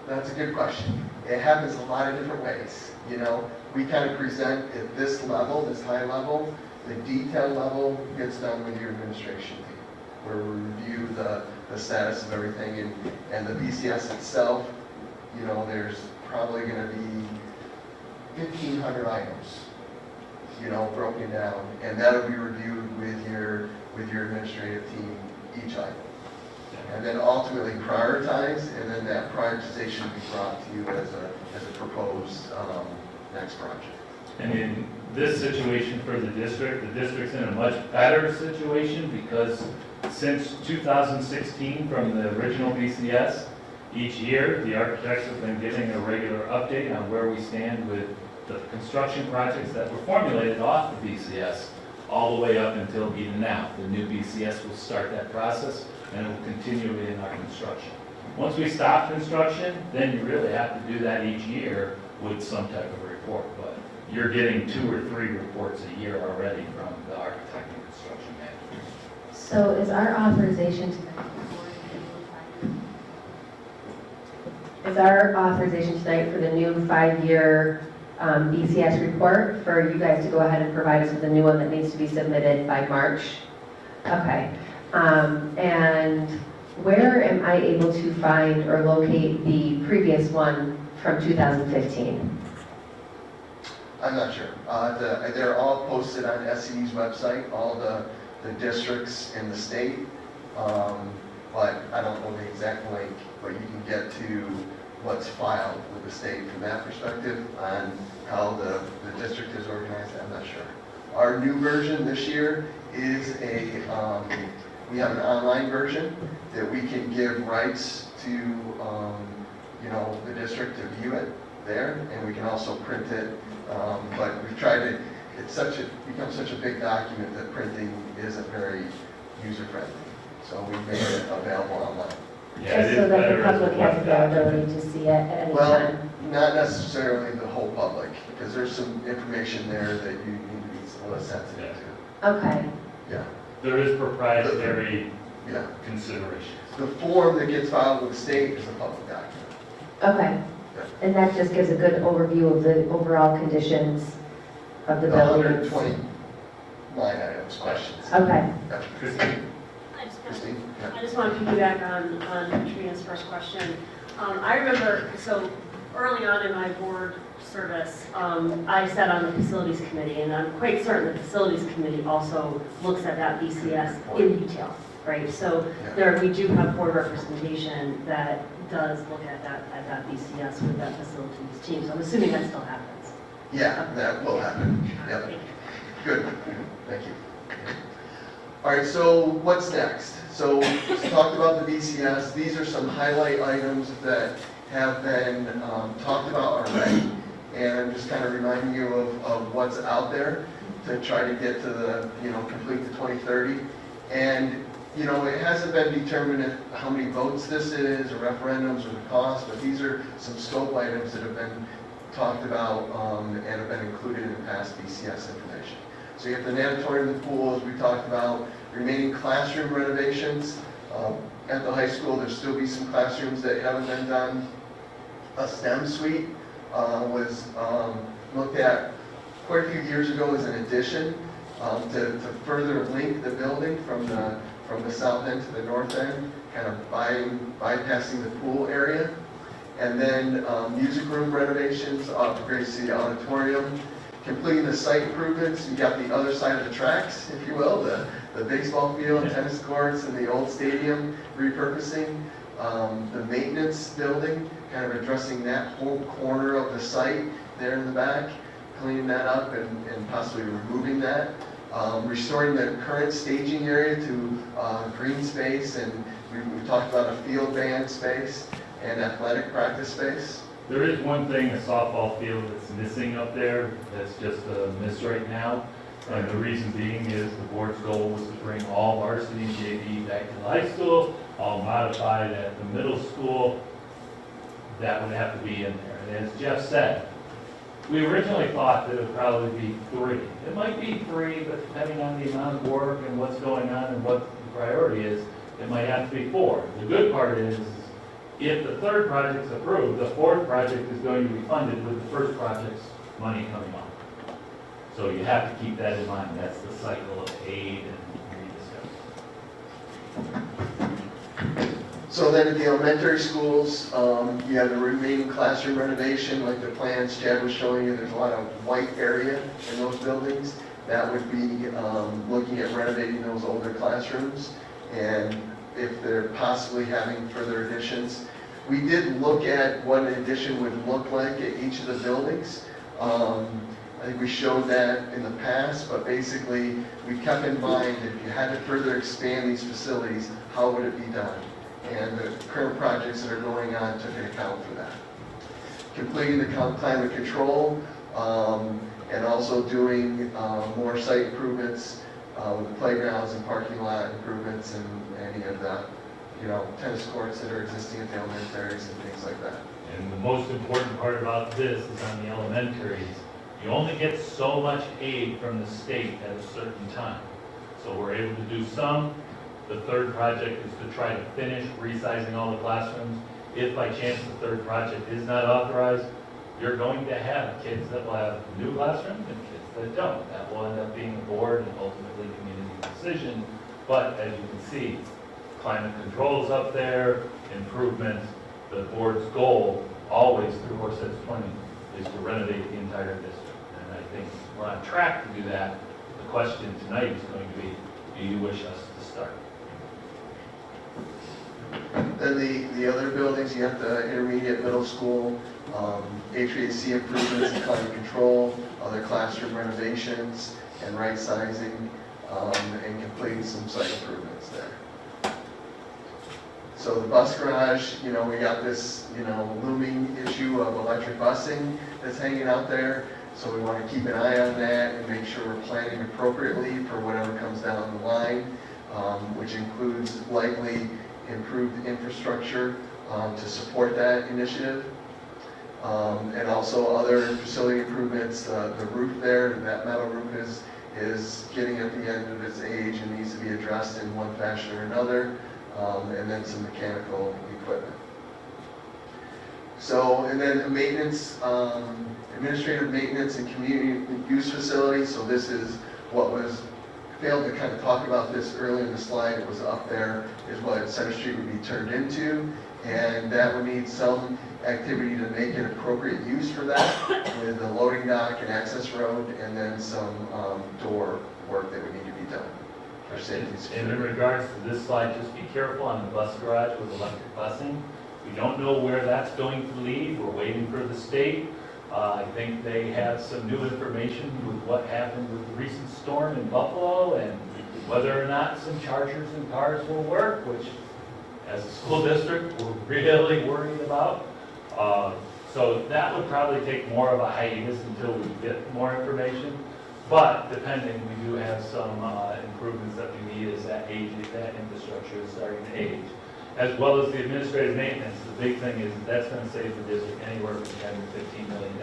S10: that's a good question. It happens a lot of different ways. You know, we kind of present at this level, this high level. The detail level gets done with your administration team, where we review the status of everything, and the BCS itself, you know, there's probably going to be 1,500 items, you know, broken down, and that'll be reviewed with your administrative team, each item. And then ultimately prioritize, and then that prioritization will be brought to you as a proposed next project.
S1: And in this situation for the district's in a much better situation because since 2016, from the original BCS, each year the architects have been giving a regular update on where we stand with the construction projects that were formulated off the BCS all the way up until even now. The new BCS will start that process and it will continue in our construction. Once we stop construction, then you really have to do that each year with some type of report. But you're getting 2 or 3 reports a year already from the architect and construction manager.
S7: So is our authorization tonight for the new 5-year BCS report for you guys to go ahead and provide us with a new one that needs to be submitted by March. Okay. And where am I able to find or locate the previous one from 2015?
S10: I'm not sure. They're all posted on SED's website, all the districts in the state. But I don't know the exact link, but you can get to what's filed with the state from that perspective on how the district is organized. I'm not sure. Our new version this year is we have an online version that we can give rights to, the district to view it there, and we can also print it. But we've tried to, becomes such a big document that printing isn't very user-friendly. So we made it available online.
S1: Yeah,
S7: Just
S1: it
S7: so
S1: is
S7: that
S1: better
S7: the
S1: as a
S7: public
S1: web
S7: has the ability to see it at any
S10: Well,
S7: time.
S10: not necessarily the whole public, because there's some information there that you need to be a little sensitive to.
S7: Okay.
S10: Yeah.
S1: There is proprietary
S10: Yeah.
S1: considerations.
S10: The form that gets filed with the state is a public document.
S7: Okay. And that just gives a good overview of the overall conditions of the buildings.
S10: 120 line items, questions.
S7: Okay.
S10: Yeah.
S1: Christine?
S10: Christine? Yeah.
S18: I just want to piggyback on Trina's first question. I remember, so early on in my board service, I sat on the facilities committee, and I'm quite certain the facilities committee also looks at that BCS in detail, right? So we do have board representation that does look at that BCS with that facilities team. So I'm assuming that still happens.
S10: Yeah, that will happen. Yep.
S18: Thank you.
S10: Good. Thank you. All right, so what's next? So we talked about the BCS. These are some highlight items that have been talked about already. And I'm just kind of reminding you of what's out there to try to get to the, complete the 2030. And, it hasn't been determined how many votes this is, or referendums, or the cost, but these are some scope items that have been talked about and have been included in past BCS information. So you have the natatorium, the pool, as we talked about, remaining classroom renovations. At the high school, there'll still be some classrooms that haven't been done. A STEM suite was looked at quite a few years ago as an addition to further link the building from the south end to the north end, kind of bypassing the pool area. And then music room renovations, upgrades to the auditorium, completing the site improvements. You got the other side of the tracks, if you will, the baseball field, tennis courts, and the old stadium repurposing. The maintenance building, kind of addressing that whole corner of the site there in the back, cleaning that up and possibly removing that. Restoring the current staging area to green space, and we talked about a field band space and athletic practice space.
S1: There is one thing, a softball field that's missing up there, that's just a miss right now. And the reason being is the board's goal was to bring all varsity and JV back to the high school, all modified at the middle school. That would have to be in there. And as Jeff said, we originally thought that it would probably be 3. It might be 3, but depending on the amount of work and what's going on and what the priority is, it might have to be 4. The good part is, if the third project's approved, the fourth project is going to be funded with the first project's money coming on. So you have to keep that in mind. That's the cycle of aid and rediscussion.
S10: So then at the elementary schools, you have the remaining classroom renovation, like the plans Chad was showing you. There's a lot of white area in those buildings. That would be looking at renovating those older classrooms, and if they're possibly having further additions. We did look at what an addition would look like at each of the buildings. I think we showed that in the past, but basically we kept in mind if you had to further expand these facilities, how would it be done? And the current projects that are going on took into account for that. Completing the climate control and also doing more site improvements with the playgrounds and parking lot improvements and any of the tennis courts that are existing at the elementaries and things like that.
S1: And the most important part about this is on the elementaries. You only get so much aid from the state at a certain time. So we're able to do some. The third project is to try to finish resizing all the classrooms. If by chance the third project is not authorized, you're going to have kids that will have new classrooms and kids that don't. That will end up being a board and ultimately community decision. But as you can see, climate controls up there, improvements. The board's goal, always through Hcsd 20, is to renovate the entire district. And I think we're on track to do that. The question tonight is going to be, do you wish us to start?
S10: Then the other buildings, you have the intermediate middle school, HVAC improvements and climate control, other classroom renovations and right sizing, and completing some site improvements there. So the bus garage, we got this, looming issue of electric busing that's hanging out there. So we want to keep an eye on that and make sure we're planning appropriately for whatever comes down the line, which includes likely improved infrastructure to support that initiative. And also other facility improvements. The roof there, that metal roof is getting at the end of its age and needs to be addressed in one fashion or another. And then some mechanical equipment. So, and then maintenance, administrative maintenance and community use facilities. So this is what was, failed to kind of talk about this early in the slide, it was up there, is what Center Street would be turned into. And that would need some activity to make an appropriate use for that, with a loading dock and access road, and then some door work that would need to be done.
S1: And in regards to this slide, just be careful on the bus garage with electric busing. We don't know where that's going to lead. We're waiting for the state. I think they have some new information with what happened with the recent storm in Buffalo and whether or not some chargers and cars will work, which as a school district, we're really worried about. So that would probably take more of a hiatus until we get more information. But depending, we do have some improvements that we need as that infrastructure is starting to age. As well as the administrative maintenance, the big thing is that's going to save the district anywhere from $10 to $15 million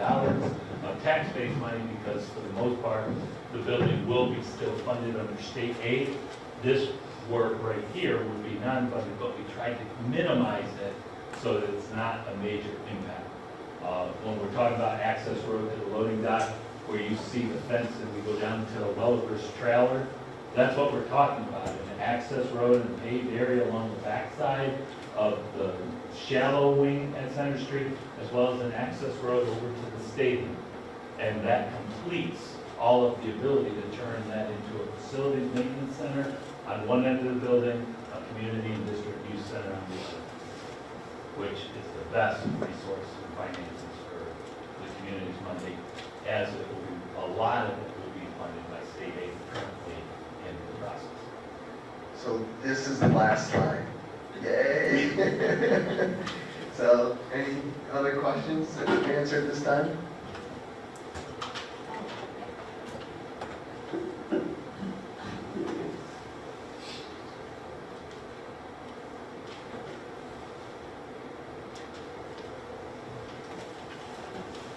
S1: of tax-based money, because for the most part, the building will be still funded under state aid. This work right here would be non-funded, but we tried to minimize it so that it's not a major impact. When we're talking about access road to the loading dock, where you see the fence and we go down to the Welliver's trailer, that's what we're talking about, an access road and paved area along the backside of the shallow wing at Center Street, as well as an access road over to the stadium. And that completes all of the ability to turn that into a facilities maintenance center on one end of the building, a community and district use center on the other, which is the best resource and finances for the community's money, as it will be, a lot of it will be funded by state aid currently in the process.
S10: So this is the last slide. Yay! So any other questions that we can answer at this time?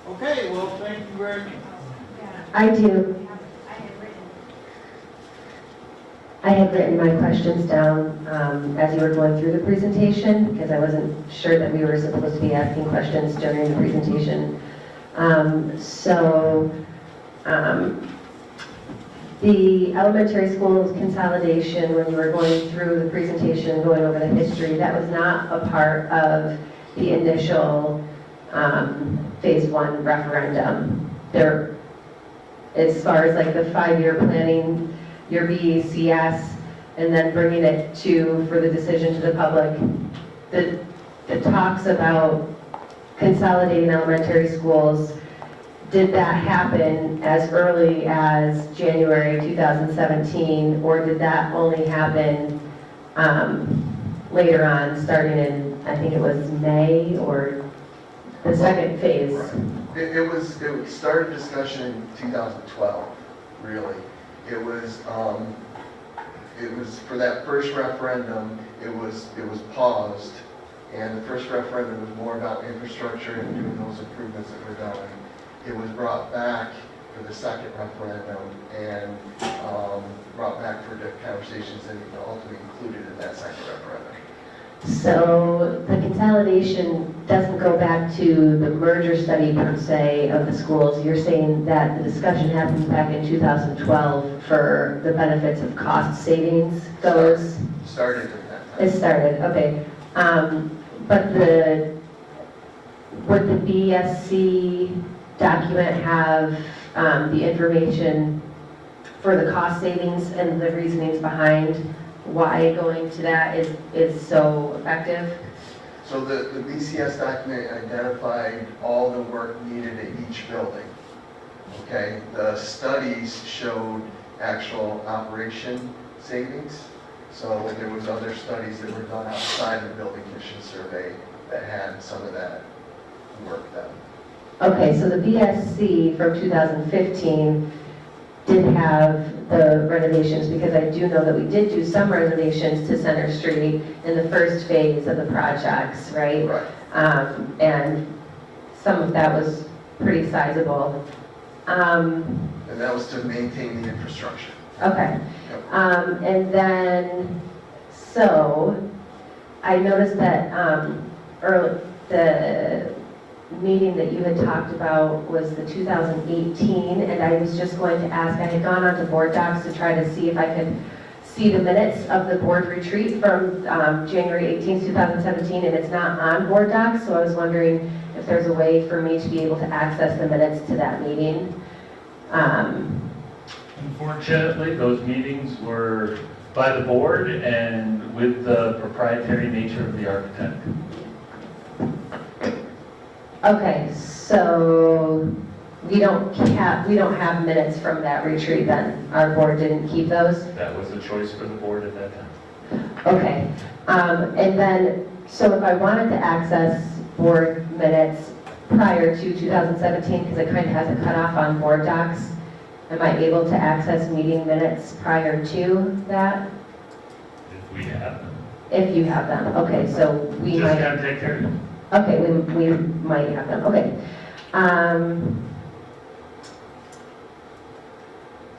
S2: Okay, well, thank you very much.
S7: I do. I had written my questions down as you were going through the presentation, because I wasn't sure that we were supposed to be asking questions during the presentation. The elementary school consolidation, when you were going through the presentation, going over the history, that was not a part of the initial phase 1 referendum. There, as far as like the 5-year planning, your BECS, and then bringing it for the decision to the public, the talks about consolidating elementary schools, did that happen as early as January 2017, or did that only happen later on, starting in, I think it was May, or the second phase?
S10: It started discussion in 2012, really. It was for that first referendum, it was paused, and the first referendum was more about infrastructure and doing those improvements that were done. It was brought back for the second referendum and brought back for the conversations and ultimately included in that second referendum.
S7: So the consolidation doesn't go back to the merger study per se of the schools. You're saying that the discussion happened back in 2012 for the benefits of cost savings goes?
S10: Started at that time.
S7: It started, okay. But would the BSC document have the information for the cost savings and the reasonings behind why going to that is so effective?
S10: So the BCS document identified all the work needed at each building. Okay, the studies showed actual operation savings. So there was other studies that were done outside the building condition survey that had some of that work done.
S7: Okay, so the BSC from 2015 did have the renovations, because I do know that we did do some renovations to Center Street in the first phase of the projects, right?
S10: Right.
S7: And some of that was pretty sizable.
S10: And that was to maintain the infrastructure.
S7: Okay. And then, so, I noticed that the meeting that you had talked about was the 2018, and I was just going to ask, I had gone onto Board Docs to try to see if I could see the minutes of the board retreat from January 18, 2017, and it's not on Board Docs, so I was wondering if there's a way for me to be able to access the minutes to that meeting.
S1: Unfortunately, those meetings were by the board and with the proprietary nature of the architect.
S7: Okay, so we don't have minutes from that retreat then? Our board didn't keep those?
S1: That was a choice for the board at that time.
S7: Okay, and then, so if I wanted to access board minutes prior to 2017, because it kind of has a cutoff on Board Docs, am I able to access meeting minutes prior to that?
S1: If we have them.
S7: If you have them, okay, so we
S1: Just
S7: might.
S1: contact her.
S7: Okay, we might have them, okay.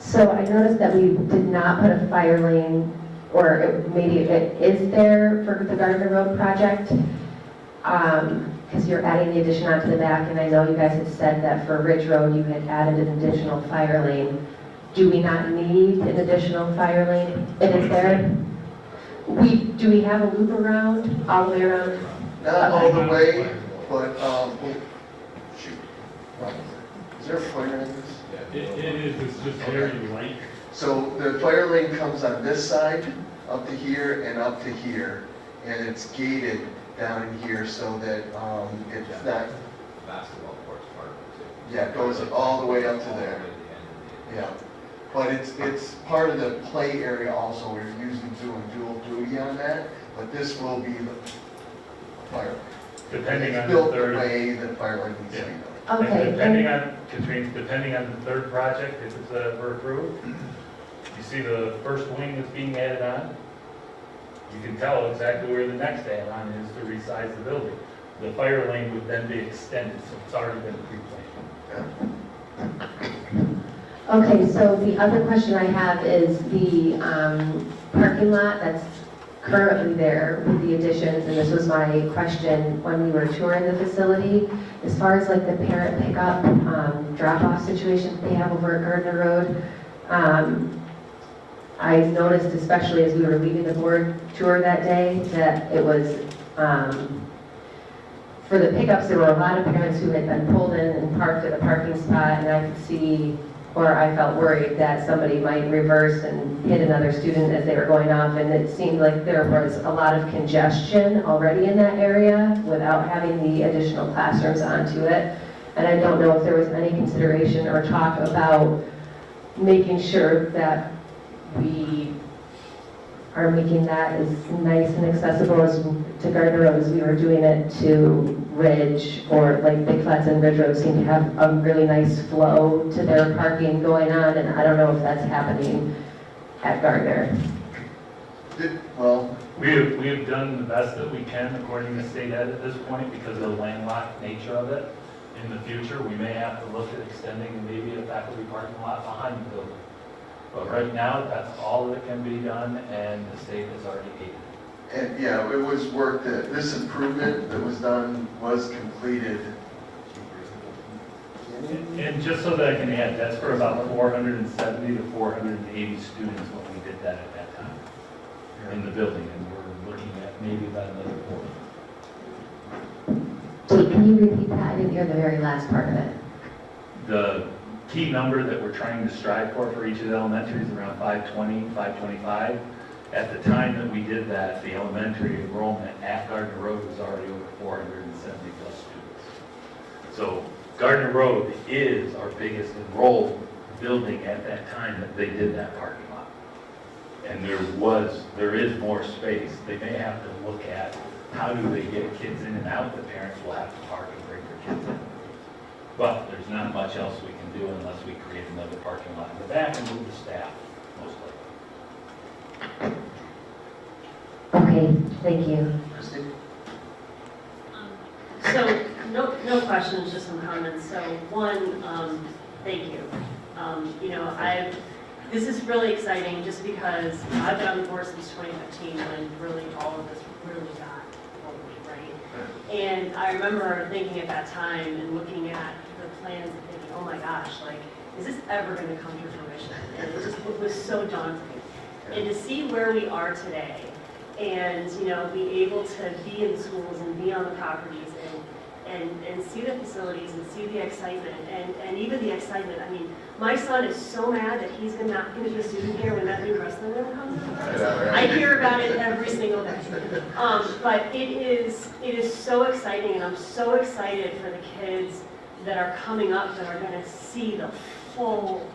S7: So I noticed that we did not put a fire lane, or maybe it is there for the Gardner Road project, because you're adding the addition onto the back, and I know you guys had said that for Ridge Road, you had added an additional fire lane. Do we not need an additional fire lane? It is there? Do we have a loop around, all the way around?
S10: Not all the way, but, shoot. Is there a pointer in this?
S13: It is, it's just very light.
S10: So the fire lane comes on this side, up to here and up to here, and it's gated down in here so that it's not,
S11: Basketball court's part of it too.
S10: yeah, it goes all the way up to there. Yeah, but it's part of the play area also. We're usually doing dual duty on that, but this will be the fire lane.
S1: Depending
S10: It's
S1: on
S10: built
S1: the third.
S10: the way the fire lane needs to be built.
S7: Okay.
S1: And depending on, Katrina, depending on the third project, if it's ever approved, you see the first wing that's being added on, you can tell exactly where the next add-on is to resize the building. The fire lane would then be extended, so it's already been pre-planned.
S7: Okay, so the other question I have is the parking lot that's currently there with the additions, and this was my question when we were touring the facility, as far as like the parent pickup, drop-off situation that they have over at Gardner Road. I noticed, especially as we were leaving the board tour that day, that it was, for the pickups, there were a lot of parents who had been pulled in and parked at a parking spot, and I could see, or I felt worried that somebody might reverse and hit another student as they were going off, and it seemed like there was a lot of congestion already in that area without having the additional classrooms onto it. And I don't know if there was any consideration or talk about making sure that we are making that as nice and accessible as to Gardner Road as we were doing it to Ridge, or like Big Flats and Ridge Road seem to have a really nice flow to their parking going on, and I don't know if that's happening at Gardner.
S10: Well,
S1: We have done the best that we can according to state ed at this point because of the landlocked nature of it. In the future, we may have to look at extending maybe a faculty parking lot behind the building. But right now, that's all that can be done, and the state has already gated.
S10: And yeah, it was work that, this improvement that was done was completed.
S1: And just so that I can add, that's for about 470 to 480 students when we did that at that time in the building, and we're looking at maybe about another 40.
S7: Wait, can you repeat that? I didn't hear the very last part of it.
S1: The key number that we're trying to strive for each of the elementaries is around 520, 525. At the time that we did that, the elementary enrollment at Gardner Road was already over 470 plus students. So Gardner Road is our biggest enrolled building at that time that they did that parking lot. And there is more space. They may have to look at how do they get kids in and out. The parents will have to park and bring their kids in. But there's not much else we can do unless we create another parking lot in the back and move the staff, most likely.
S7: Okay, thank you.
S10: Christie?
S18: So, no questions, just some comments. So, one, thank you. This is really exciting just because I've been on the board since 2015 when really all of this really got rolling, right? And I remember thinking at that time and looking at the plans and thinking, oh my gosh, like, is this ever going to come to fruition? And it was so daunting. And to see where we are today and, be able to be in schools and be on the properties and see the facilities and see the excitement and even the excitement. I mean, my son is so mad that he's not going to be a student here when that new wrestling room comes out. I hear about it every single day. But it is so exciting, and I'm so excited for the kids that are coming up that are going to see the full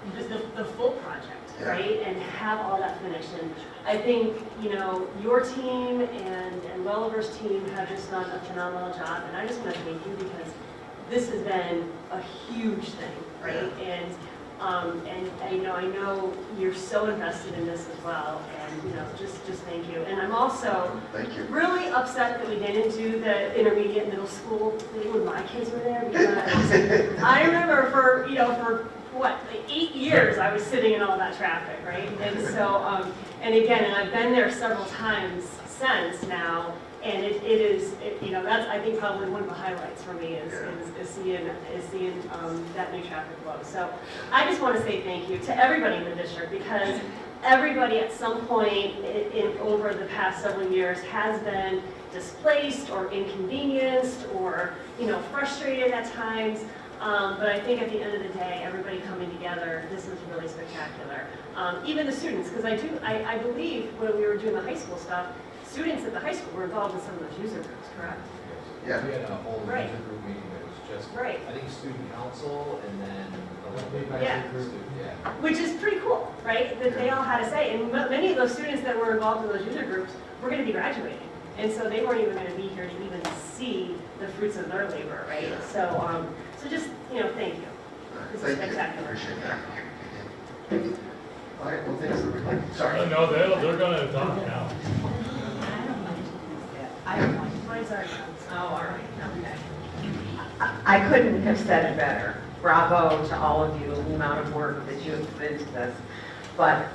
S18: project.
S10: Yeah.
S18: Right, and have all that finished. And I think, your team and Welliver's team have just done a phenomenal job, and I just want to thank you because this has been a huge thing, right?
S10: Yeah.
S18: And I know you're so invested in this as well, and just thank you. And I'm also
S10: Thank you.
S18: really upset that we didn't do the intermediate middle school thing when my kids were there, because I remember for what, like 8 years I was sitting in all that traffic, right? And so, and again, and I've been there several times since now, and it is, that's, I think, probably one of the highlights for me is seeing that new traffic flow. So I just want to say thank you to everybody in the district, because everybody at some point over the past several years has been displaced or inconvenienced or, frustrated at times. But I think at the end of the day, everybody coming together, this is really spectacular. Even the students, because I believe when we were doing the high school stuff, students at the high school were involved in some of those user groups, correct?
S10: Yeah.
S11: We had a whole
S18: Right.
S11: user group meeting that was just,
S18: Right.
S11: I think, student council and then a little bit
S18: Yeah.
S11: group. Yeah.
S18: Which is pretty cool, right? That they all had a say. And many of those students that were involved in those user groups were going to be graduating. And so they weren't even going to be here to even see the fruits of their labor, right?
S10: Yeah.
S18: So just, thank you. This is
S10: Thank you.
S18: spectacular.
S10: Appreciate that. All right, well, thanks, everybody. Sorry.
S13: No, they're gonna talk now.
S18: Mine's already done.
S15: Oh, all right, okay. I couldn't have said it better. Bravo to all of you, the amount of work that you have put into this. But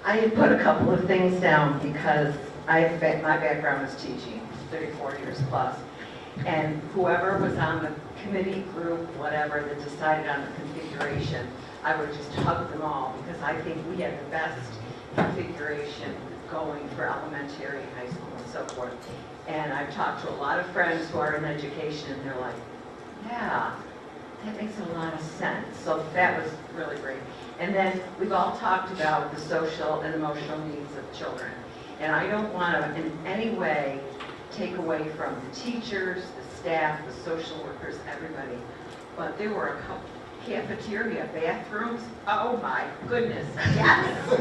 S15: I had put a couple of things down because my background is teaching, 34 years plus. And whoever was on the committee group, whatever, that decided on the configuration, I would just hug them all because I think we had the best configuration going for elementary, high school, and so forth. And I've talked to a lot of friends who are in education, and they're like, yeah, that makes a lot of sense. So that was really great. And then we've all talked about the social and emotional needs of children. And I don't want to in any way take away from the teachers, the staff, the social workers, everybody. But there were a couple cafeteria bathrooms. Oh my goodness, yes.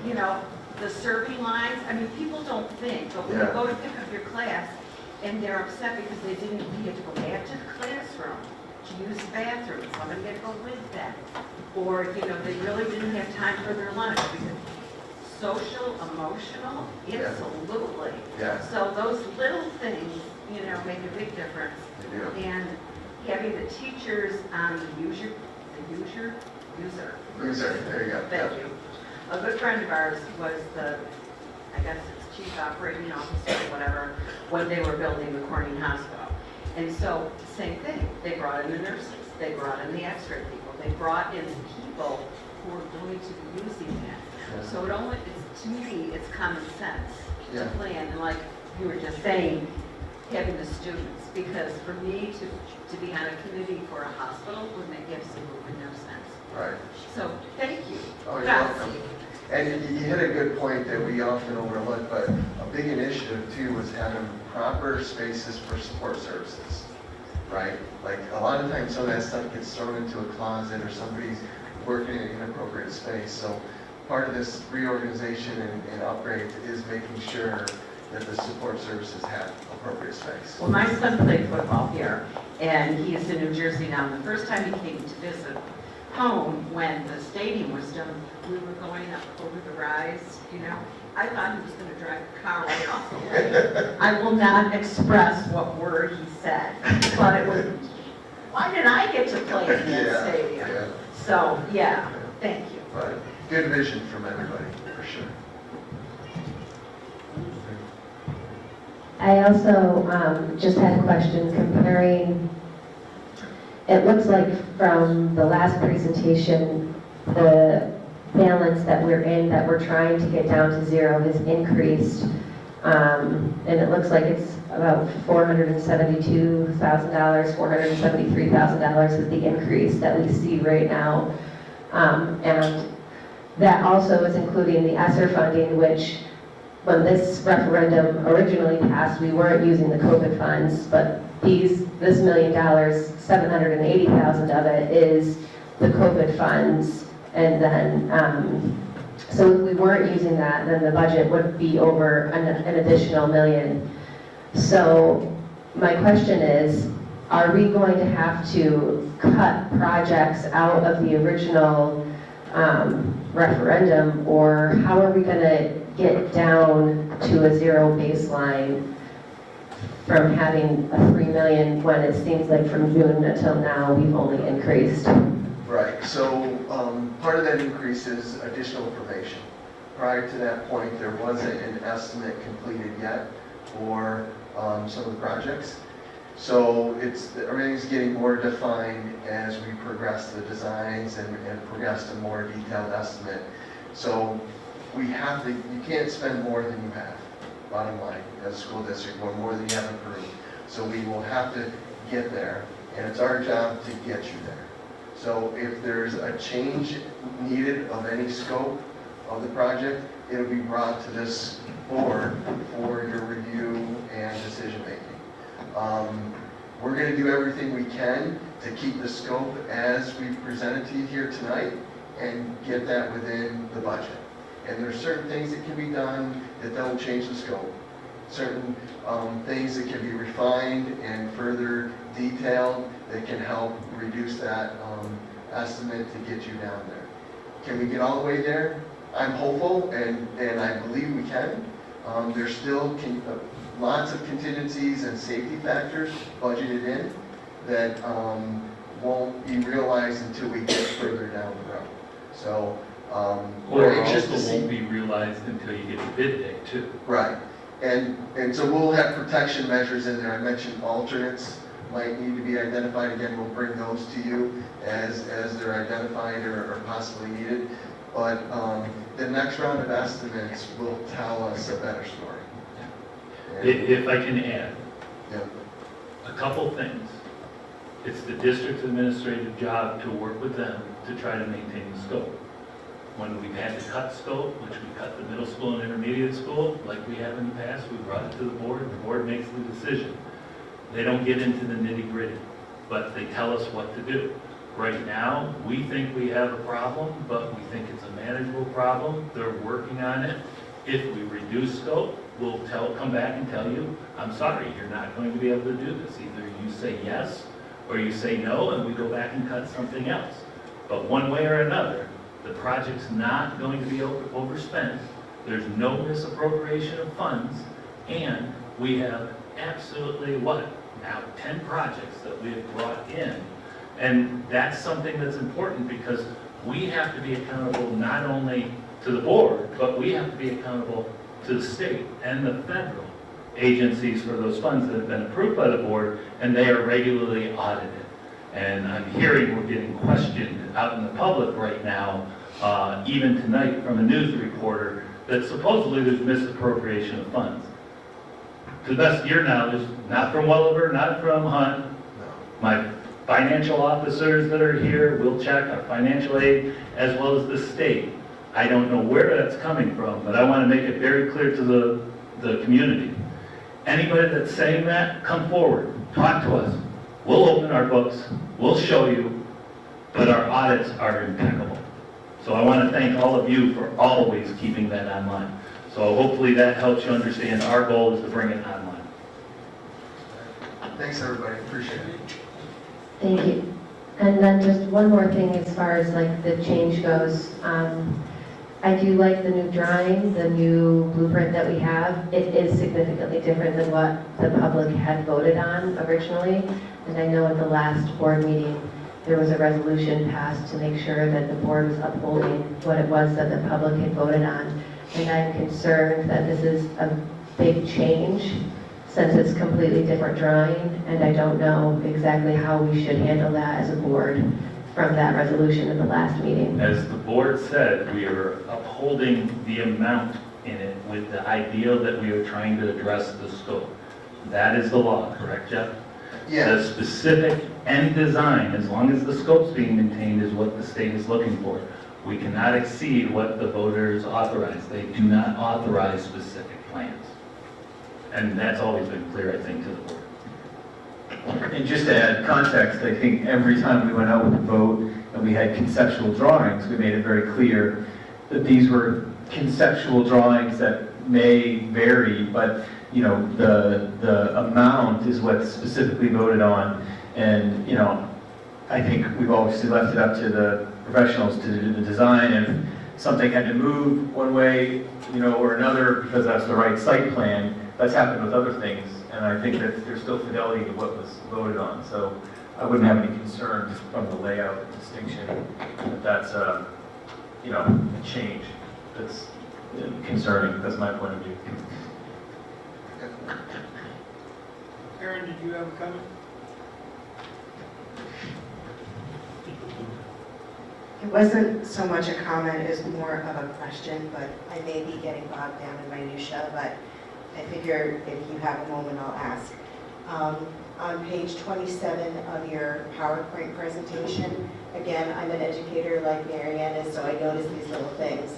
S15: And, the serving lines, I mean, people don't think, but when you go to pick up your class and they're upset because they had to go back to the classroom to use the bathroom, somebody had to go with them. Or, they really didn't have time for their lunch because social, emotional, absolutely.
S10: Yeah.
S15: So those little things, make a big difference.
S10: They do.
S15: And having the teachers on the user,
S10: There you go.
S15: thank you. A good friend of ours was the I guess it's chief operating officer or whatever, when they were building the Corning Hospital. And so, same thing, they brought in the nurses, they brought in the x-ray people, they brought in people who are going to be using that. So it only, it's, to me, it's common sense to plan, and like you were just saying, having the students, because for me to be on a committee for a hospital would make absolutely no sense.
S10: Right.
S15: So, thank you.
S10: Oh, you're welcome. And you hit a good point that we often overlook, but a big initiative too was having proper spaces for support services, right? Like a lot of times some of that stuff gets thrown into a closet or somebody's working in an inappropriate space. So part of this reorganization and upgrades is making sure that the support services have appropriate space.
S15: Well, my son played football here, and he is in New Jersey now. And the first time he came to visit home, when the stadium was done, we were going up over the rise, you know. I thought he was going to drive the car right off the way. I will not express what word he said, but it was, why did I get to play in that stadium?
S10: Yeah.
S15: So, yeah, thank you.
S10: But good vision from everybody, for sure.
S7: I also just had a question comparing, it looks like from the last presentation, the balance that we're in, that we're trying to get down to zero has increased. And it looks like it's about $472,000, $473,000 is the increase that we see right now. And that also is including the ESSER funding, which when this referendum originally passed, we weren't using the COVID funds, but this $1 million, $780,000 of it is the COVID funds. And then, so if we weren't using that, then the budget would be over an additional $1 million. So my question is, are we going to have to cut projects out of the original referendum, or how are we going to get down to a zero baseline from having a $3 million when it seems like from June until now we've only increased?
S10: Right, so part of that increase is additional information. Prior to that point, there wasn't an estimate completed yet for some of the projects. So everything's getting more defined as we progress the designs and progress to more detailed estimate. So we have to, you can't spend more than you have, bottom line, as a school district, or more than you have approved. So we will have to get there, and it's our job to get you there. So if there's a change needed of any scope of the project, it'll be brought to this board for your review and decision making. We're going to do everything we can to keep the scope as we presented to you here tonight and get that within the budget. And there's certain things that can be done that don't change the scope. Certain things that can be refined and further detailed that can help reduce that estimate to get you down there. Can we get all the way there? I'm hopeful, and I believe we can. There's still lots of contingencies and safety factors budgeted in that won't be realized until we get further down the road. So we're anxious to see.
S13: Won't be realized until you get to bid day too.
S10: Right, and so we'll have protection measures in there. I mentioned alternates might need to be identified. Again, we'll bring those to you as they're identified or possibly needed. But the next round of estimates will tell us a better story.
S1: If I can add,
S10: Yeah.
S1: a couple things. It's the district's administrative job to work with them to try to maintain the scope. When we've had to cut scope, which we cut the middle school and intermediate school, like we have in the past, we brought it to the board makes the decision. They don't get into the nitty gritty, but they tell us what to do. Right now, we think we have a problem, but we think it's a manageable problem. They're working on it. If we reduce scope, we'll come back and tell you, I'm sorry, you're not going to be able to do this. Either you say yes, or you say no, and we go back and cut something else. But one way or another, the project's not going to be overspent. There's no misappropriation of funds, and we have absolutely, now 10 projects that we have brought in. And that's something that's important because we have to be accountable not only to the board, but we have to be accountable to the state and the federal agencies for those funds that have been approved by the board, and they are regularly audited. And I'm hearing we're getting questioned out in the public right now, even tonight from a news reporter, that supposedly there's misappropriation of funds. To the best of your knowledge, not from Welliver, not from Hunt, my financial officers that are here will check our financial aid as well as the state. I don't know where that's coming from, but I want to make it very clear to the community. Anybody that's saying that, come forward, talk to us. We'll open our books, we'll show you, but our audits are impeccable. So I want to thank all of you for always keeping that online. So hopefully that helps you understand our goal is to bring it online.
S10: Thanks, everybody, appreciate it.
S7: Thank you. And then just one more thing as far as like the change goes. I do like the new drawing, the new blueprint that we have. It is significantly different than what the public had voted on originally. And I know at the last board meeting, there was a resolution passed to make sure that the board was upholding what it was that the public had voted on. And I'm concerned that this is a big change since it's completely different drawing, and I don't know exactly how we should handle that as a board from that resolution in the last meeting.
S1: As the board said, we are upholding the amount in it with the idea that we are trying to address the scope. That is the law, correct, Jeff?
S10: Yeah.
S1: The specific end design, as long as the scope's being maintained, is what the state is looking for. We cannot exceed what the voters authorize. They do not authorize specific plans. And that's always been clear, I think, to the board.
S17: And just to add context, I think every time we went out with a vote and we had conceptual drawings, we made it very clear that these were conceptual drawings that may vary, but you know, the amount is what's specifically voted on. And you know, I think we've obviously left it up to the professionals to do the design. If something had to move one way, you know, or another because that's the right site plan, that's happened with other things. And I think that there's still fidelity to what was voted on. So I wouldn't have any concern just from the layout distinction that that's a, you know, a change that's concerning. That's my point of view.
S8: Aaron, did you have a comment?
S6: It wasn't so much a comment as more of a question, but I may be getting bogged down in minutia, but I figure if you have a moment, I'll ask. On page 27 of your PowerPoint presentation, again, I'm an educator like Mary Ann is, so I notice these little things.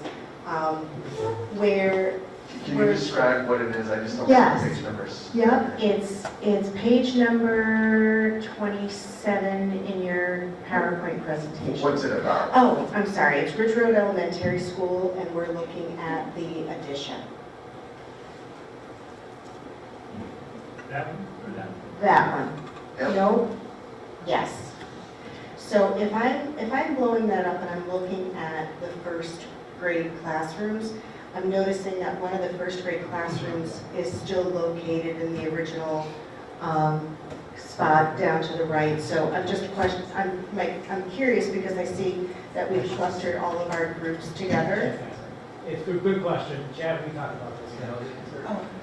S10: Can you describe what it is? I just don't
S6: Yes.
S10: know the page numbers.
S6: Yep, it's page number 27 in your PowerPoint presentation.
S10: What's it about?
S6: Oh, I'm sorry, it's Ridge Road Elementary School, and we're looking at the addition.
S1: That one or that one?
S6: That one.
S10: Yep.
S6: No? Yes. So if I'm blowing that up and I'm looking at the first grade classrooms, I'm noticing that one of the first grade classrooms is still located in the original spot down to the right. So I'm curious because I see that we've clustered all of our groups together.
S16: It's a good question. Chad, we talked about this.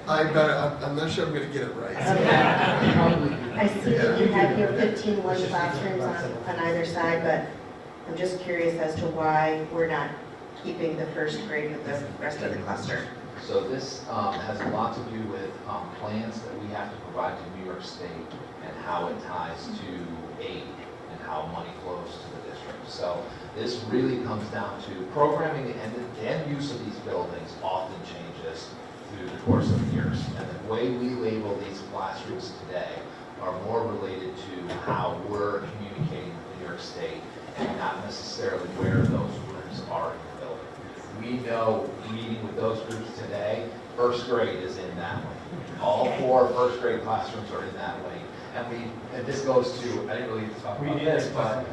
S14: I'm not sure I'm gonna get it right.
S6: I see that you have your 15 one classrooms on either side, but I'm just curious as to why we're not keeping the first grade with the rest of the cluster.
S11: So this has a lot to do with plans that we have to provide to New York State and how it ties to aid and how money flows to the district. So this really comes down to programming and the end use of these buildings often changes through the course of years. And the way we label these classrooms today are more related to how we're communicating with New York State and not necessarily where those rooms are in the building. We know, meeting with those groups today, first grade is in that wing. All 4 first grade classrooms are in that wing. And this goes to, I didn't really talk about this, but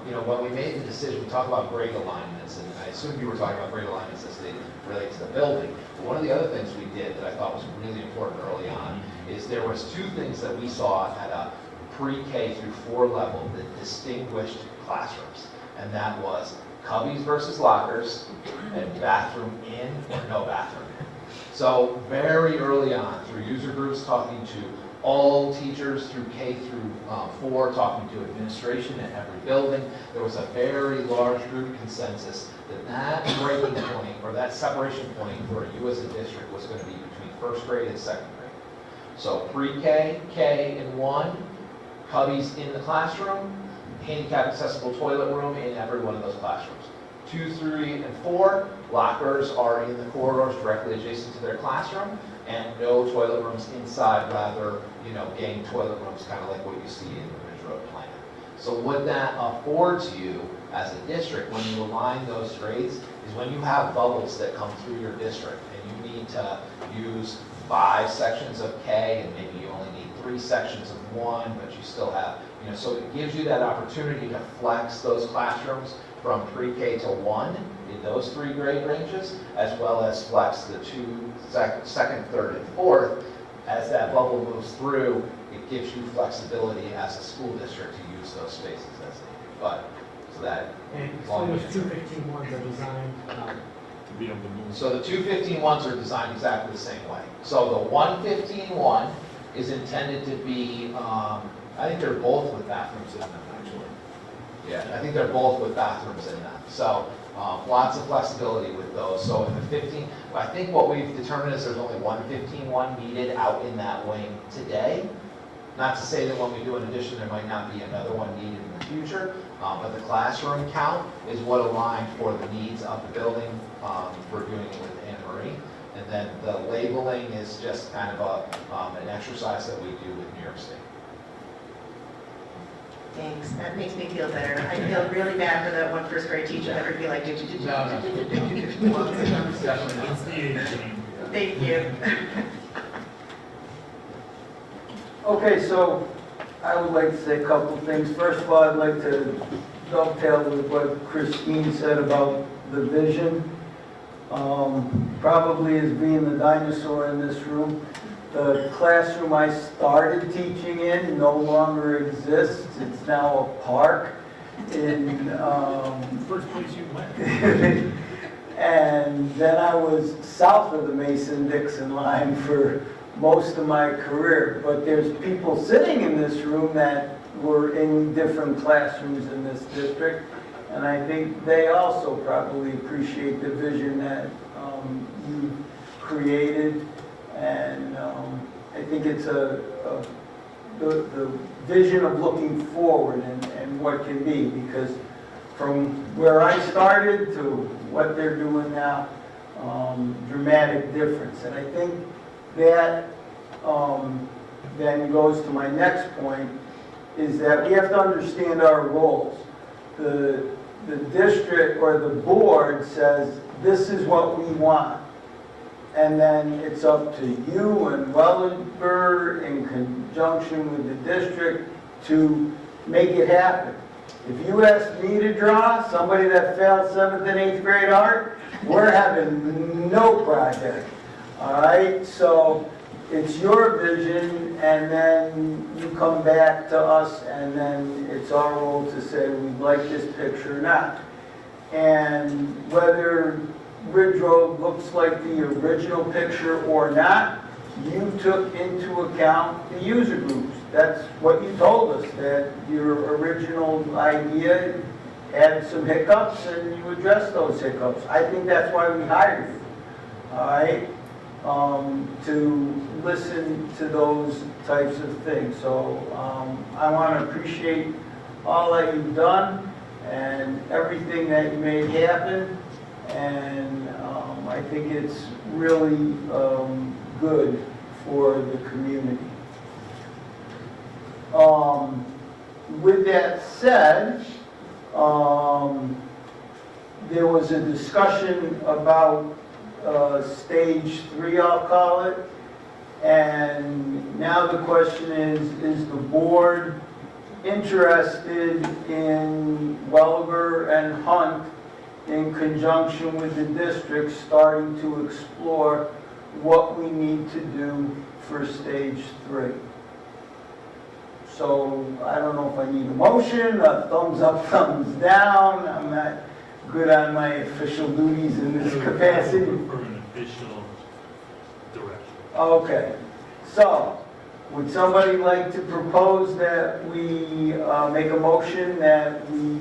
S11: you know, when we made the decision, we talked about grade alignments, and I assume you were talking about grade alignments as they relate to the building. But one of the other things we did that I thought was really important early on is there was 2 things that we saw at a pre-K through 4 level that distinguished classrooms, and that was cubbies versus lockers, and bathroom in or no bathroom in. So very early on, through user groups, talking to all teachers through K through 4, talking to administration in every building, there was a very large group consensus that breaking point, or that separation point for you as a district was going to be between first grade and second grade. So pre-K, K, and 1, cubbies in the classroom, handicap accessible toilet room in every one of those classrooms. 2, 3, and 4, lockers are in the corridors directly adjacent to their classroom, and no toilet rooms inside, rather, gang toilet rooms, kind of like what you see in the Ridge Road plan. So what that affords you as a district, when you align those grades, is when you have bubbles that come through your district, and you need to use 5 sections of K, and maybe you only need 3 sections of 1, but you still have, so it gives you that opportunity to flex those classrooms from pre-K to 1 in those 3 grade ranges, as well as flex the 2, second, third, and fourth. As that bubble moves through, it gives you flexibility as a school district to use those spaces as needed. But, so that.
S16: And so those 215-1s are designed
S13: To be able to move.
S11: So the 215-1s are designed exactly the same way. So the 115-1 is intended to be, I think they're both with bathrooms in them, actually. Yeah, I think they're both with bathrooms in them. So lots of flexibility with those. So in the 15, I think what we've determined is there's only 115-1 needed out in that wing today. Not to say that when we do an addition, there might not be another one needed in the future, but the classroom count is what aligned for the needs of the building. We're doing it with Anne Marie. And then the labeling is just kind of an exercise that we do with New York State.
S15: Thanks, that makes me feel better. I feel really bad for that one first grade teacher that would be like,
S11: No.
S1: It's the 18.
S15: Thank you.
S2: Okay, so I would like to say a couple things. First of all, I'd like to dovetail with what Christine said about the vision. Probably as being the dinosaur in this room, the classroom I started teaching in no longer exists. It's now a park in
S1: First place you went.
S2: and then I was south of the Mason-Dixon line for most of my career. But there's people sitting in this room that were in different classrooms in this district, and I think they also probably appreciate the vision that you created. And I think it's the vision of looking forward and what can be, because from where I started to what they're doing now, dramatic difference. And I think that then goes to my next point, is that we have to understand our roles. The district or the board says, this is what we want. And then it's up to you and Wellenberg in conjunction with the district to make it happen. If you ask me to draw somebody that failed 7th and 8th grade art, we're having no project. All right, so it's your vision, and then you come back to us, and then it's our role to say we like this picture or not. And whether Ridge Road looks like the original picture or not, you took into account the user groups. That's what you told us, that your original idea had some hiccups and you addressed those hiccups. I think that's why we hired you, all right, to listen to those types of things. So I want to appreciate all that you've done and everything that you made happen. And I think it's really good for the community. With that said, there was a discussion about stage 3, I'll call it. And now the question is the board interested in Welliver and Hunt in conjunction with the district starting to explore what we need to do for stage 3? So I don't know if I need a motion, a thumbs up, thumbs down. I'm not good on my official duties in this capacity.
S1: For an official
S13: direction.
S2: Okay, so, would somebody like to propose that we make a motion that we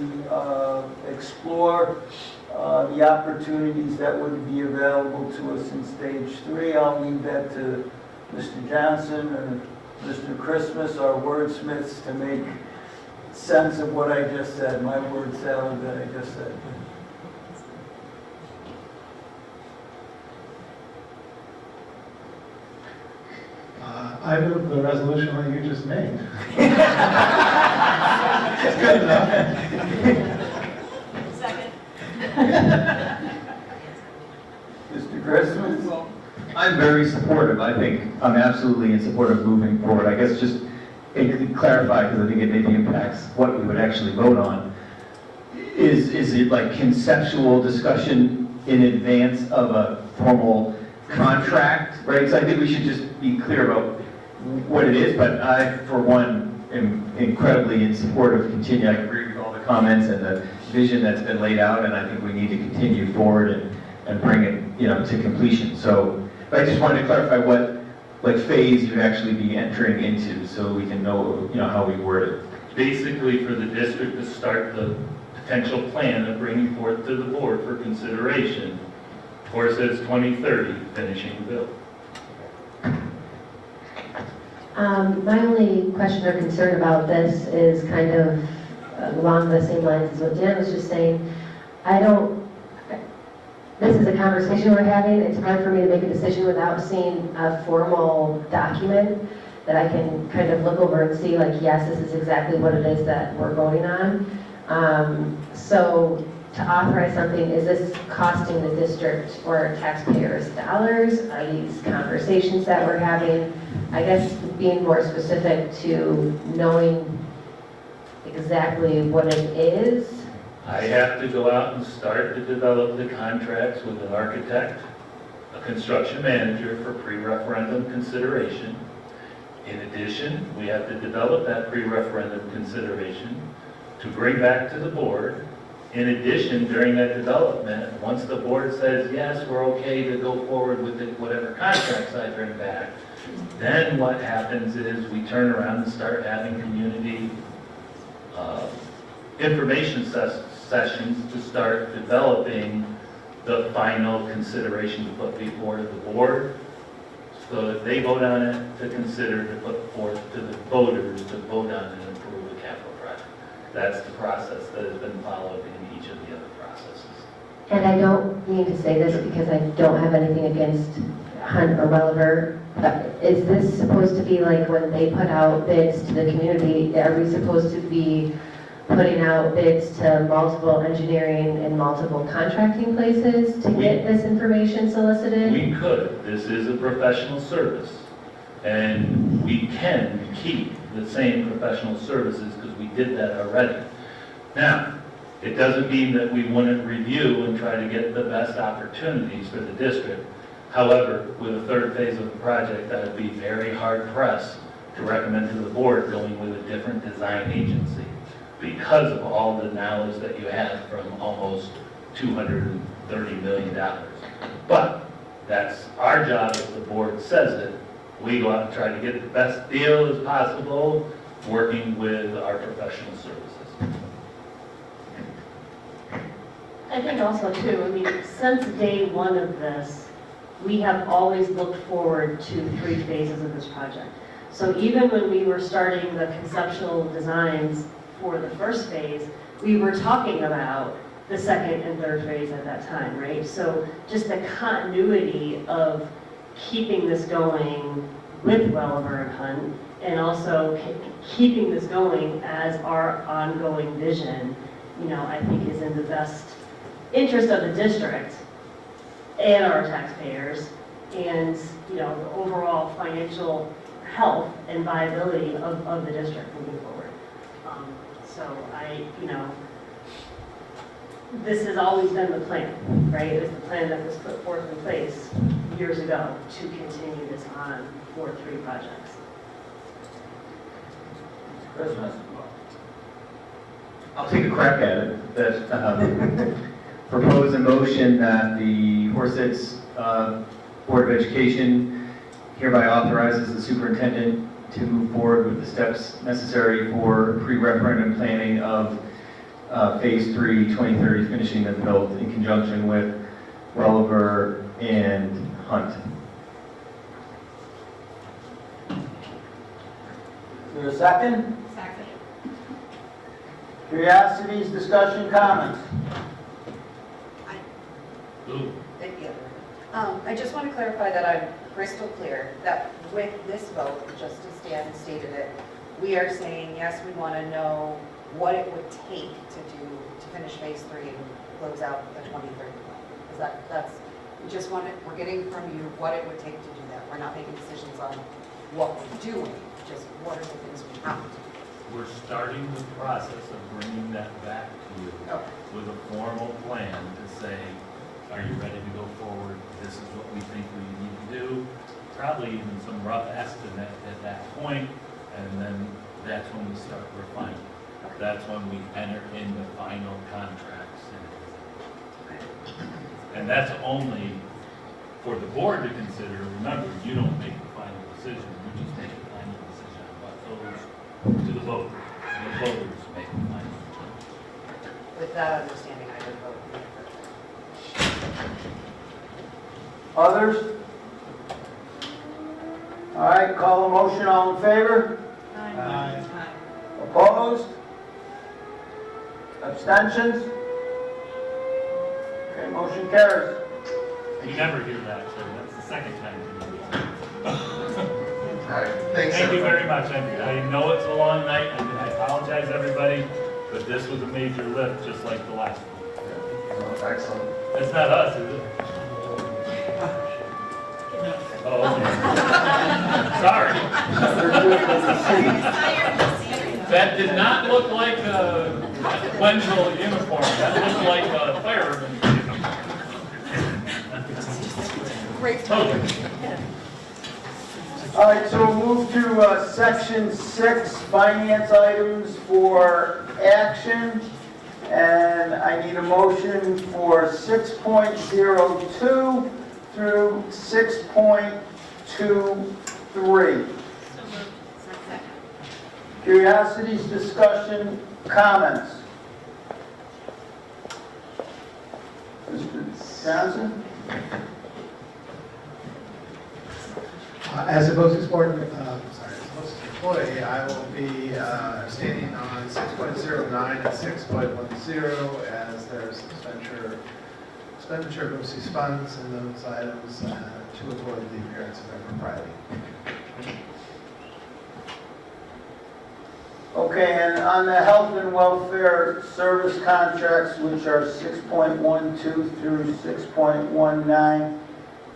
S2: explore the opportunities that would be available to us in stage 3? I'll leave that to Mr. Johnson or Mr. Christmas, our wordsmiths, to make sense of what I just said, my word salad that I just said.
S19: I move the resolution that you just made. It's good enough.
S6: Second.
S2: Mr. Christmas?
S17: I'm very supportive. I think I'm absolutely in support of moving forward. I guess just to clarify, because I think it maybe impacts what we would actually vote on. Is it like conceptual discussion in advance of a formal contract, right? Because I think we should just be clear about what it is, but I, for one, am incredibly in support of continue. I agree with all the comments and the vision that's been laid out, and I think we need to continue forward and bring it, to completion. So, but I just wanted to clarify what, phase you'd actually be entering into, so we can know, how we word it.
S1: Basically, for the district to start the potential plan of bringing forth to the board for consideration, or it says 2030, finishing the bill.
S7: My only question or concern about this is kind of along the same lines as what Dan was just saying. This is a conversation we're having. It's hard for me to make a decision without seeing a formal document that I can kind of look over and see, like, yes, this is exactly what it is that we're voting on. So to authorize something, is this costing the district or taxpayers dollars? Are these conversations that we're having? I guess being more specific to knowing exactly what it is.
S1: I have to go out and start to develop the contracts with an architect, a construction manager for pre-referendum consideration. In addition, we have to develop that pre-referendum consideration to bring back to the board. In addition, during that development, once the board says, yes, we're okay to go forward with whatever contracts I bring back, then what happens is we turn around and start having community information sessions to start developing the final consideration to put before the board, so that they vote on it to consider to put forth to the voters to vote on and approve a capital project. That's the process that has been followed in each of the other processes.
S7: And I don't mean to say this because I don't have anything against Hunt or Welliver, but is this supposed to be like when they put out bids to the community, are we supposed to be putting out bids to multiple engineering and multiple contracting places to get this information solicited?
S1: We could. This is a professional service, and we can keep the same professional services because we did that already. Now, it doesn't mean that we wouldn't review and try to get the best opportunities for the district. However, with a third phase of the project, I would be very hard pressed to recommend to the board going with a different design agency because of all the knowledge that you have from almost $230 million. But that's our job if the board says it. We go out and try to get the best deal as possible, working with our professional services.
S18: I think also too, I mean, since day one of this, we have always looked forward to 3 phases of this project. So even when we were starting the conceptual designs for the first phase, we were talking about the second and third phase at that time, right? So just the continuity of keeping this going with Welliver and Hunt, and also keeping this going as our ongoing vision, I think is in the best interest of the district and our taxpayers, and, the overall financial health and viability of the district moving forward. So this has always been the plan, right? It was the plan that was put forth in place years ago to continue this on for 3 projects.
S2: Christmas.
S17: I'll take a crack at it. That propose a motion that the Horseheads Board of Education hereby authorizes the superintendent to move forward with the steps necessary for pre-referendum planning of Phase 3, 2030 finishing of built in conjunction with Welliver and Hunt.
S2: Is there a second?
S6: Second.
S2: Curiosities, discussion, comments?
S1: Lou?
S15: I just want to clarify that I'm crystal clear, that with this vote, just as Dan stated it, we are saying, yes, we want to know what it would take to finish Phase 3 and close out the 2030 plan. Is we're getting from you what it would take to do that. We're not making decisions on what we're doing, just what are the things we have to do.
S1: We're starting the process of bringing that back to you with a formal plan to say, are you ready to go forward? This is what we think we need to do. Probably even some rough estimate at that point, and then that's when we start refining. That's when we enter into final contracts. And that's only for the board to consider. Remember, you don't make the final decision. You just make the final decision on what goes to the voter. And the voters make the final decision.
S15: With that understanding, I would vote in favor.
S2: Others? All right, call a motion, all in favor?
S6: Aye.
S2: Opposed? Abstentions? Okay, motion carries.
S1: You never hear that, so that's the second time.
S10: All right, thanks.
S1: Thank you
S10: everybody.
S1: very much. I know it's a long night, and I apologize, everybody, but this was a major lift, just like the last one.
S10: Excellent.
S1: It's not us, is it? Oh, okay. Sorry. That did not look like a Wendell uniform. That looked like a fireman.
S6: Great.
S1: Okay.
S2: All right, so we'll move to Section 6, finance items for action. And I need a motion for 6.02 through 6.23. Curiosities, discussion, comments? Mr. Johnson?
S19: As a BOCES board, employee, I will be abstaining on 6.09 and 6.10 as there's expenditure of BOCES funds in those items to avoid the appearance of impropriety.
S2: Okay, and on the health and welfare service contracts, which are 6.12 through 6.19,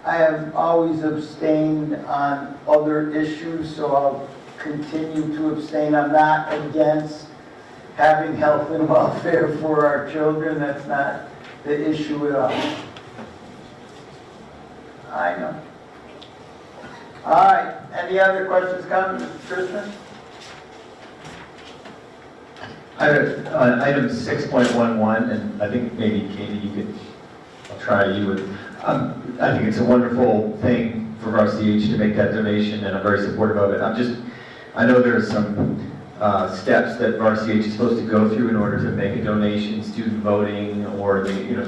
S2: I have always abstained on other issues, so I'll continue to abstain. I'm not against having health and welfare for our children. That's not the issue at all. I know. All right, any other questions, comments, Mr. Christmas?
S17: Item 6.11, and I think maybe Katie, you could, I'll try you with, I think it's a wonderful thing for RCH to make that donation, and I'm very supportive of it. I know there are some steps that RCH is supposed to go through in order to make a donation, student voting, or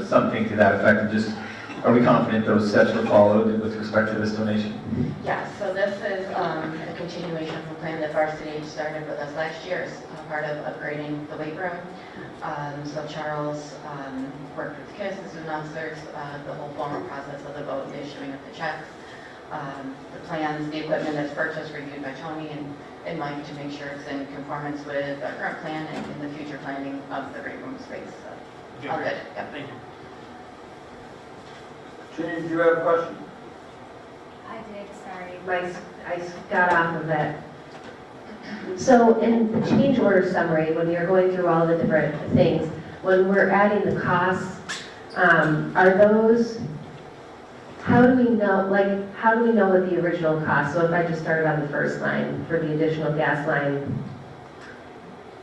S17: something to that effect. Are we confident those steps were followed with respect to this donation?
S3: Yes, so this is a continuation of a plan that Varsity started with us last year as part of upgrading the weight room. So Charles worked with KISS and student officers, the whole formal process of the vote and issuing of the checks, the plans, the equipment that's purchased, reviewed by Tony and Mike to make sure it's in conformance with our current plan and in the future planning of the weight room space. So, all good. Yep.
S4: Thank you.
S2: Ginny, do you have a question?
S9: I did, sorry.
S7: I got off of that. So in the change order summary, when you're going through all the different things, when we're adding the costs, are those, how do we know what the original cost? So if I just started on the first line for the additional gas line,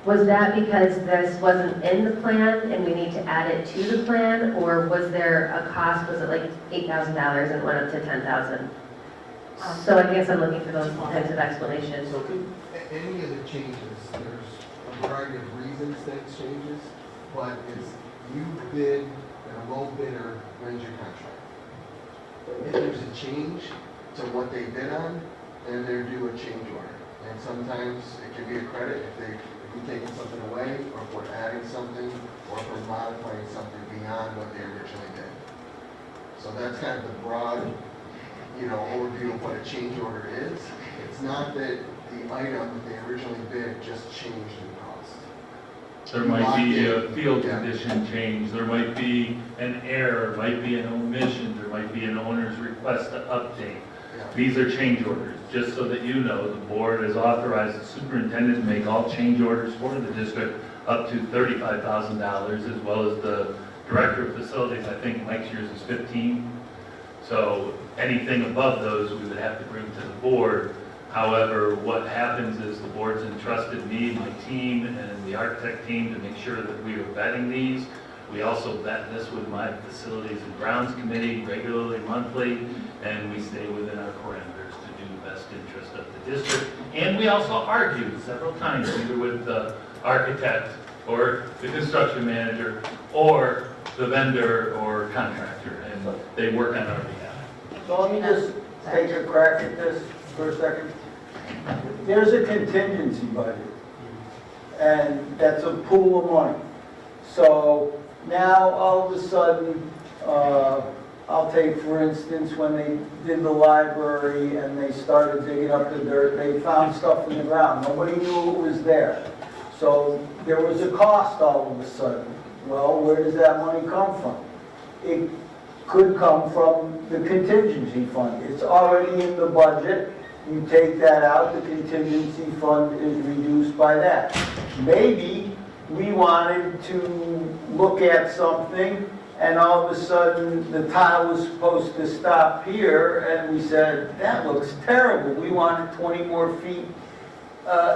S7: was that because this wasn't in the plan and we need to add it to the plan? Or was there a cost, was it like $8,000 and went up to $10,000? So I guess I'm looking for those types of explanations.
S14: Any of the changes, there's a variety of reasons things changes, but it's you bid and a low bidder wins your contract. If there's a change to what they bid on, then they're due a change order. And sometimes it can be a credit if we're taking something away, or if we're adding something, or if we're modifying something beyond what they originally did. So that's kind of the broad, overview of what a change order is. It's not that the item that they originally bid just changed in cost.
S1: There might be a field condition change, there might be an error, might be an omission, there might be an owner's request to update. These are change orders, just so that you know, the board has authorized the superintendent to make all change orders for the district up to $35,000, as well as the director of facilities. I think Mike's yours is 15. So anything above those, we would have to bring to the board. However, what happens is the board's entrusted me, my team, and the architect team to make sure that we are vetting these. We also vet this with my facilities and grounds committee regularly, monthly, and we stay within our parameters to do the best interest of the district. And we also argue several times, either with the architect or the construction manager or the vendor or contractor, and they work on our behalf.
S2: So let me just take a crack at this for a second. There's a contingency budget, and that's a pool of money. So now, all of a sudden, I'll take, for instance, when they did the library and they started digging up the dirt, they found stuff in the ground. Nobody knew it was there. So there was a cost all of a sudden. Well, where does that money come from? It could come from the contingency fund. It's already in the budget. You take that out, the contingency fund is reduced by that. Maybe we wanted to look at something and all of a sudden the tile was supposed to stop here and we said, that looks terrible. We want it 20 more feet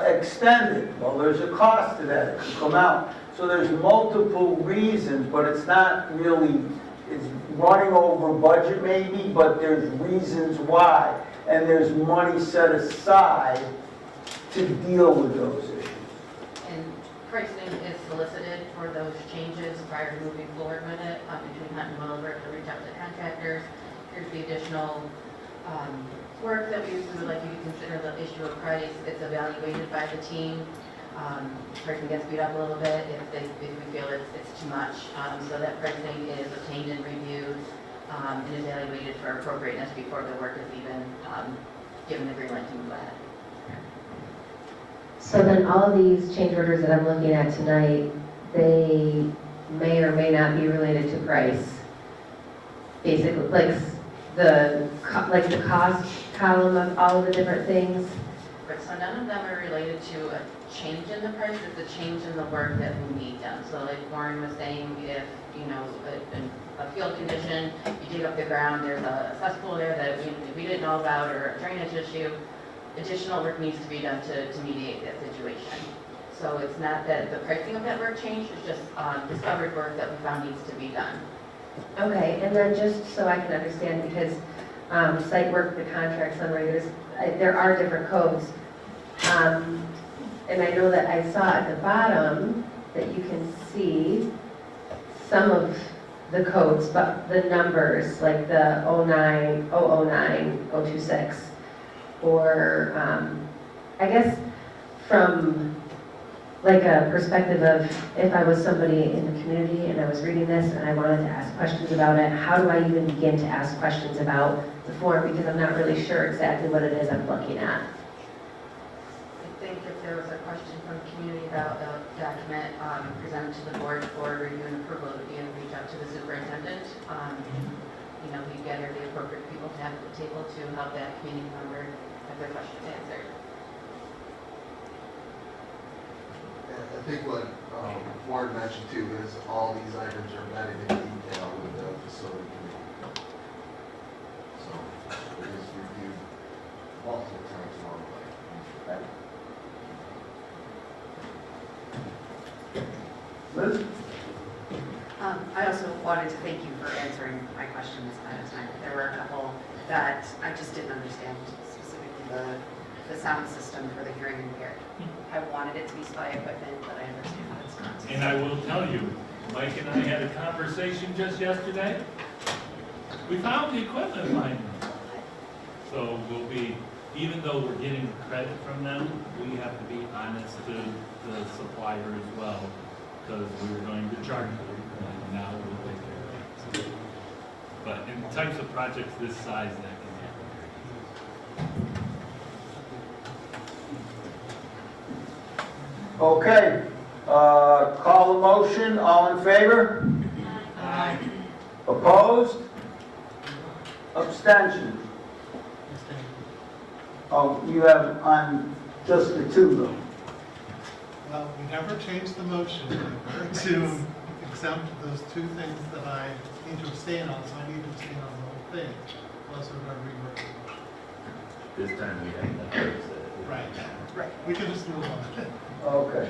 S2: extended. Well, there's a cost to that. It could come out. So there's multiple reasons, but it's not really, it's running over budget maybe, but there's reasons why. And there's money set aside to deal with those issues.
S20: And pricing is solicited for those changes prior to moving forward with it, between Hunt and Willowbrook to reach out to contractors. Here's the additional work that we would like you to consider the issue of price. It's evaluated by the team. Pricing gets beat up a little bit if we feel it's too much. So that pricing is obtained and reviewed and evaluated for appropriateness before the work is even given the green light to move ahead.
S7: So then all of these change orders that I'm looking at tonight, they may or may not be related to price. Basically, like the cost column of all of the different things.
S20: Right, so none of them are related to a change in the price, it's a change in the work that we need done. So like Warren was saying, if, a field condition, you dig up the ground, there's a cesspool there that we didn't know about, or a drainage issue, additional work needs to be done to mediate that situation. So it's not that the pricing of that work changed, it's just discovered work that we found needs to be done.
S7: Okay, and then just so I can understand, because site work, the contracts on regulars, there are different codes. And I know that I saw at the bottom that you can see some of the codes, but the numbers, like the 09, 009, 026, or I guess from like a perspective of if I was somebody in the community and I was reading this and I wanted to ask questions about it, how do I even begin to ask questions about the form, because I'm not really sure exactly what it is I'm looking at.
S20: I think if there was a question from the community about the document presented to the board for review and approval, it would be to reach out to the superintendent. He'd gather the appropriate people to have at the table to help that community member have their questions answered.
S14: I think what Warren mentioned too is all these items are vetted in detail with the facility committee. So it is reviewed multiple times normally.
S2: Liz?
S15: I also wanted to thank you for answering my questions ahead of time. There were a couple that I just didn't understand specifically the sound system for the hearing impaired. I wanted it to be spy equipment, but I understand that it's not.
S1: And I will tell you, Mike and I had a conversation just yesterday. We found the equipment finally. So we'll be, even though we're getting credit from them, we have to be honest to the supplier as well, because we were going to charge them, and now we'll take care of it. But in types of projects this size, that can happen.
S2: Okay, call the motion, all in favor?
S20: Aye.
S2: Opposed? Abstention? Oh, you have on just the two though.
S19: Well, we never changed the motion to exempt those two things that I need to abstain on, so I need to abstain on the whole thing. Plus, we're going to rework the motion.
S1: This time we have that.
S19: Right. We can just move on.
S2: Okay.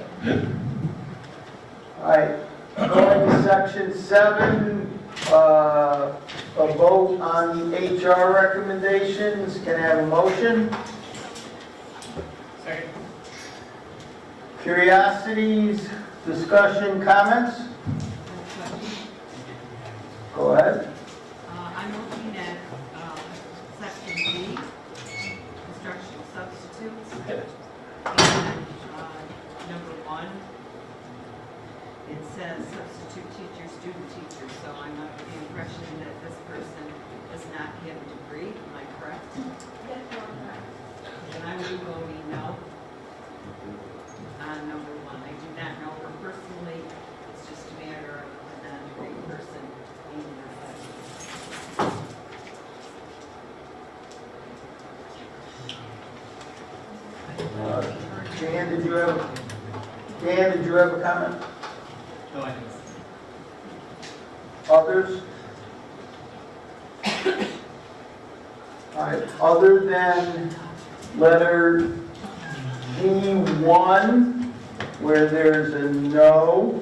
S2: All right, going to section 7, a vote on the HR recommendations. Can I have a motion?
S4: Second.
S2: Curiosities, discussion, comments? Go ahead.
S6: I'm looking at section B, instructional substitutes. And, number 1, it says substitute teacher, student teacher, so I'm under the impression that this person does not have a degree, am I correct?
S9: Yes, you are correct.
S6: Then I will be voting no on number 1. I do not know her personally, it's just a matter of a non-degree person being in their class.
S2: Dan, did you have a comment?
S4: No, I didn't.
S2: Others? All right, other than letter D1, where there's a no.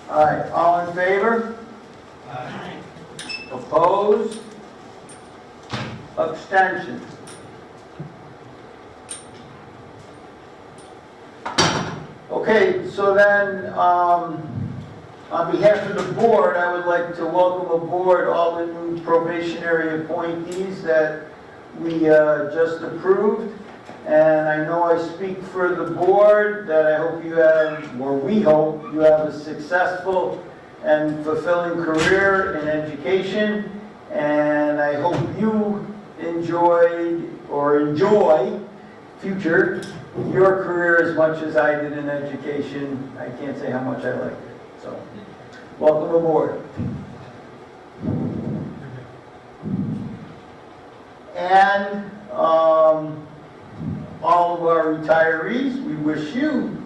S2: All right, all in favor?
S19: Aye.
S2: Opposed? Abstention? Okay, so then, on behalf of the board, I would like to welcome aboard all the new probationary appointees that we just approved. And I know I speak for the board that I hope you have, or we hope you have a successful and fulfilling career in education. And I hope you enjoy future your career as much as I did in education. I can't say how much I liked it. So, welcome aboard. And all of our retirees, we wish you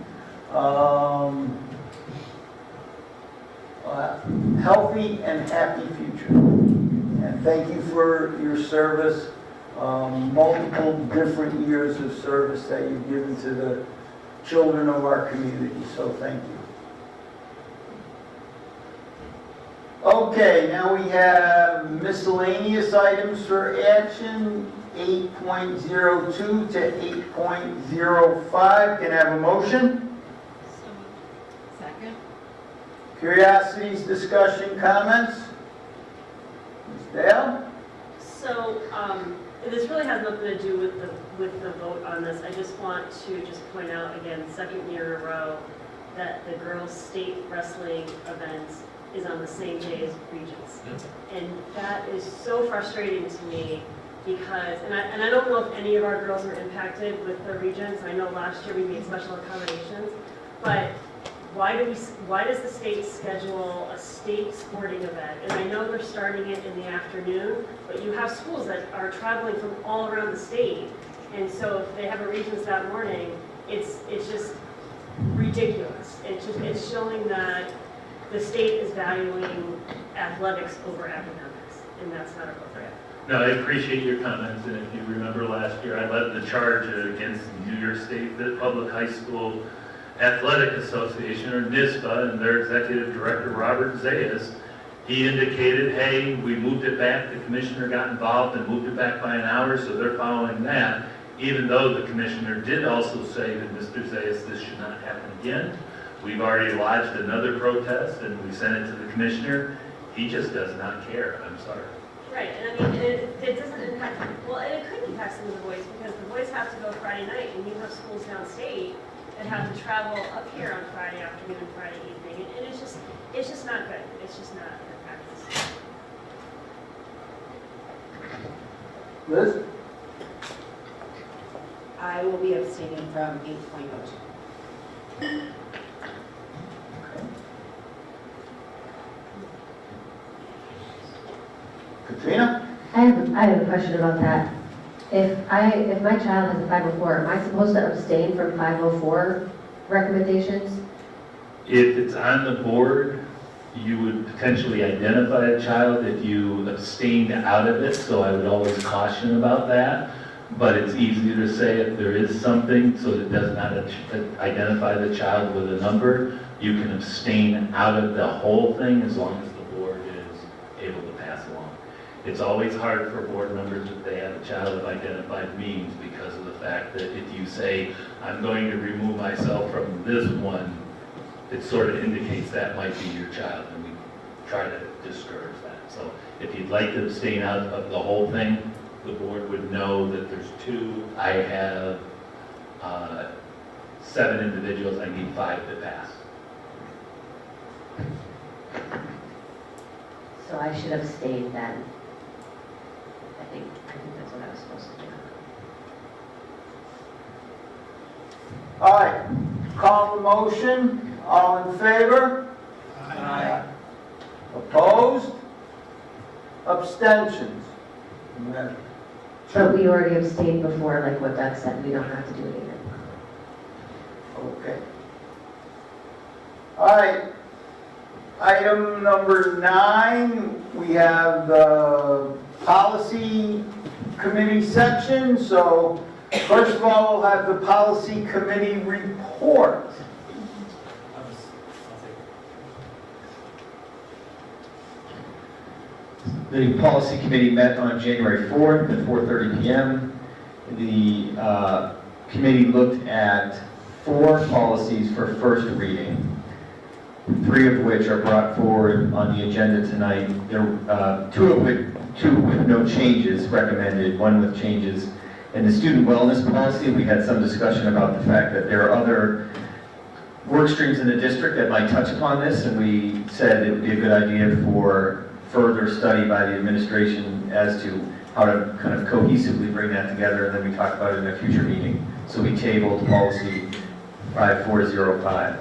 S2: a healthy and happy future. And thank you for your service. Multiple different years of service that you've given to the children of our community, so thank you. Okay, now we have miscellaneous items for action, 8.02 to 8.05. Can I have a motion?
S6: Second.
S2: Curiosities, discussion, comments? Ms. Dale?
S18: So, this really has nothing to do with the vote on this. I just want to point out again, second year in a row, that the girls' state wrestling events is on the same day as regions. And that is so frustrating to me because, and I don't know if any of our girls were impacted with the regions. I know last year we made special accommodations, but why does the state schedule a state sporting event? And I know they're starting it in the afternoon, but you have schools that are traveling from all around the state. And so if they have a regions that morning, it's just ridiculous. It's showing that the state is valuing athletics over academics, and that's not appropriate.
S1: No, I appreciate your comments, and if you remember last year, I led the charge against New York State Public High School Athletic Association, or NISPA, and their executive director, Robert Zayas. he indicated, hey, we moved it back, the commissioner got involved and moved it back by an hour, so they're following that, even though the commissioner did also say to Mr. Zayas, this should not happen again. We've already lodged another protest, and we sent it to the commissioner. He just does not care, I'm sorry.
S18: Right, and I mean, it doesn't impact, well, and it could impact some of the boys, because the boys have to go Friday night, and you have schools downstate that have to travel up here on Friday afternoon and Friday evening, and it's just not good. It's just not good practice.
S2: Liz?
S6: I will be abstaining from 8.02.
S2: Katrina?
S7: I have a question about that. If my child has a 504, am I supposed to abstain from 504 recommendations?
S1: If it's on the board, you would potentially identify a child if you abstained out of it, so I would always caution about that. But it's easier to say if there is something, so that it does not identify the child with a number, you can abstain out of the whole thing as long as the board is able to pass along. It's always hard for board members if they have a child of identified means because of the fact that if you say, I'm going to remove myself from this one, it sort of indicates that might be your child, and we try to discourage that. So if you'd like to abstain out of the whole thing, the board would know that there's 2. I have 7 individuals, I need 5 to pass.
S7: So I should abstain then. I think that's what I was supposed to do.
S2: All right, call the motion. All in favor?
S19: Aye.
S2: Opposed? Abstentions?
S7: But we already abstained before, like what Doug said, we don't have to do it again.
S2: Okay. All right. Item number 9, we have the policy committee section. So first of all, we'll have the policy committee report.
S17: The policy committee met on January 4th at 4:30 p.m. The committee looked at 4 policies for first reading, 3 of which are brought forward on the agenda tonight. There, 2 with no changes recommended, 1 with changes. In the student wellness policy, we had some discussion about the fact that there are other work streams in the district that might touch upon this, and we said it would be a good idea for further study by the administration as to how to kind of cohesively bring that together, and then we talked about it in a future meeting. So we tabled policy 5405.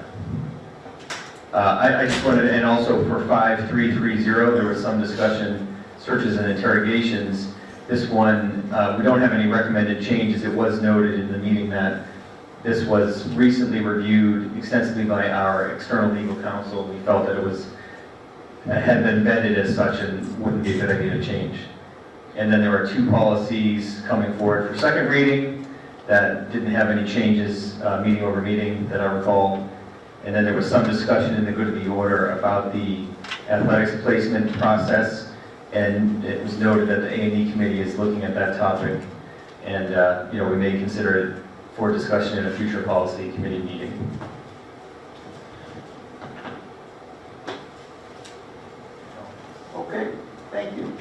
S17: I just wanted, and also for 5330, there was some discussion, searches and interrogations. This one, we don't have any recommended changes. It was noted in the meeting that this was recently reviewed extensively by our external legal counsel. We felt that it had been vetted as such and wouldn't be a good idea to change. And then there were 2 policies coming forward for second reading that didn't have any changes, meeting over meeting that I recall. And then there was some discussion in the good of the order about the athletics placement process, and it was noted that the A&E committee is looking at that topic, and we may consider it for discussion in a future policy committee meeting.
S2: Okay, thank you.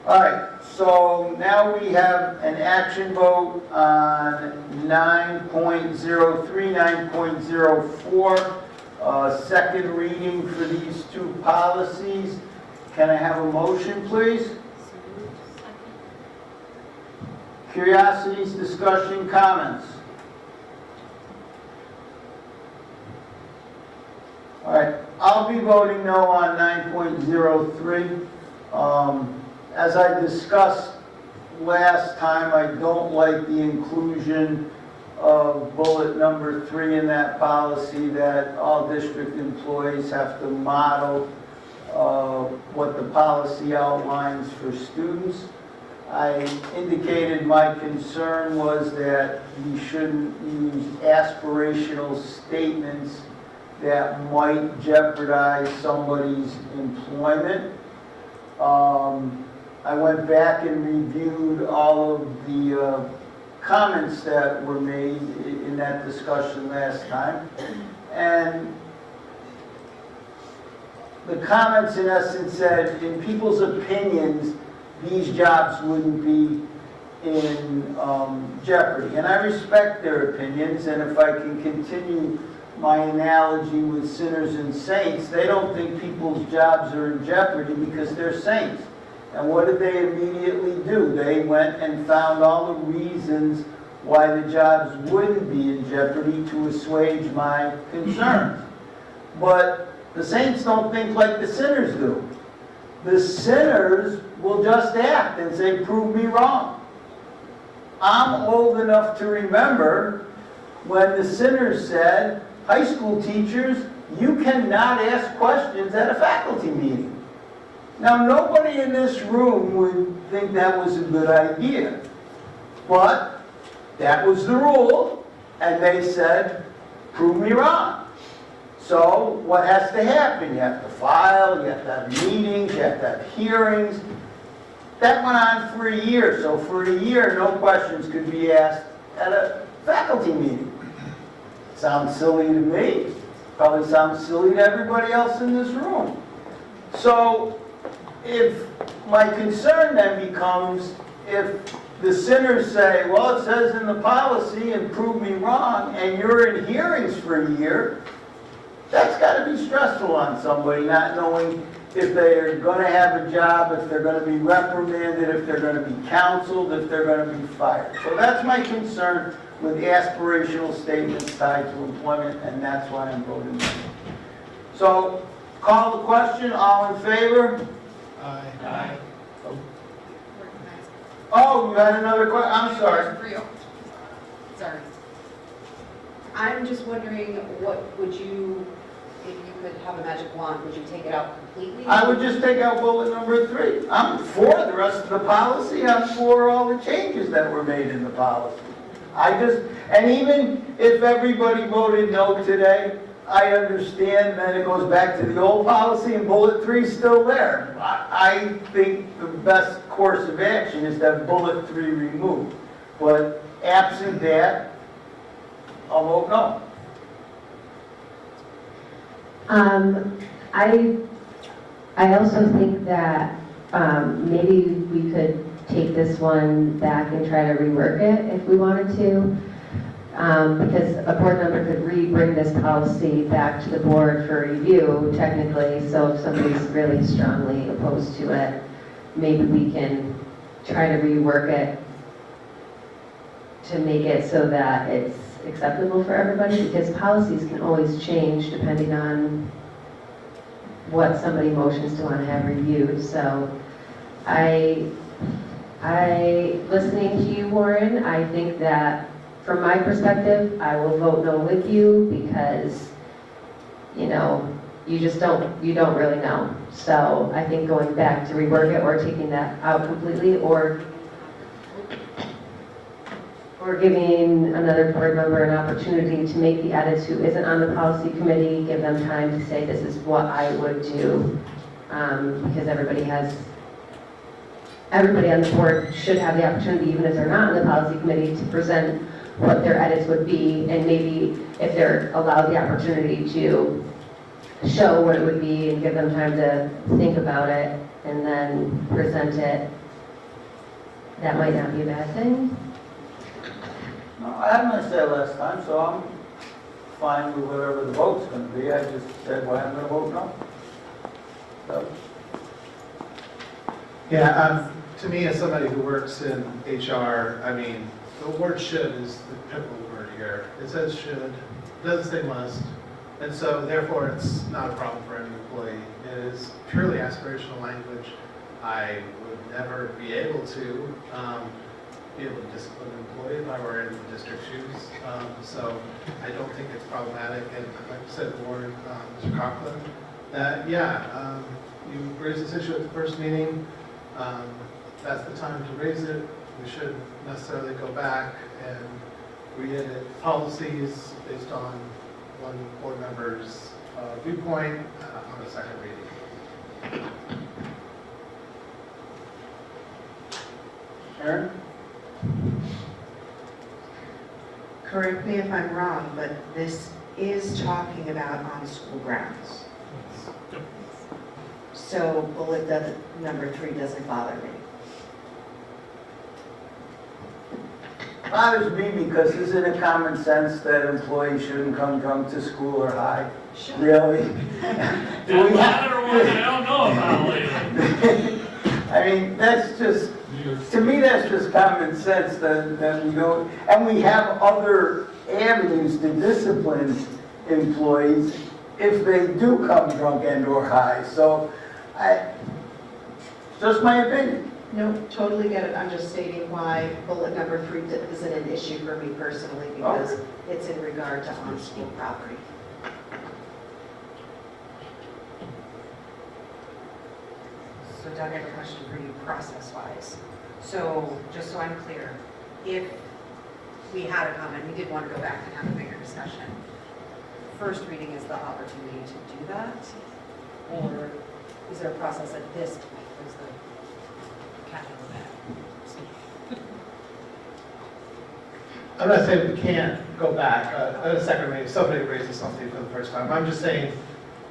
S2: All right, so now we have an action vote on 9.03, 9.04, second reading for these 2 policies. Can I have a motion, please? Curiosities, discussion, comments? All right, I'll be voting no on 9.03. As I discussed last time, I don't like the inclusion of bullet number 3 in that policy that all district employees have to model what the policy outlines for students. I indicated my concern was that we shouldn't use aspirational statements that might jeopardize somebody's employment. I went back and reviewed all of the comments that were made in that discussion last time. And the comments in essence said, in people's opinions, these jobs wouldn't be in jeopardy. And I respect their opinions, and if I can continue my analogy with sinners and saints, they don't think people's jobs are in jeopardy because they're saints. And what did they immediately do? They went and found all the reasons why the jobs wouldn't be in jeopardy to assuage my concerns. But the saints don't think like the sinners do. The sinners will just act and say, prove me wrong. I'm old enough to remember when the sinners said, high school teachers, you cannot ask questions at a faculty meeting. Now, nobody in this room would think that was a good idea, but that was the rule, and they said, prove me wrong. So what has to happen? You have to file, you have to have meetings, you have to have hearings. That went on for a year, so for a year, no questions could be asked at a faculty meeting. Sounds silly to me, probably sounds silly to everybody else in this room. So, if my concern then becomes, if the sinners say, well, it says in the policy and prove me wrong, and you're in hearings for a year, that's got to be stressful on somebody, not knowing if they're going to have a job, if they're going to be reprimanded, if they're going to be counseled, if they're going to be fired. So that's my concern with aspirational statements tied to employment, and that's why I'm voting no. So, call the question, all in favor?
S19: Aye.
S2: Oh, you had another question? I'm sorry.
S21: For you. Sorry. I'm just wondering, what would you, if you could have a magic wand, would you take it out completely?
S2: I would just take out bullet number 3. I'm for the rest of the policy. I'm for all the changes that were made in the policy. And even if everybody voted no today, I understand that it goes back to the old policy and bullet 3 is still there. I think the best course of action is to have bullet 3 removed. But absent that, I'll vote no.
S7: I also think that maybe we could take this one back and try to rework it if we wanted to. Because a board member could bring this policy back to the board for review, technically, so if somebody's really strongly opposed to it, maybe we can try to rework it to make it so that it's acceptable for everybody, because policies can always change depending on what somebody motions to want to have reviewed. So listening to you, Warren, I think that from my perspective, I will vote no with you because, you don't really know. So I think going back to rework it or taking that out completely or giving another board member an opportunity to make the edits who isn't on the policy committee, give them time to say this is what I would do, because everybody on the board should have the opportunity, even if they're not on the policy committee, to present what their edits would be, and maybe if they're allowed the opportunity to show what it would be and give them time to think about it and then present it, that might not be a bad thing.
S2: No, I had my say last time, so I'm fine with whatever the vote's going to be. I just said, well, I'm going to vote no. So.
S19: Yeah, to me, as somebody who works in HR, I mean, the word should is the pivotal word here. It says should, it doesn't say must, and so therefore it's not a problem for any employee. It is purely aspirational language. I would never be able to discipline an employee if I were in the district shoes. So I don't think it's problematic. And like I said, Warren, Mr. Coughlin, that you raised this issue at the first meeting. That's the time to raise it. We shouldn't necessarily go back and re-edit policies based on one board member's viewpoint on the second reading.
S2: Aaron?
S15: Correct me if I'm wrong, but this is talking about on school grounds. So bullet number 3 doesn't bother me.
S2: Bothers me because isn't it common sense that employees shouldn't come drunk to school or high? Really?
S13: That latter one, I don't know about lately.
S2: I mean, that's just, to me, that's just common sense that we don't, and we have other avenues to discipline employees if they do come drunk and or high. So, just my opinion.
S15: No, totally get it. I'm just stating why bullet number 3 isn't an issue for me personally, because it's in regard to on-school property. So Doug, I have a question for you process-wise. So, just so I'm clear, if we had a comment, we did want to go back and have a bigger discussion, first reading is the opportunity to do that? Or is there a process at this point? Is the cat in the bag?
S19: I'm not saying we can't go back at a second reading, if somebody raises something for the first time. I'm just saying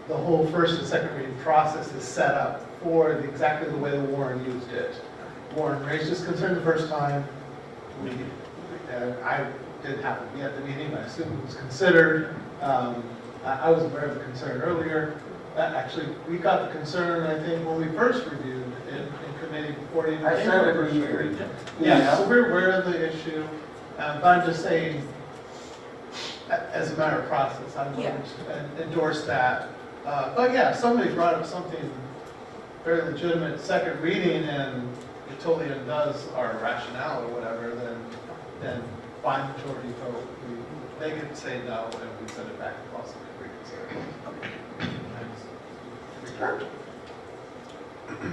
S19: the whole first and second reading process is set up for exactly the way the Warren used it. Warren raised his concern the first time. I didn't happen to be at the meeting, I assume it was considered. I was aware of the concern earlier. Actually, we got the concern, I think, when we first reviewed in committee before it even
S2: I
S19: came
S2: said
S19: to
S2: it
S19: first
S2: was
S19: reading.
S2: weird.
S19: Yeah, so we're aware of the issue. But I'm just saying, as a matter of process, I'm going to endorse that. But yeah, if somebody brought up something very legitimate, second reading, and it totally undoes our rationale or whatever, then by majority vote, they could say no, and we send it back to possibly reconsider.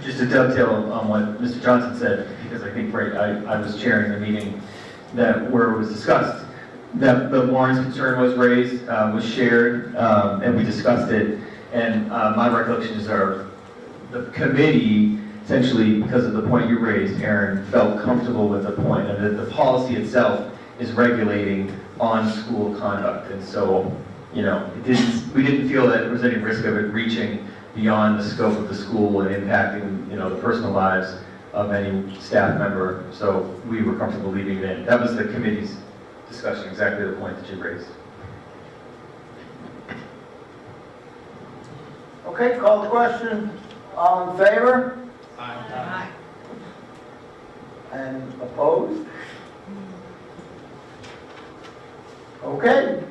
S17: Just to dovetail on what Mr. Johnson said, because I think, right, I was chairing the meeting where it was discussed, that the Warren's concern was raised, was shared, and we discussed it. And my recollections are the committee, essentially, because of the point you raised, Aaron, felt comfortable with the point, and that the policy itself is regulating on-school conduct. And so, you know, we didn't feel that there was any risk of it reaching beyond the scope of the school and impacting, you know, the personal lives of any staff member. So we were comfortable leaving it in. That was the committee's discussion, exactly the point that you raised.
S2: Okay, call the question. All in favor?
S19: Aye.
S2: And opposed? Okay.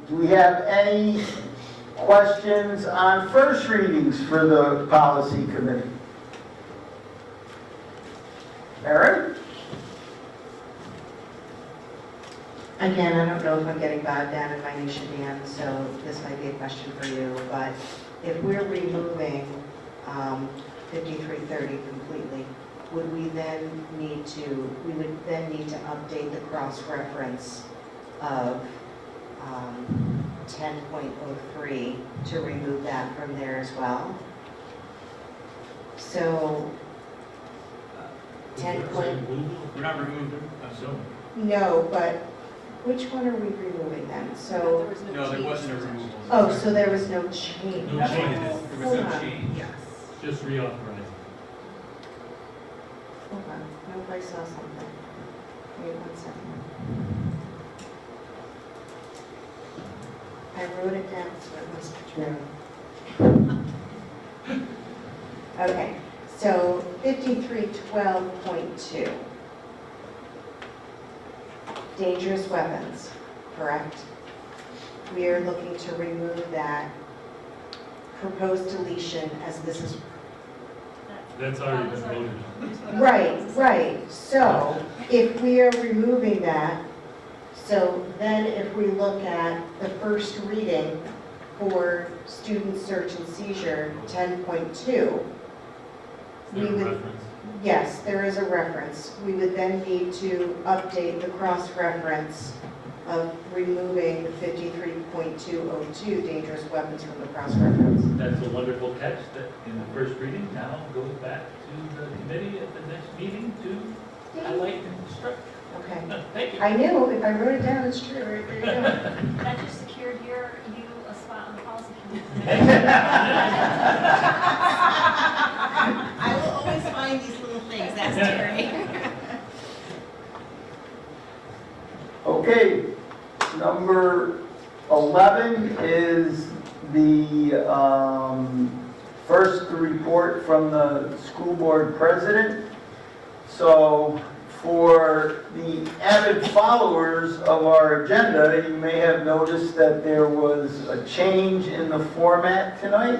S2: Do we have any questions on first readings for the policy committee? Eric?
S15: Again, I don't know if I'm getting bogged down in minutia, Dan, so this might be a question for you, but if we're removing 5330 completely, would we then need to update the cross-reference of 10.03 to remove that from there as well? So 10.
S13: We're not removing, I'm assuming.
S15: No, but which one are we removing then? So,
S4: No, there wasn't a removal.
S15: oh, so there was no change.
S13: No change.
S4: There was no change.
S15: Yes.
S13: Just reauthorize.
S15: Hold on, I hope I saw something. Wait 1 second. I wrote it down so it must be true. Okay, so 5312.2. Dangerous weapons, correct? We are looking to remove that proposed deletion as this is.
S13: That's already been voted on.
S15: Right. So if we are removing that, so then if we look at the first reading for student search and seizure 10.2, we would, yes, there is a reference. We would then need to update the cross-reference
S6: of removing 53.202 dangerous weapons from the cross-reference.
S1: That's a wonderful catch that in the first reading now goes back to the committee at the next meeting to highlight and instruct.
S6: Okay.
S1: Thank you.
S6: I knew, if I wrote it down, it's true, right there you go.
S9: That just secured you a spot on the policy committee.
S6: I will always find these little things, that's Terry.
S2: Okay, number 11 is the first report from the school board president. So for the avid followers of our agenda, you may have noticed that there was a change in the format tonight.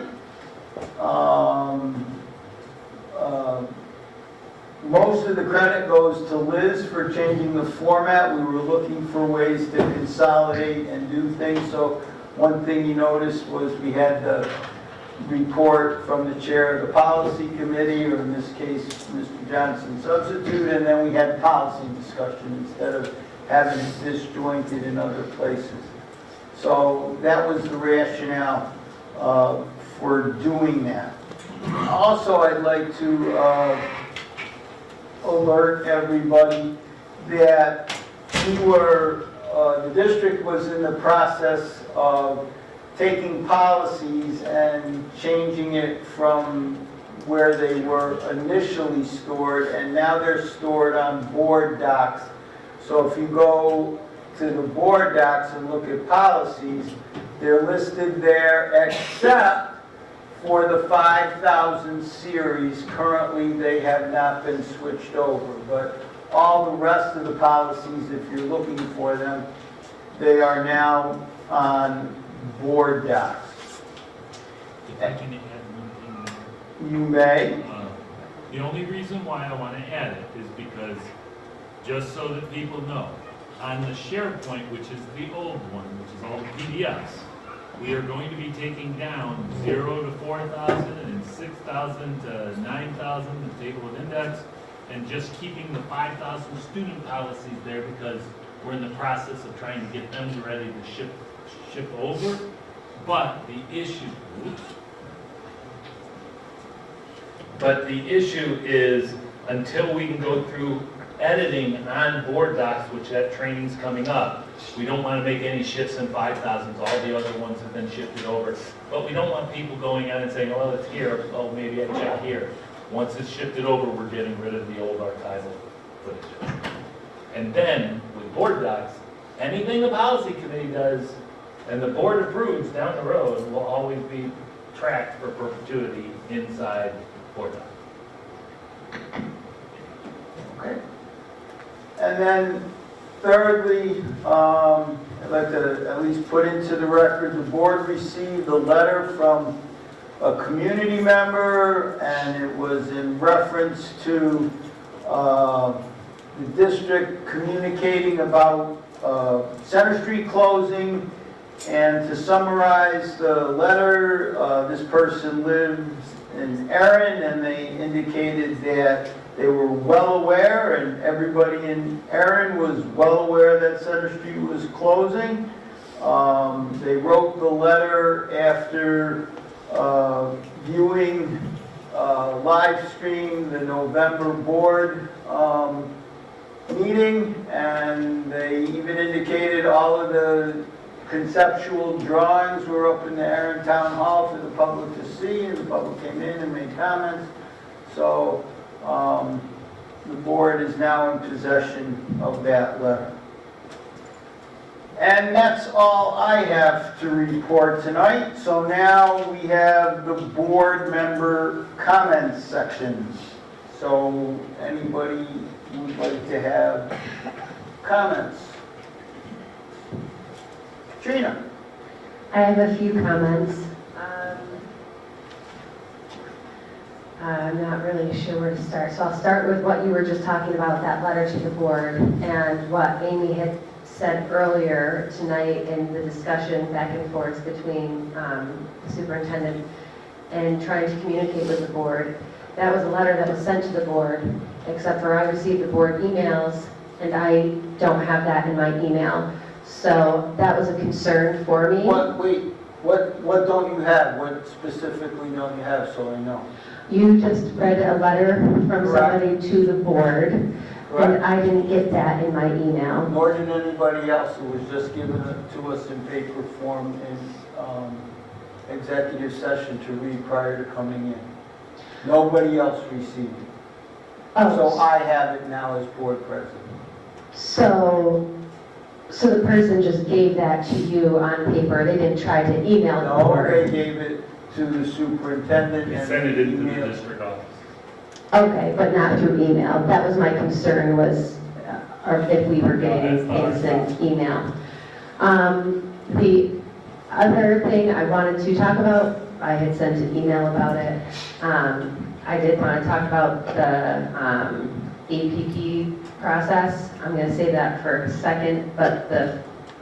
S2: Most of the credit goes to Liz for changing the format. We were looking for ways to consolidate and do things. So one thing you noticed was we had the report from the chair of the policy committee, or in this case, Mr. Johnson substitute, and then we had policy discussion instead of having it disjointed in other places. So that was the rationale for doing that. Also, I'd like to alert everybody that the district was in the process of taking policies and changing it from where they were initially stored, and now they're stored on board docs. So if you go to the board docs and look at policies, they're listed there except for the 5,000 series. Currently, they have not been switched over, but all the rest of the policies, if you're looking for them, they are now on board docs.
S1: If I can add one thing there.
S2: You may.
S1: The only reason why I want to add it is because, just so that people know, on the SharePoint, which is the old one, which is all the PDFs, we are going to be taking down 0 to 4,000 and 6,000 to 9,000, the table of index, and just keeping the 5,000 student policies there because we're in the process of trying to get them ready to ship over. But the issue is until we can go through editing on board docs, which that training's coming up, we don't want to make any shifts in 5,000s. All the other ones have been shifted over. But we don't want people going on and saying, oh, it's here. Oh, maybe I check here. Once it's shifted over, we're getting rid of the old archival footage. And then with board docs, anything the policy committee does and the board approves down the road will always be tracked for perpetuity inside board docs.
S2: Okay. And then thirdly, I'd like to at least put into the record, the board received a letter from a community member, and it was in reference to the district communicating about Center Street closing. And to summarize the letter, this person lives in Erin, and they indicated that they were well aware, and everybody in Erin was well aware that Center Street was closing. They wrote the letter after viewing live stream the November board meeting, and they even indicated all of the conceptual drawings were up in the Erin Town Hall for the public to see, and the public came in and made comments. So the board is now in possession of that letter. And that's all I have to report tonight. So now we have the board member comments sections. So anybody would like to have comments? Trina.
S7: I have a few comments. I'm not really sure where to start. So I'll start with what you were just talking about, that letter to the board, and what Amy had said earlier tonight in the discussion back and forth between the superintendent and trying to communicate with the board. That was a letter that was sent to the board, except for I received the board emails, and I don't have that in my email. So that was a concern for me.
S2: What don't you have? What specifically don't you have, so I know?
S7: You just read a letter from
S2: Correct.
S7: somebody to the board, and I didn't get that in my email.
S2: Nor did anybody else. It was just given to us in paper form in executive session to read prior to coming in. Nobody else received it.
S7: Oh.
S2: So I have it now as board president.
S7: So the person just gave that to you on paper, they didn't try to email the
S2: No,
S7: board?
S2: they gave it to the superintendent
S1: We
S2: and
S1: sent it into the
S2: emailed.
S1: district office.
S7: Okay, but not through email. That was my concern was, or if we were getting
S1: That's
S7: things in email. The other thing I wanted to talk about, I had sent an email about it. I did want to talk about the APP process. I'm going to say that for a second, but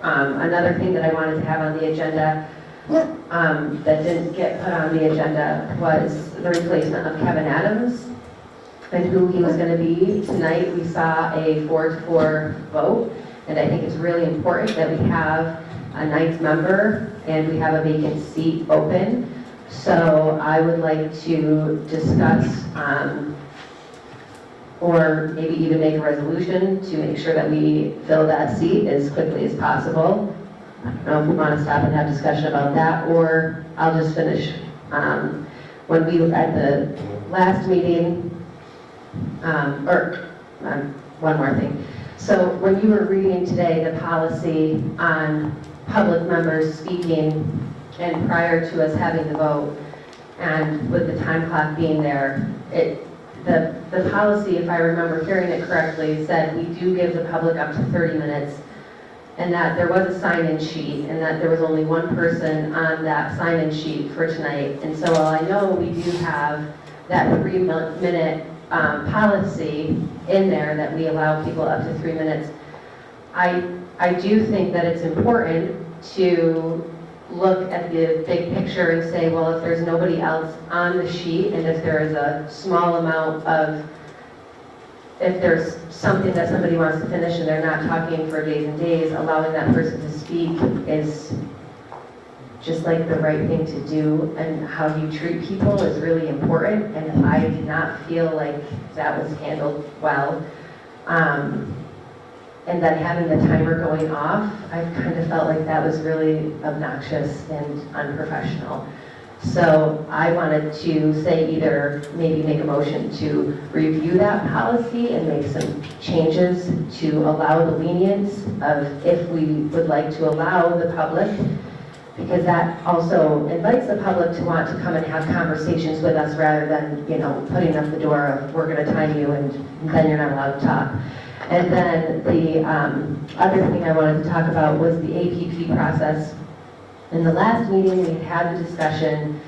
S7: another thing that I wanted to have on the agenda that didn't get put on the agenda was the replacement of Kevin Adams and who he was going to be. Tonight, we saw a 4-4 vote, and I think it's really important that we have a ninth member and we have a vacant seat open. So I would like to discuss or maybe even make a resolution to make sure that we fill that seat as quickly as possible. I don't know if we want to stop and have discussion about that, or I'll just finish. When we were at the last meeting, one more thing. So when you were reading today the policy on public members speaking, and prior to us having the vote, and with the time clock being there, the policy, if I remember hearing it correctly, said we do give the public up to 30 minutes, and that there was a sign-in sheet, and that there was only one person on that sign-in sheet for tonight. And so while I know we do have that 3-minute policy in there that we allow people up to 3 minutes, I do think that it's important to look at the big picture and say, well, if there's nobody else on the sheet, and if there is a small amount of, if there's something that somebody wants to finish and they're not talking for days and days, allowing that person to speak is just like the right thing to do, and how you treat people is really important, and I did not feel like that was handled well. And then having the timer going off, I kind of felt like that was really obnoxious and unprofessional. So I wanted to say either maybe make a motion to review that policy and make some changes to allow the lenience of if we would like to allow the public, because that also invites the public to want to come and have conversations with us rather than, putting up the door of, we're going to time you and then you're not allowed to talk. And then the other thing I wanted to talk about was the APP process. In the last meeting, we had a discussion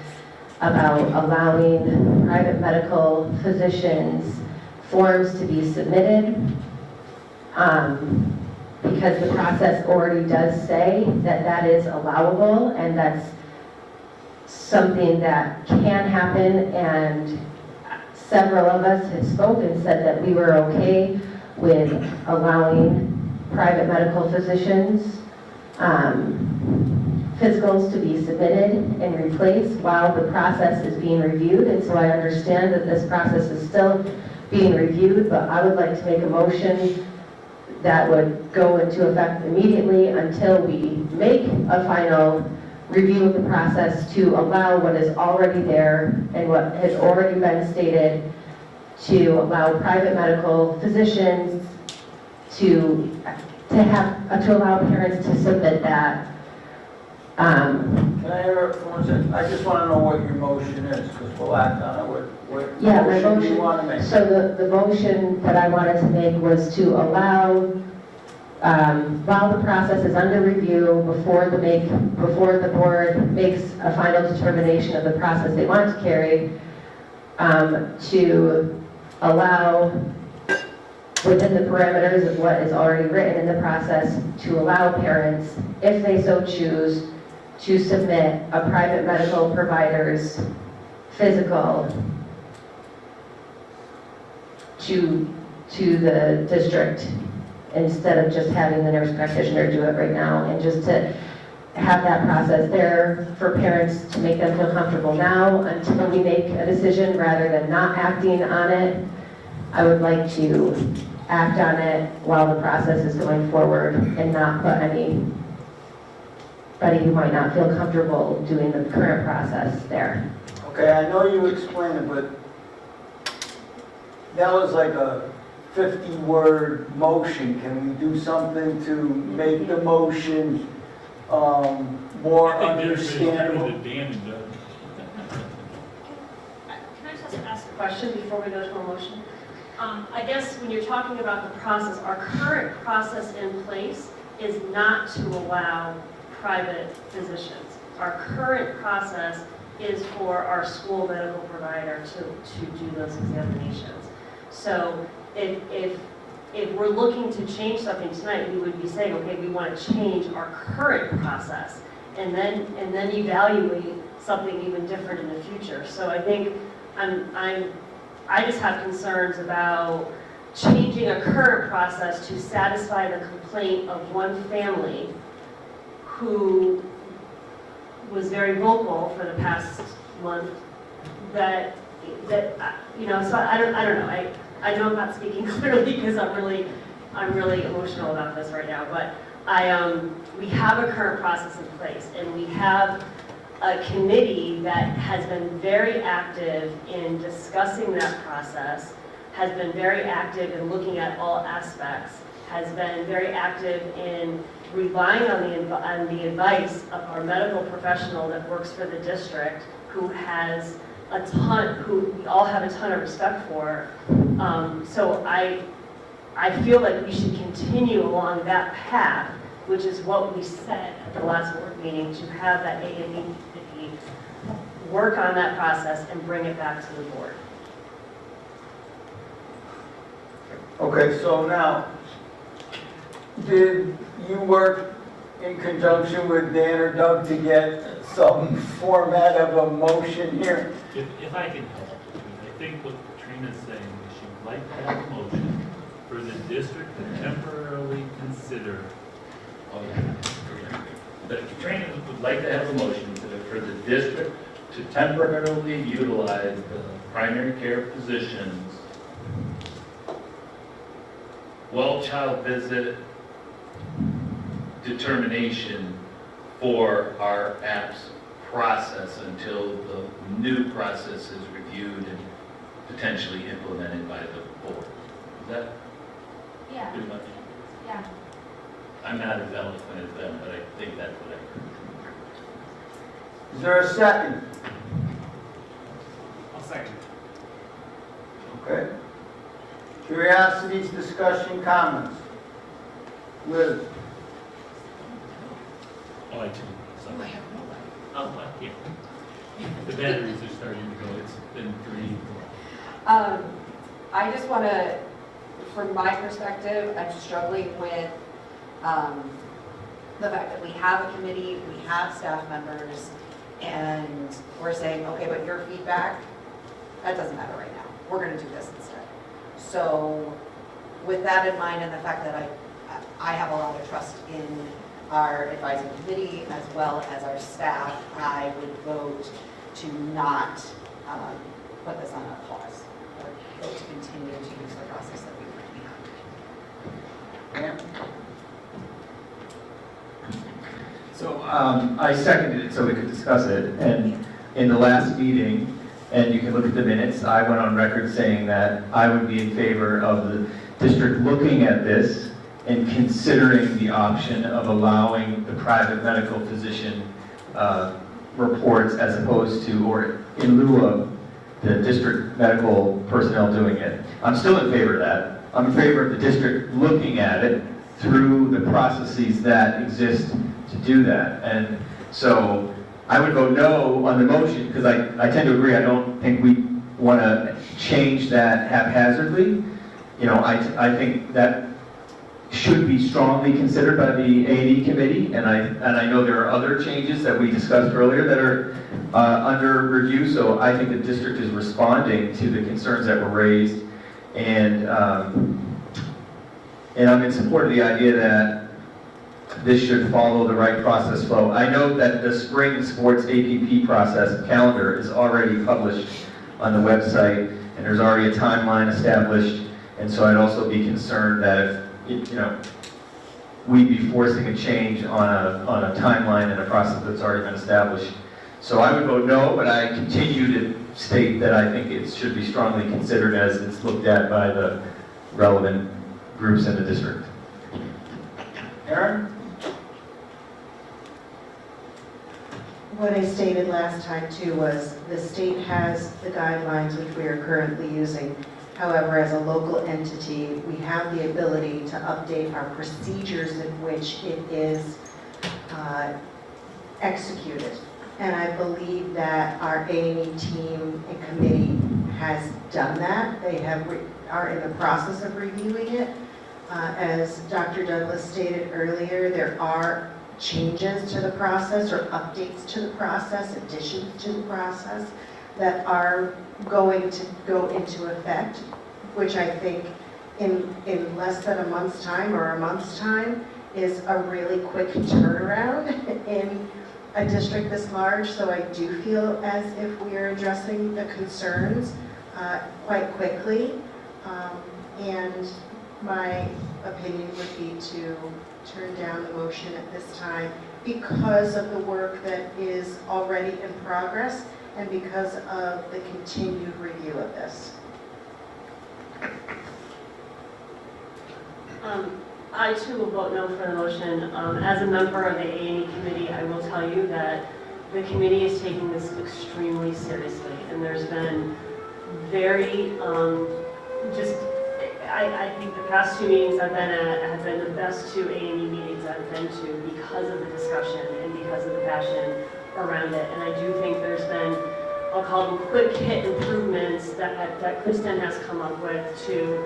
S7: about allowing private medical physicians forms to be submitted because the process already does say that that is allowable, and that's something that can happen, and several of us have spoken and said that we were okay with allowing private medical physicians physicals to be submitted and replaced while the process is being reviewed. And so I understand that this process is still being reviewed, but I would like to make a motion that would go into effect immediately until we make a final review of the process to allow what is already there and what has already been stated, to allow private medical physicians to allow parents to submit that.
S2: Can I interrupt for 1 second? I just want to know what your motion is, because we'll act on it. What
S7: Yeah, my
S2: motion do
S7: motion,
S2: you want to make?
S7: so the motion that I wanted to make was to allow, while the process is under review, before the board makes a final determination of the process they want to carry, to allow, within the parameters of what is already written in the process, to allow parents, if they so choose, to submit a private medical provider's physical to the district instead of just having the nurse practitioner do it right now, and just to have that process there for parents to make them feel comfortable now until we make a decision rather than not acting on it. I would like to act on it while the process is going forward and not put anybody who might not feel comfortable doing the current process there.
S2: Okay, I know you explained it, but that was like a 50-word motion. Can we do something to make the motion more understandable?
S18: Can I just ask a question before we go to a motion? I guess when you're talking about the process, our current process in place is not to allow private physicians. Our current process is for our school medical provider to do those examinations. So if we're looking to change something tonight, we would be saying, okay, we want to change our current process and then evaluate something even different in the future. So I think I just have concerns about changing a current process to satisfy the complaint of one family who was very vocal for the past month that you know, so I don't know. I know I'm not speaking clearly because I'm really emotional about this right now, but we have a current process in place, and we have a committee that has been very active in discussing that process, has been very active in looking at all aspects, has been very active in relying on the advice of our medical professional that works for the district, who has a ton, who we all have a ton of respect for. So I feel like we should continue along that path, which is what we said at the last board meeting, to have that A&E committee work on that process and bring it back to the board.
S2: Okay, so now, did you work in conjunction with Dan or Doug to get some format of a motion here?
S1: If I can help, I think what Katrina's saying is she'd like to have a motion for the district to temporarily consider. But Katrina would like to have a motion for the district to temporarily utilize the primary care physicians, well-child visit determination for our apps process until the new process is reviewed and potentially implemented by the board. Is that
S9: Yeah,
S1: pretty much?
S9: yeah.
S1: I'm not as eloquent as them, but I think that's what I heard.
S2: Is there a second?
S4: I'll second.
S2: Okay. Curiosities, discussion, comments? Liz?
S1: Oh, I do. Sorry. Oh, yeah. The batteries are starting to go. It's been 3.
S21: I just want to, from my perspective, I'm struggling with the fact that we have a committee, we have staff members, and we're saying, okay, but your feedback, that doesn't matter right now. We're going to do this instead. So with that in mind, and the fact that I have a lot of trust in our advising committee as well as our staff, I would vote to not put this on a pause, or vote to continue to use the process that we currently have.
S17: So I seconded it so we could discuss it, and in the last meeting, and you can look at the minutes, I went on record saying that I would be in favor of the district looking at this and considering the option of allowing the private medical physician reports as opposed to, or in lieu of, the district medical personnel doing it. I'm still in favor of that. I'm in favor of the district looking at it through the processes that exist to do that. And so I would vote no on the motion because I tend to agree. I don't think we want to change that haphazardly. You know, I think that should be strongly considered by the A&E committee, and I know there are other changes that we discussed earlier that are under review, so I think the district is responding to the concerns that were raised, and And I'm in support of the idea that this should follow the right process flow. I know that the spring sports APP process calendar is already published on the website, and there's already a timeline established, and so I'd also be concerned that if, we'd be forcing a change on a timeline and a process that's already been established. So I would vote no, but I continue to state that I think it should be strongly considered as it's looked at by the relevant groups in the district.
S2: Aaron?
S15: What I stated last time too was the state has the guidelines which we are currently using. However, as a local entity, we have the ability to update our procedures in which it is executed. And I believe that our A&E team and committee has done that. They are in the process of reviewing it. As Dr. Douglas stated earlier, there are changes to the process or updates to the process, additions to the process that are going to go into effect, which I think in less than a month's time or a month's time is a really quick turnaround in a district this large. So I do feel as if we are addressing the concerns quite quickly. And my opinion would be to turn down the motion at this time because of the work that is already in progress and because of the continued review of this.
S18: I too will vote no for the motion. As a member of the A&E committee, I will tell you that the committee is taking this extremely seriously, and there's been very, I think the past two meetings I've been at have been the best two A&E meetings I've been to because of the discussion and because of the passion around it. And I do think there's been, I'll call them quick hit improvements that Kristen has come up with to,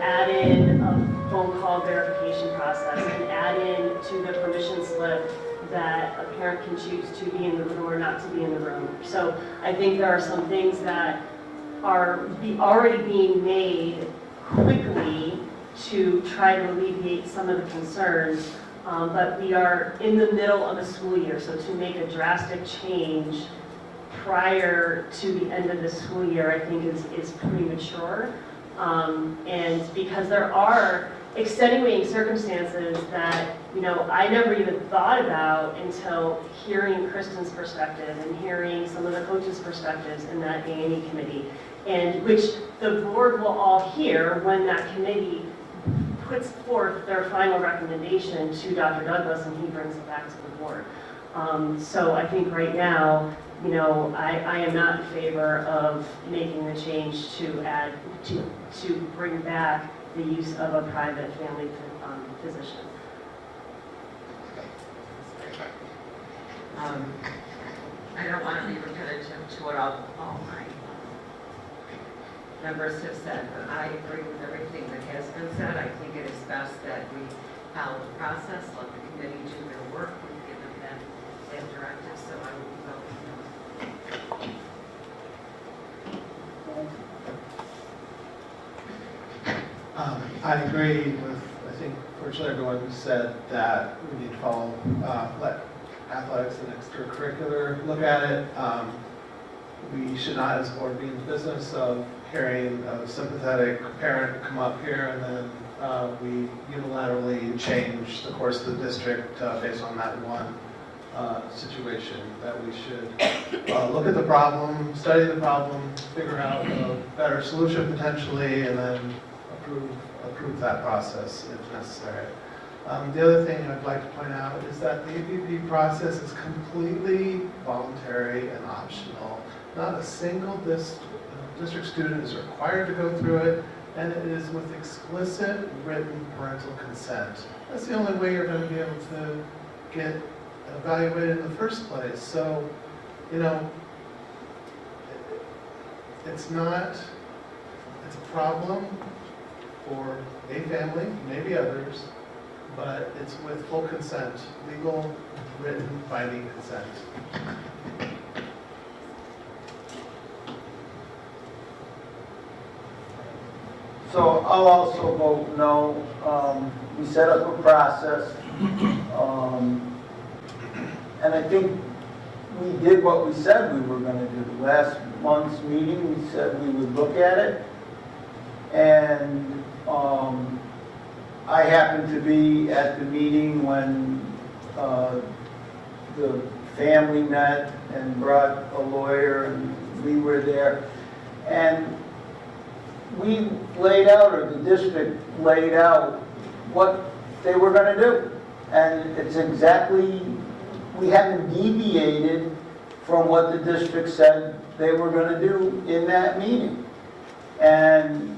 S18: add in a phone call verification process and add in to the permission slip that a parent can choose to be in the room or not to be in the room. So I think there are some things that are already being made quickly to try to alleviate some of the concerns, but we are in the middle of a school year, so to make a drastic change prior to the end of the school year, I think is premature. And because there are extenuating circumstances that, I never even thought about until hearing Kristen's perspective and hearing some of the coaches' perspectives in that A&E committee, and which the board will all hear when that committee puts forth their final recommendation to Dr. Douglas and he brings it back to the board. So I think right now, I am not in favor of making the change to bring back the use of a private family physician.
S5: I don't want to be repetitive to what all my members have said, but I agree with everything that has been said. I think it is best that we follow the process, let the committee do their work. We've given them that directive, so I will be voting no.
S19: I agree with, I think, virtually everyone who said that we need to follow, let athletics and extracurricular look at it. We should not, as a board, be in the business of hearing a sympathetic parent come up here and then we unilaterally change the course of the district based on that one situation. That we should look at the problem, study the problem, figure out a better solution potentially, and then approve that process if necessary. The other thing I'd like to point out is that the APP process is completely voluntary and optional. Not a single district student is required to go through it, and it is with explicit written parental consent. That's the only way you're going to be able to get evaluated in the first place. So, it's a problem for a family, maybe others, but it's with full consent, legal, written, binding consent.
S2: So I'll also vote no. We set up a process. And I think we did what we said we were going to do. Last month's meeting, we said we would look at it. And I happened to be at the meeting when the family met and brought a lawyer, and we were there. And we laid out, or the district laid out, what they were going to do. And it's exactly, we haven't deviated from what the district said they were going to do in that meeting. And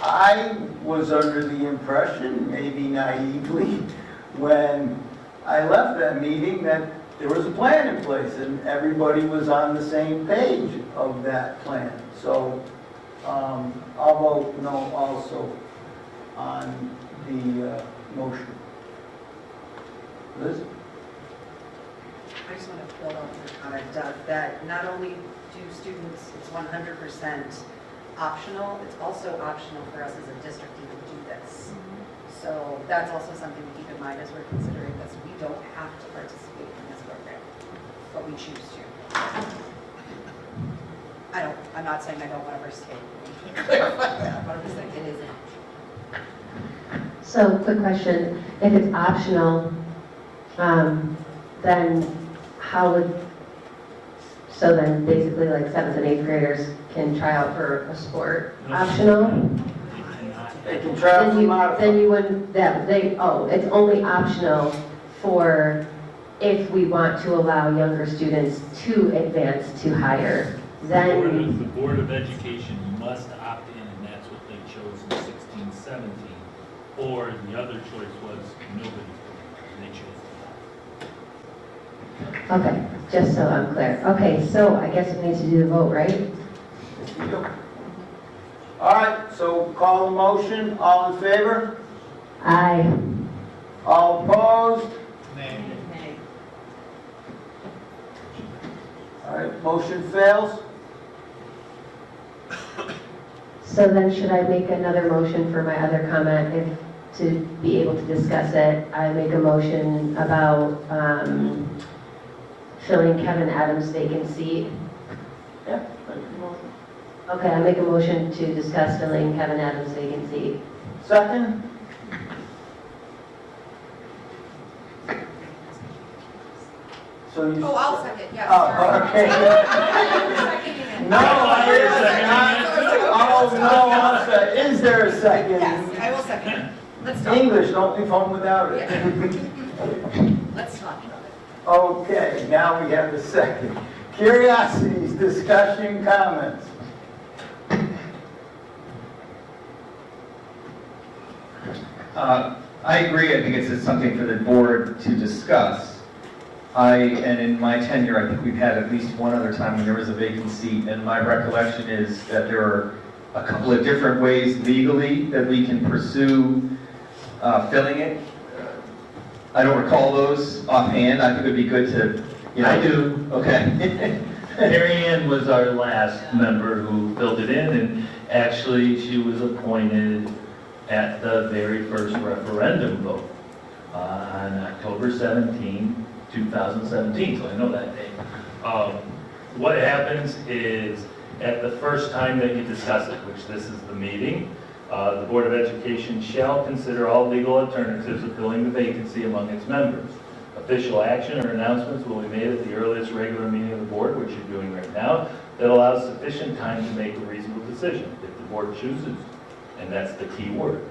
S2: I was under the impression, maybe naively, when I left that meeting, that there was a plan in place and everybody was on the same page of that plan. So I'll vote no also on the motion. Liz?
S15: I just want to build on your comment, Doug, that not only do students, it's 100% optional, it's also optional for us as a district to even do this. So that's also something to keep in mind as we're considering this. We don't have to participate in this program, but we choose to. I'm not saying I don't want to participate. Clarify that, but I'm just saying it isn't.
S7: So, quick question, if it's optional, then how would, so then basically like 7th and 8th graders can try out for a sport optional?
S2: They can try out for modified.
S7: Then you wouldn't, it's only optional for if we want to allow younger students to advance to higher, then.
S13: The Board of Education must opt in, and that's what they chose in 16-17. Or the other choice was nobody, and they chose that.
S7: Okay, just so I'm clear. Okay, so I guess we need to do the vote, right?
S2: All right, so call the motion. All in favor?
S7: Aye.
S2: All opposed?
S19: Nay.
S2: All right, motion fails.
S7: So then should I make another motion for my other comment if, to be able to discuss it? I make a motion about filling Kevin Adams' vacant seat.
S2: Yeah, make the motion.
S7: Okay, I make a motion to discuss filling Kevin Adams' vacant seat.
S2: Second? So you.
S21: Oh, I'll second, yes.
S2: Oh, okay. No, there is not. Oh, no, I'll second. Is there a second?
S21: Yes, I will second. Let's talk.
S2: English, don't leave home without it.
S21: Let's talk about it.
S2: Okay, now we have the second. Curiosities, discussion, comments.
S17: I agree. I think it's something for the board to discuss. And in my tenure, I think we've had at least one other time when there was a vacant seat, and my recollection is that there are a couple of different ways legally that we can pursue filling it. I don't recall those offhand. I think it would be good to,
S1: I do.
S17: Okay.
S1: Mary Ann was our last member who filled it in, and actually she was appointed at the very first referendum vote on October 17, 2017, so I know that date. What happens is, at the first time that you discuss it, which this is the meeting, the Board of Education shall consider all legal alternatives of filling the vacancy among its members. Official action or announcements will be made at the earliest regular meeting of the board, which you're doing right now, that allows sufficient time to make a reasonable decision. If the board chooses, and that's the key word,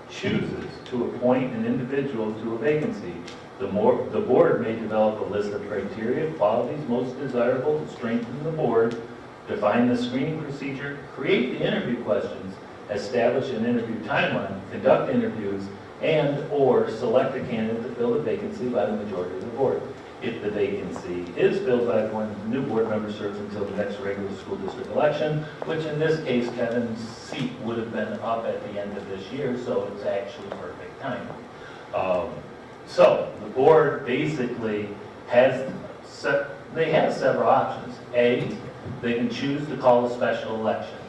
S1: chooses to appoint an individual to a vacancy, the board may develop a list of criteria, qualities most desirable to strengthen the board, define the screening procedure, create the interview questions, establish an interview timeline, conduct interviews, and/or select a candidate to fill the vacancy by the majority of the board. If the vacancy is filled by one of the new board member serves until the next regular school district election, which in this case, Kevin's seat would have been up at the end of this year, so it's actually perfect timing. So the board basically has several options. A, they can choose to call a special election.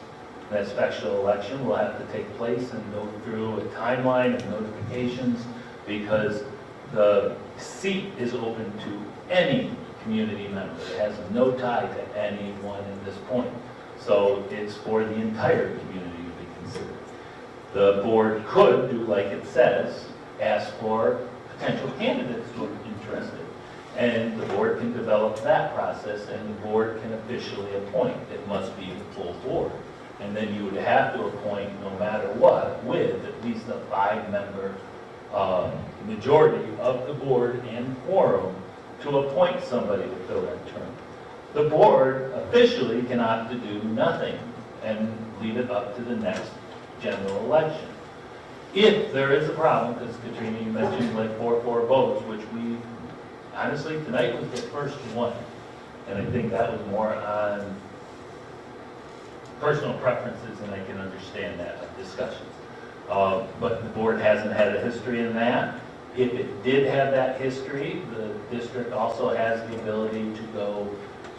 S1: That special election will have to take place and go through a timeline of notifications because the seat is open to any community member. It has no tie to anyone at this point. So it's for the entire community to be considered. The board could do like it says, ask for potential candidates who are interested. And the board can develop that process and the board can officially appoint. It must be the full board. And then you would have to appoint, no matter what, with at least a 5-member majority of the board and quorum to appoint somebody to fill that term. The board officially can opt to do nothing and leave it up to the next general election. If there is a problem, because Katrina, you mentioned like 4-4 votes, which we, honestly, tonight was the first one. And I think that was more on personal preferences, and I can understand that discussions. But the board hasn't had a history in that. If it did have that history, the district also has the ability to go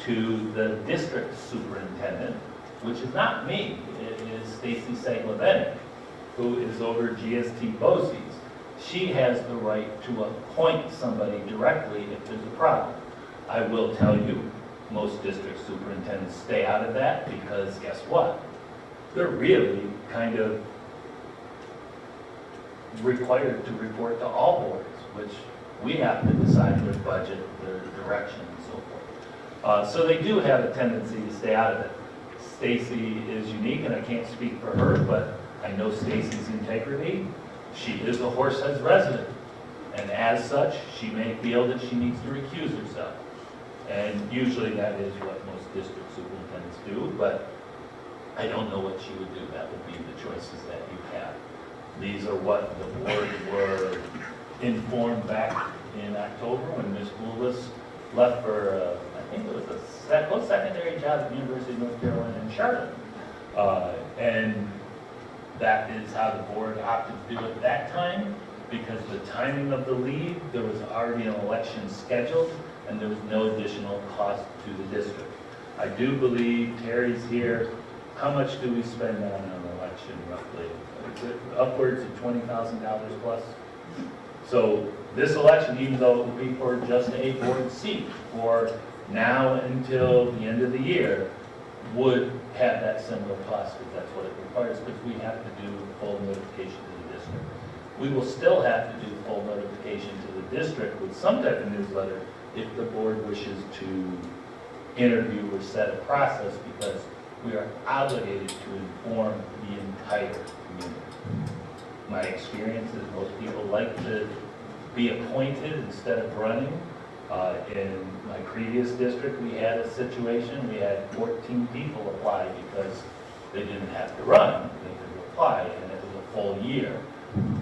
S1: to the district superintendent, which is not me. It is Stacy Saglevenik, who is over GST BOCES. She has the right to appoint somebody directly if there's a problem. I will tell you, most district superintendents stay out of that because guess what? They're really kind of required to report to all boards, which we have to decide their budget, their direction, and so forth. So they do have a tendency to stay out of it. Stacy is unique, and I can't speak for her, but I know Stacy's integrity. She is a Horseheads resident, and as such, she may feel that she needs to recuse herself. And usually that is what most district superintendents do, but I don't know what she would do. That would be the choices that you have. These are what the board were informed back in October when Ms. Boulis left for, I think it was a post-secondary job at the University of North Carolina in Charlotte. And that is how the board opted to do it that time, because the timing of the leave, there was already an election scheduled, and there was no additional cost to the district. I do believe Terry's here. How much do we spend on an election roughly? Is it upwards of $20,000 plus? So this election, even though it will be for just a board seat for now until the end of the year, would have that similar cost because that's what it requires, because we have to do full notification to the district. We will still have to do full notification to the district with some type of newsletter if the board wishes to interview or set a process, because we are obligated to inform the entire community. My experience is most people like to be appointed instead of running. In my previous district, we had a situation, we had 14 people apply because they didn't have to run, they could apply, and it was a full year,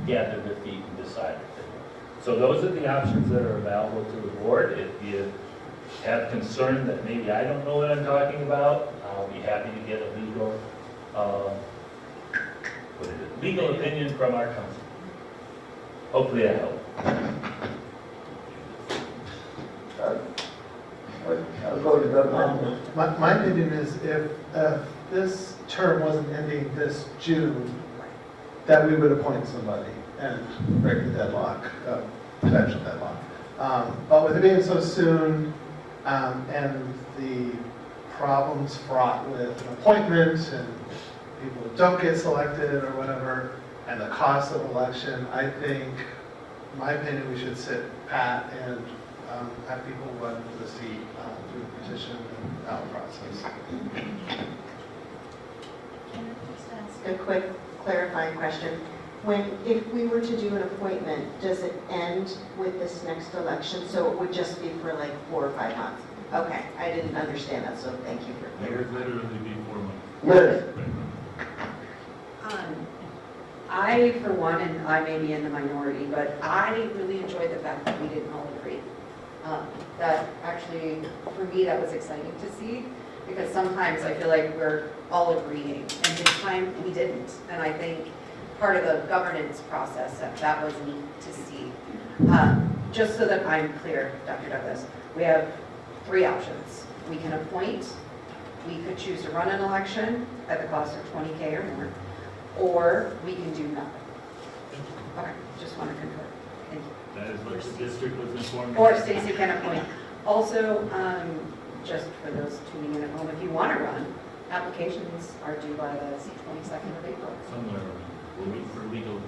S1: gathered their feet and decided. So those are the options that are available to the board. If you have concern that maybe I don't know what I'm talking about, I'll be happy to get a legal opinion from our council. Hopefully that helps.
S2: I'll go to the,
S19: My opinion is if this term wasn't ending this June, that we would appoint somebody and break the deadlock, potential deadlock. But with it being so soon, and the problems fraught with an appointment and people who don't get selected or whatever, and the cost of election, I think, in my opinion, we should sit pat and have people run for the seat through the petition and ballot process.
S6: Can I just ask
S12: A quick clarifying question. If we were to do an appointment, does it end with this next election? So it would just be for like 4 or 5 months? Okay, I didn't understand that, so thank you for
S13: It would literally be 4 months.
S2: Liz.
S5: I, for one, and I may be in the minority, but I really enjoyed the fact that we didn't all agree. That actually, for me, that was exciting to see, because sometimes I feel like we're all agreeing, and this time we didn't. And I think part of the governance process, that was neat to see. Just so that I'm clear, Dr. Douglas, we have 3 options. We can appoint, we could choose to run an election at the cost of 20K or more, or we can do nothing. Okay, just want to confirm. Thank you.
S1: That is what the district was informed.
S5: Or Stacy can appoint. Also, just for those tuning in at home, if you want to run, applications are due by the 22nd of April.
S1: Somewhere, we'll wait for legal.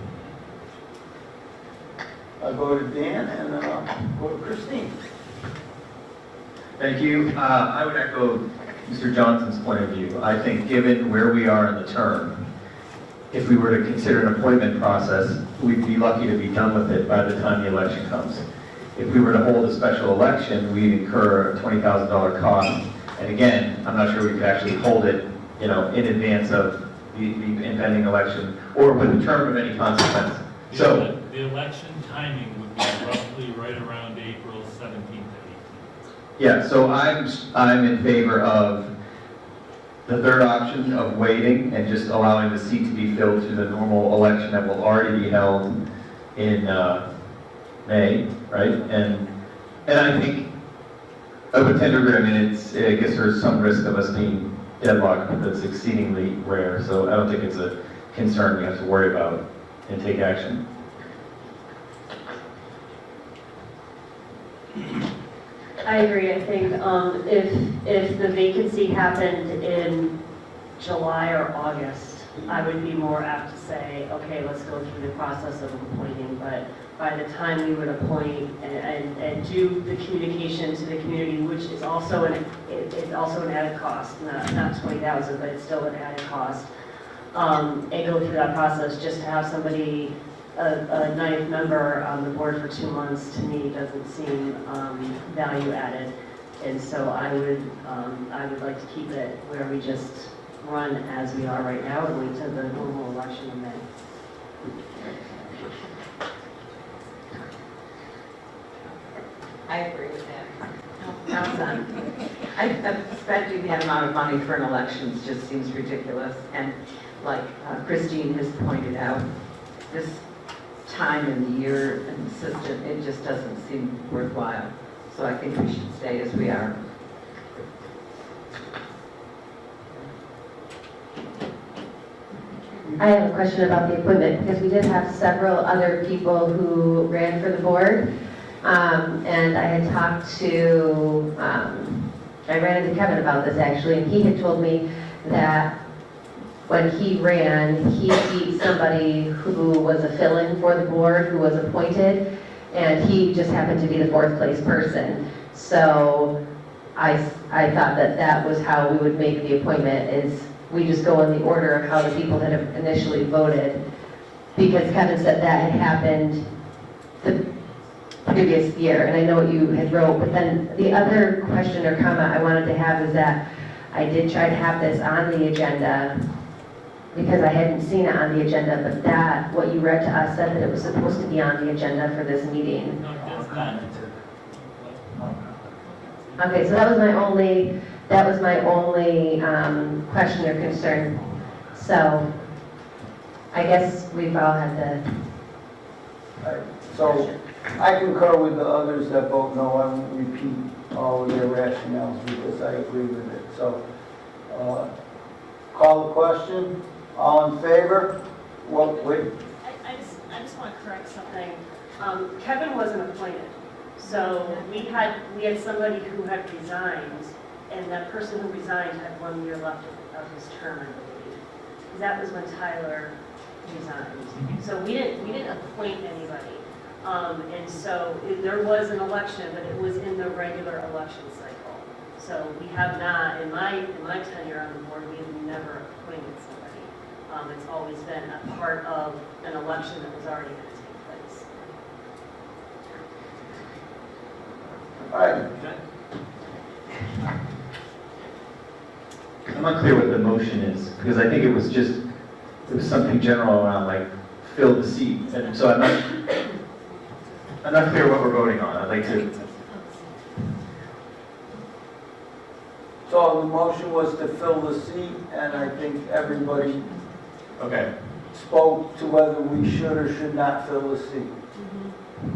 S2: I'll go to Dan and then I'll go to Christine.
S17: Thank you. I would echo Mr. Johnson's point of view. I think given where we are in the term, if we were to consider an appointment process, we'd be lucky to be done with it by the time the election comes. If we were to hold a special election, we'd incur a $20,000 cost. And again, I'm not sure we could actually hold it, in advance of the impending election or with a term of any consequence. So
S13: The election timing would be roughly right around April 17th to 18th.
S17: yeah, so I'm in favor of the third option of waiting and just allowing the seat to be filled through the normal election that will already be held in May, right? And I think I would tend to agree. I mean, I guess there's some risk of us being deadlocked, but that's exceedingly rare. So I don't think it's a concern we have to worry about and take action.
S18: I agree. I think if the vacancy happened in July or August, I would be more apt to say, okay, let's go through the process of appointing. But by the time we would appoint and do the communication to the community, which is also an added cost, not 20,000, but it's still an added cost, and go through that process just to have somebody, a ninth member on the board for 2 months, to me doesn't seem value added. And so I would like to keep it where we just run as we are right now and wait till the normal election in May.
S21: I agree with that.
S8: I expecting that amount of money for an election just seems ridiculous. And like Christine has pointed out, this time in the year and the system, it just doesn't seem worthwhile. So I think we should stay as we are.
S7: I have a question about the appointment, because we did have several other people who ran for the board. And I had talked to, I ran into Kevin about this actually, and he had told me that when he ran, he beat somebody who was a fill-in for the board, who was appointed, and he just happened to be the fourth place person. So I thought that was how we would make the appointment, is we just go in the order of how the people that have initially voted, because Kevin said that had happened the previous year, and I know what you had wrote, but then the other question or comment I wanted to have is that I did try to have this on the agenda, because I hadn't seen it on the agenda, but that, what you read to us, said that it was supposed to be on the agenda for this meeting.
S13: No, that's not.
S7: Okay, so that was my only question or concern. So I guess we've all had the...
S2: So I concur with the others that vote no. I won't repeat all of their rationales because I agree with it. So call the question. All in favor? Well, wait.
S18: I just want to correct something. Kevin wasn't appointed. So we had somebody who had resigned, and that person who resigned had 1 year left of his term, I believe. That was when Tyler resigned. So we didn't appoint anybody. And so there was an election, but it was in the regular election cycle. So we have not, in my tenure on the board, we have never appointed somebody. It's always been a part of an election that was already going to take place.
S2: All right.
S17: I'm not clear what the motion is, because I think it was something general around like fill the seat. And so I'm not clear what we're voting on. I'd like to.
S2: So the motion was to fill the seat, and I think everybody spoke to whether we should or should not fill the seat.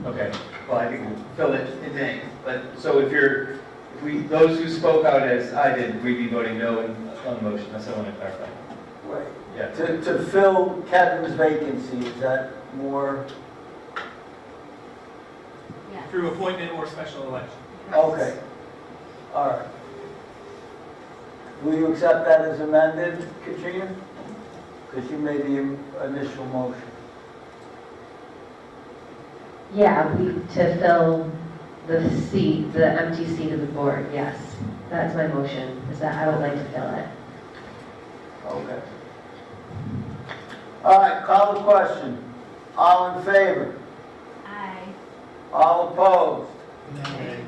S17: Okay. Well, I think we'll fill it in May. But so if those who spoke out as I did, we'd be voting no on the motion, that's what I want to clarify.
S2: Right.
S17: Yeah.
S2: To fill Kevin's vacancy, is that more?
S20: Yes.
S4: Through appointment or special election.
S2: Okay. All right. Will you accept that as amended, Katrina? Because you made the initial motion.
S7: Yeah, to fill the seat, the empty seat of the board, yes. That's my motion, is that I would like to fill it.
S2: Okay. All right, call the question. All in favor?
S9: Aye.
S2: All opposed?
S19: Nay.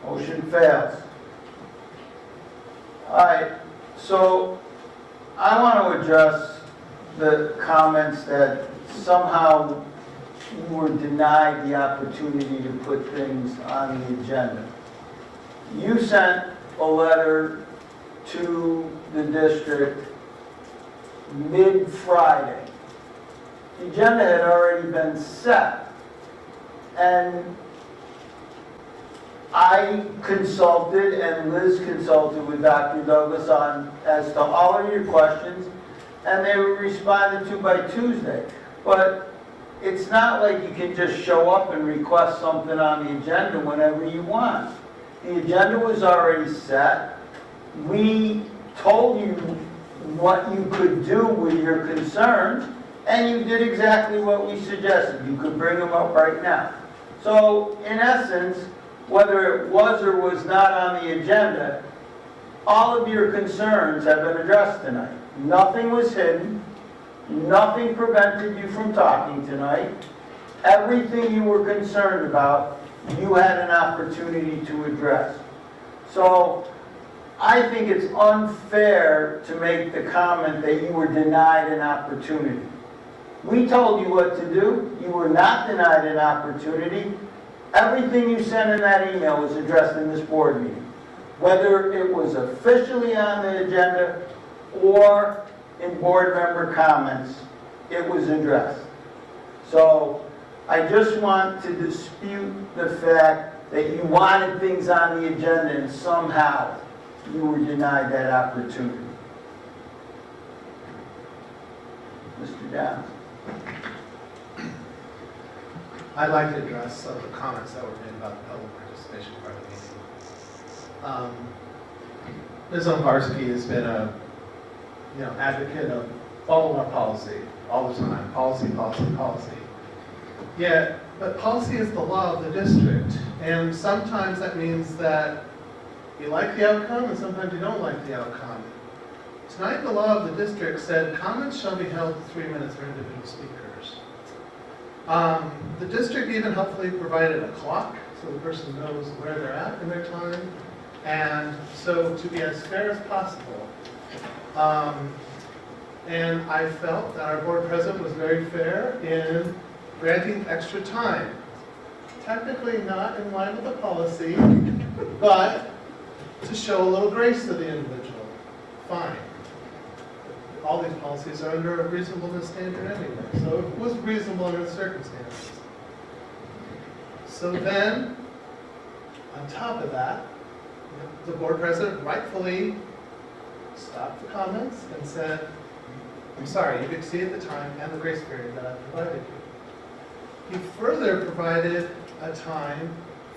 S2: Motion fails. All right, so I want to address the comments that somehow you were denied the opportunity to put things on the agenda. You sent a letter to the district mid-Friday. The agenda had already been set, and I consulted and Liz consulted with Dr. Douglas as to all of your questions, and they were responded to by Tuesday. But it's not like you can just show up and request something on the agenda whenever you want. The agenda was already set. We told you what you could do with your concerns, and you did exactly what we suggested. You could bring them up right now. So, in essence, whether it was or was not on the agenda, all of your concerns have been addressed tonight. Nothing was hidden. Nothing prevented you from talking tonight. Everything you were concerned about, you had an opportunity to address. So, I think it's unfair to make the comment that you were denied an opportunity. We told you what to do. You were not denied an opportunity. Everything you sent in that email was addressed in this board meeting. Whether it was officially on the agenda or in board member comments, it was addressed. So I just want to dispute the fact that you wanted things on the agenda and somehow you were denied that opportunity. Mr. Downs.
S19: I'd like to address some of the comments that were made about the public participation part of the meeting. Ms. Umbarski has been a advocate of following our policy all the time. Policy, policy, policy. Yeah, but policy is the law of the district. And sometimes that means that you like the outcome and sometimes you don't like the outcome. Tonight, the law of the district said comments shall be held to 3 minutes for individual speakers. The district even helpfully provided a clock so the person knows where they're at in their time. And so to be as fair as possible. And I felt that our board president was very fair in granting extra time. Technically not in line with the policy, but to show a little grace to the individual. Fine. All these policies are under a reasonableness standard anyway, so it was reasonable under the circumstances. So then, on top of that, the board president rightfully stopped the comments and said, I'm sorry, you've exceeded the time and the grace period that I provided you. He further provided a time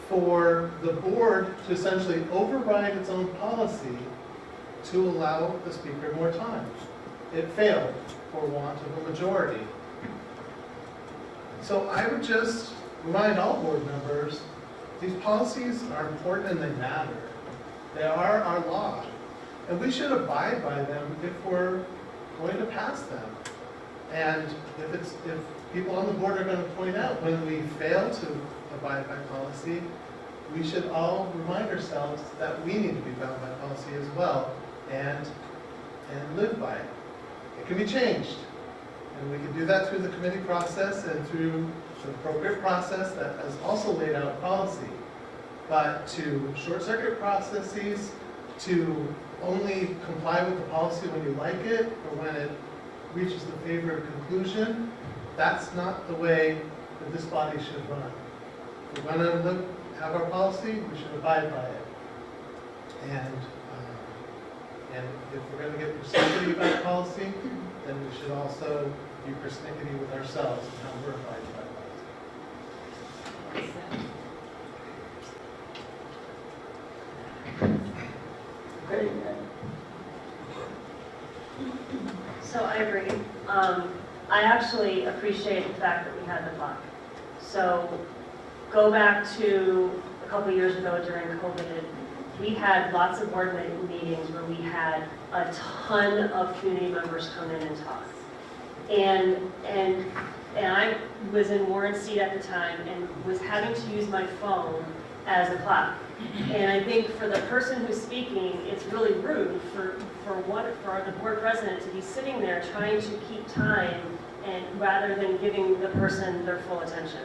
S19: for the board to essentially override its own policy to allow the speaker more time. It failed for want of a majority. So I would just remind all board members, these policies are important and they matter. They are our law. And we should abide by them if we're going to pass them. And if people on the board are going to point out when we fail to abide by policy, we should all remind ourselves that we need to be bound by policy as well and live by it. It can be changed. And we can do that through the committee process and through the appropriate process that has also laid out policy. But to short-circuit processes, to only comply with the policy when you like it or when it reaches the favored conclusion, that's not the way that this body should run. If we're going to have our policy, we should abide by it. And if we're going to get persnickety about policy, then we should also be persnickety with ourselves and how we're abiding by
S2: Okay.
S18: So I agree. I actually appreciate the fact that we had the clock. So go back to a couple years ago during COVID, we had lots of board meetings where we had a ton of community members come in and talk. And I was in Warren's seat at the time and was having to use my phone as a clock. And I think for the person who's speaking, it's really rude for the board president to be sitting there trying to keep time and rather than giving the person their full attention.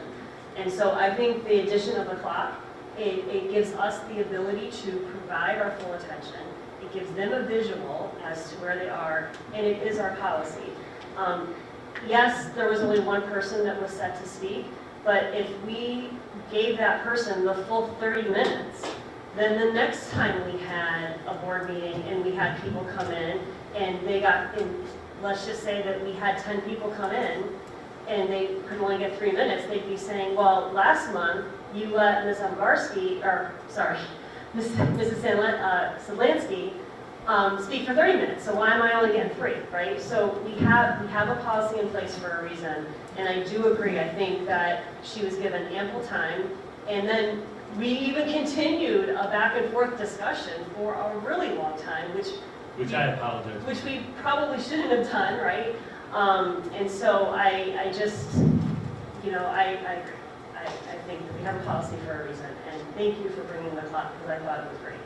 S18: And so I think the addition of a clock, it gives us the ability to provide our full attention. It gives them a visual as to where they are, and it is our policy. Yes, there was only one person that was set to speak, but if we gave that person the full 30 minutes, then the next time we had a board meeting and we had people come in and they got, let's just say that we had 10 people come in and they could only get 3 minutes, they'd be saying, well, last month you let Ms. Umgarski, or sorry, Mrs. Sedlansky speak for 30 minutes, so why am I only getting 3, right? So we have a policy in place for a reason, and I do agree. I think that she was given ample time, and then we even continued a back and forth discussion for a really long time,
S13: Which I apologize.
S18: which we probably shouldn't have done, right? And so I just, you know, I think that we have a policy for a reason, and thank you for bringing the clock, because I thought it was great.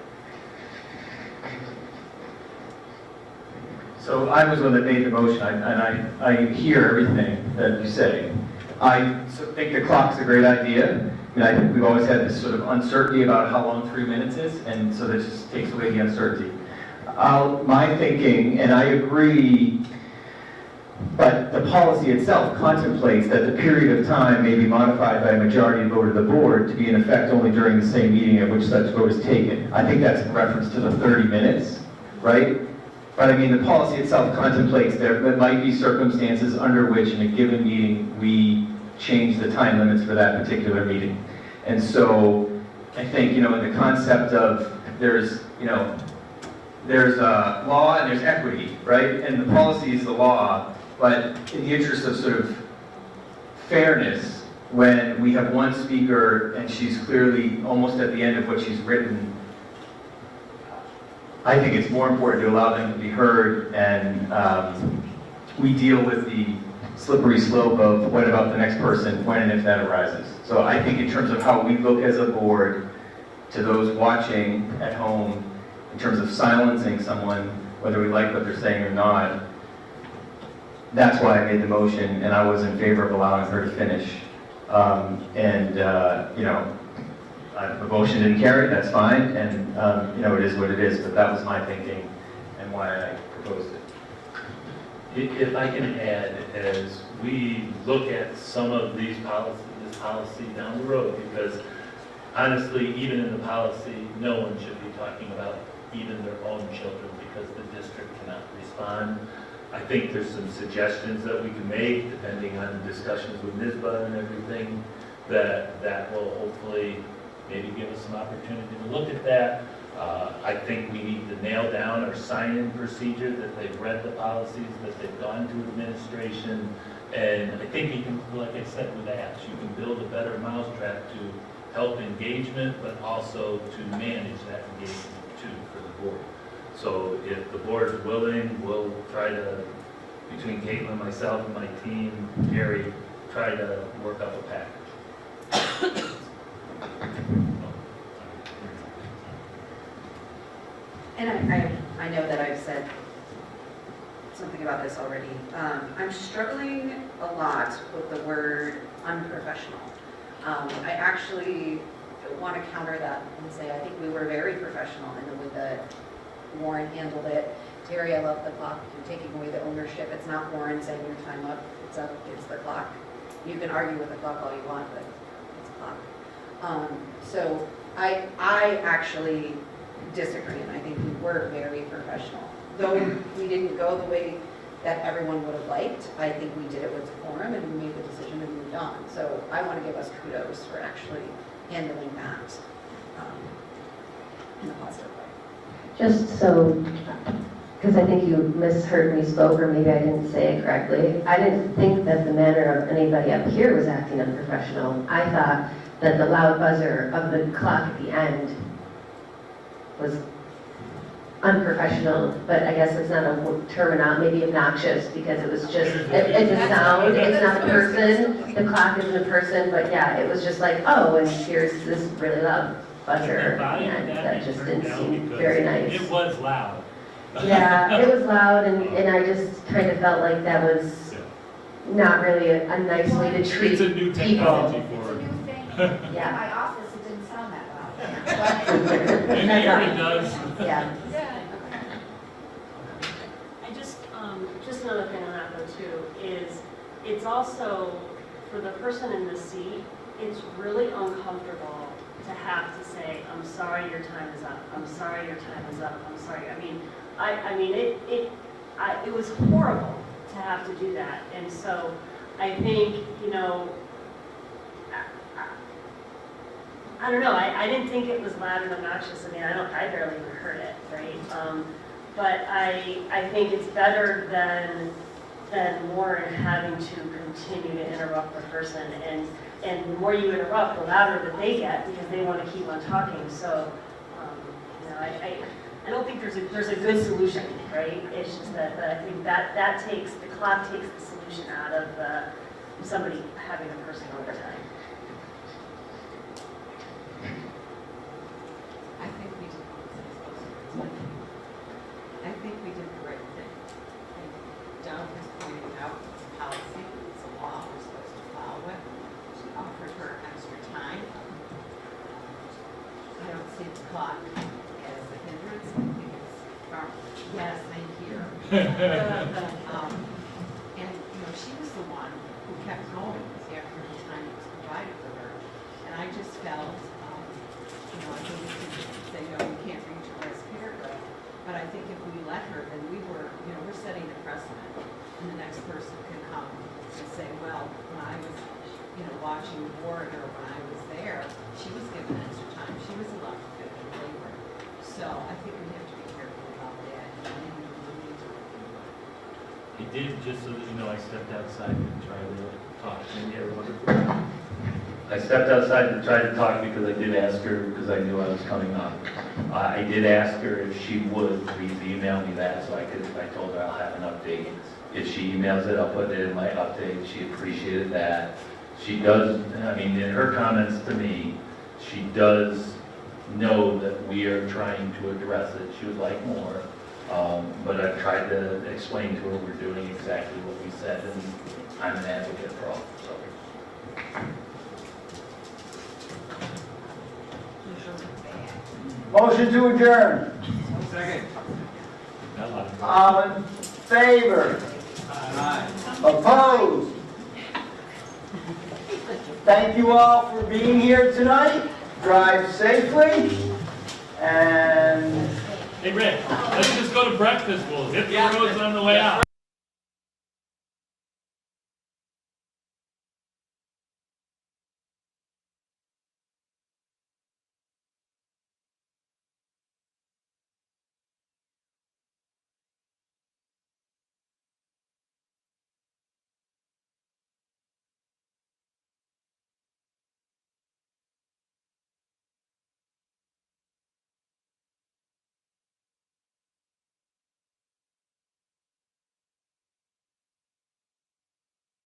S17: So I was the one that made the motion, and I hear everything that you say. I think the clock's a great idea. I mean, I think we've always had this sort of uncertainty about how long 3 minutes is, and so that just takes away the uncertainty. My thinking, and I agree, but the policy itself contemplates that the period of time may be modified by a majority vote of the board to be in effect only during the same meeting at which such vote is taken. I think that's in reference to the 30 minutes, right? But I mean, the policy itself contemplates there might be circumstances under which in a given meeting we change the time limits for that particular meeting. And so I think, you know, in the concept of there's law and there's equity, right? And the policy is the law, but in the interest of sort of fairness, when we have one speaker and she's clearly almost at the end of what she's written, I think it's more important to allow them to be heard, and we deal with the slippery slope of what about the next person, when and if that arises. So I think in terms of how we look as a board to those watching at home, in terms of silencing someone, whether we like what they're saying or not, that's why I made the motion, and I was in favor of allowing her to finish. You know, the motion didn't carry, that's fine, and you know, it is what it is, but that was my thinking and why I proposed it.
S13: If I can add, as we look at some of this policy down the road, because honestly, even in the policy, no one should be talking about even their own children because the district cannot respond. I think there's some suggestions that we can make, depending on discussions with NISBA and everything, that will hopefully maybe give us some opportunity to look at that. I think we need to nail down our sign-in procedure, that they've read the policies, that they've gone to administration, and I think you can, like I said with apps, you can build a better mousetrap to help engagement, but also to manage that engagement too for the board. So if the board is willing, we'll try to, between Caitlin, myself, and my team, Gary, try to work up a package.
S5: And I know that I've said something about this already. I'm struggling a lot with the word unprofessional. I actually want to counter that and say I think we were very professional in the way that Warren handled it. Terry, I love the clock. You're taking away the ownership. It's not Warren saying your time up. It's the clock. You can argue with the clock all you want, but it's a clock. So I actually disagree, and I think we were very professional. Though we didn't go the way that everyone would have liked, I think we did it with decorum and we made the decision and moved on. So I want to give us kudos for actually handling that in a positive way.
S7: Just so, because I think you misheard me spoke, or maybe I didn't say it correctly. I didn't think that the manner of anybody up here was acting unprofessional. I thought that the loud buzzer of the clock at the end was unprofessional, but I guess it's not a term, maybe obnoxious, because it was just, it's a sound, it's not a person, the clock isn't a person, but yeah, it was just like, oh, and here's this really loud buzzer at the end, that just didn't seem very nice.
S1: It was loud.
S7: Yeah, it was loud, and I just kind of felt like that was not really a nice way to treat
S1: It's a new
S7: people.
S1: technology
S9: It's
S1: for
S9: a
S1: it.
S9: new thing.
S7: Yeah.
S9: In my office, it didn't sound that loud.
S1: And here it does.
S7: Yeah.
S18: I just another thing on that though too, is it's also, for the person in the seat, it's really uncomfortable to have to say, I'm sorry your time is up, I'm sorry your time is up, I'm sorry. I mean, it was horrible to have to do that. And so I think, you know, I don't know, I didn't think it was loud and obnoxious. I mean, I barely even heard it, right? But I think it's better than Warren having to continue to interrupt the person. And the more you interrupt, the louder that they get because they want to keep on talking. So, you know, I don't think there's a good solution, right? It's just that I think that takes, the clock takes the solution out of somebody having a person over time.
S8: I think we did the right thing. Down has pointed out it's a policy, it's a law, we're supposed to follow it. She offered her extra time. I don't see the clock as a hindrance, I think it's, yes, thank you. And, you know, she was the one who kept going after the time was provided for her. And I just felt, you know, I think we could say, no, you can't read your last paragraph. But I think if we let her, then we're setting a precedent. And the next person can come and say, well, when I was, watching the board or when I was there, she was given extra time. She was allowed to fit her labor. So I think we have to be careful about that. And we need to look into it.
S13: It did, just so that you know, I stepped outside and tried to talk. And everyone, I stepped outside to try to talk because I did ask her, because I knew I was coming up. I did ask her if she would please email me that, so I told her I'll have an update. If she emails it, I'll put it in my update. She appreciated that. She does, I mean, in her comments to me, she does know that we are trying to address it. She would like more. But I've tried to explain to her we're doing exactly what we said, and I'm an advocate for all, so.
S2: Motion to adjourn.
S14: Second.
S2: All in favor? Opposed? Thank you all for being here tonight. Drive safely. And
S1: Hey, Rick, let's just go to breakfast. We'll hit the roads on the way out.